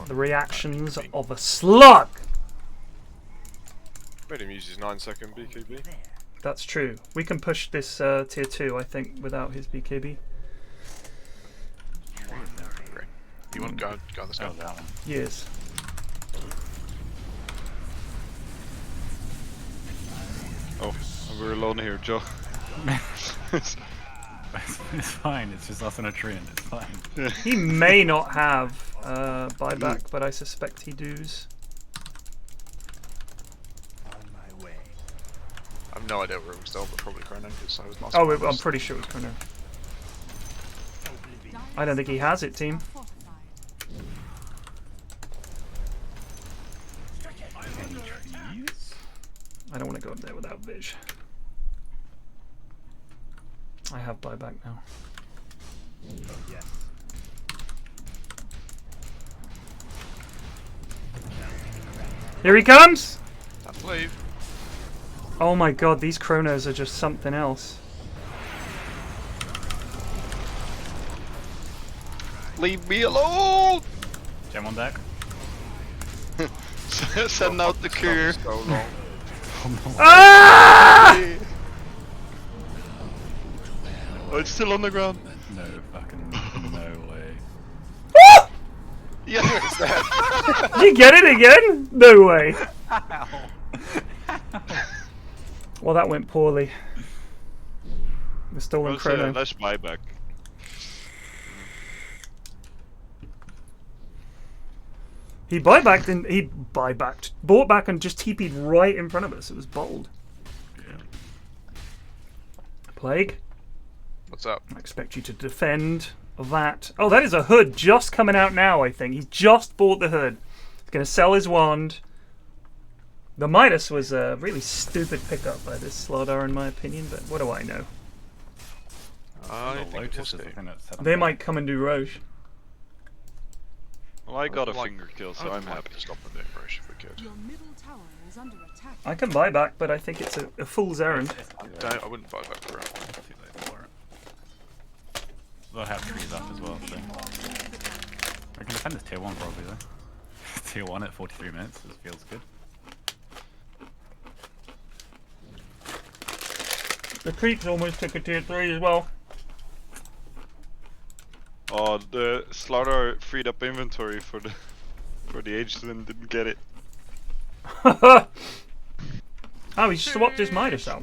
The reactions of a slug! Made him use his 9-second BKB. That's true. We can push this tier 2, I think, without his BKB. You want to go on this guy? That one. Yes. Oh, we're alone here, Joe. It's fine, it's just us in a tree and it's fine. He may not have buyback, but I suspect he does. On my way. I have no idea where we're still, but probably Chrono, because I was last. Oh, I'm pretty sure it was Chrono. I don't think he has it, team. I don't want to go up there without Vish. I have buyback now. Yes. Here he comes! That's leave. Oh my god, these Chronos are just something else. Leave me alone! Gem on deck. Send out the courier. So long. Ah! Oh, it's still on the ground. No fucking no way. Yeah. Did you get it again? No way. Well, that went poorly. The stolen Chrono. Let's buy back. He bought back and just TP'd right in front of us. It was bold. Yeah. Plague. What's up? I expect you to defend that. Oh, that is a hood just coming out now, I think. He's just bought the hood. He's going to sell his wand. The Midas was a really stupid pickup by this Slardar, in my opinion, but what do I know? I think Lotus we'll is the see. thing that's set up They there. might come and do Roche. Well, I got a like- finger kill, so I I'm would like happy. to stop and do Roche if we could. Your middle tower is under attack. I can buy back, but I think it's a fool's errand. I wouldn't buy back for it. Too late for it. They'll have trees up as well, so. I can defend this tier 1 probably though. Tier 1 at 43 minutes, this feels good. The creeps almost took a tier 3 as well. Oh, the Slaughter freed up inventory for the aged and didn't get it. Oh, he swapped his Midas out.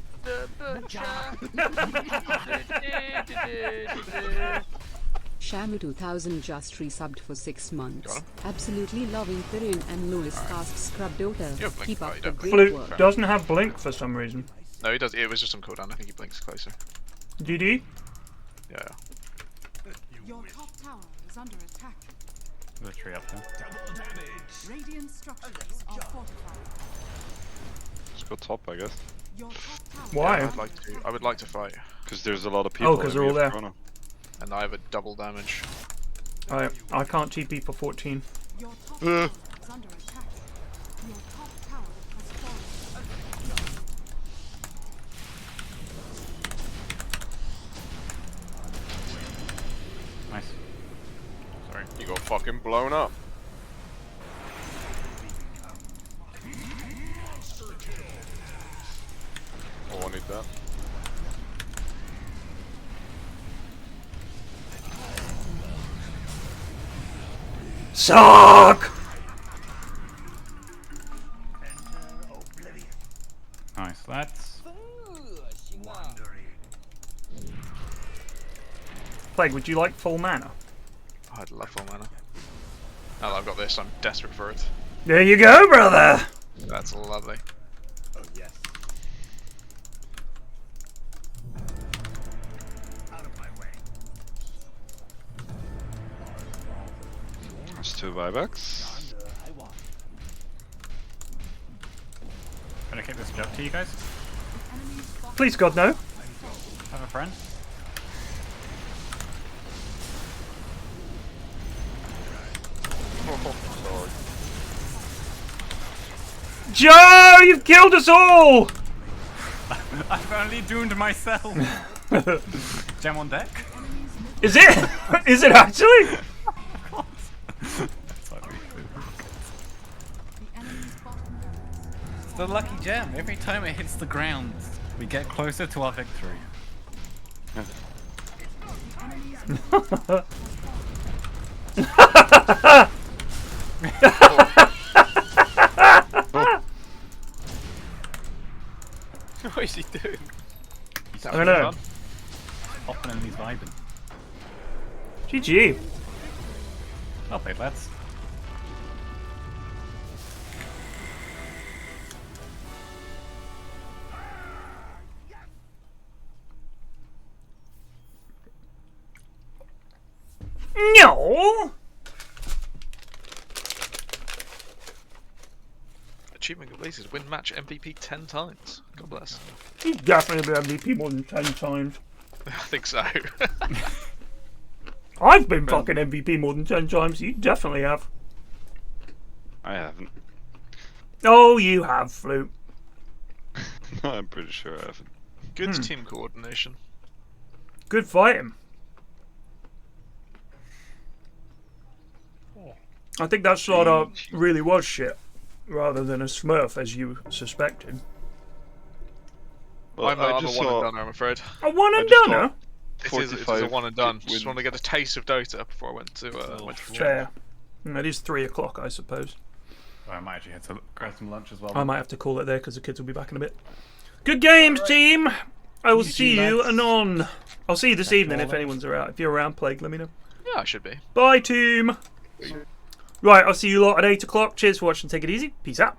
Shamu 2000 just resubbed for 6 months. Got him. Absolutely loving Tyrion and Lois cast Scrub Dota. You have Blink, Keep but up you the don't great Blue work. doesn't have blink for some reason. No, he does. It was just on cooldown. I think he blinks closer. GD? Yeah. Your top tower is under attack. There's a tree up there. Radiant structures are fortified. Let's go top, I guess. Your top tower Why? is I under would like to. attack. I would like to fight, Because there's a lot of people. 'cause and they're we all have there. Chrono. and I have a double damage. I can't TP for 14. Your top tower is under attack. Your top tower has fallen. Nice. Sorry. You got fucking blown up. Oh, I need that. Suck! Nice, lads. Plague, would you like full mana? I'd love full mana. Now that I've got this, I'm desperate for it. There you go, brother! That's lovely. Oh yes. Out of my way. There's 2 buybacks. Can I kick this job to you guys? Please, God, no. Have a friend. Joe, you've killed us all! I've only doomed myself. Gem on deck. Is it? Is it actually? It's the lucky gem. Every time it hits the ground, we get closer to our victory. What is he doing? I don't know. Hopping and he's vibing. GG. Well played, lads. No. Achievement completed. Win match MVP 10 times. God bless. He's definitely been MVP more than 10 times. I think so. I've been fucking MVP more than 10 times. You definitely have. I haven't. Oh, you have, Flute. No, I'm pretty sure I haven't. Good team coordination. Good fighting. I think that slaughter really was shit, rather than a smurf, as you suspected. Well, I'm a one just and saw done, I'm afraid. A one and done? It is a one and done. Just want to get a taste of Dota before I went to Fair. It is 3 o'clock, I suppose. I might actually have to grab some lunch as well. I might have to call it there because the kids will be back in a bit. Good games, team! I will see you anon. I'll see you this evening if anyone's around. If you're around, Plague, let me know. Yeah, I should be. Bye, team! Right, I'll see you lot at 8 o'clock. Cheers for watching. Take it easy. Peace out.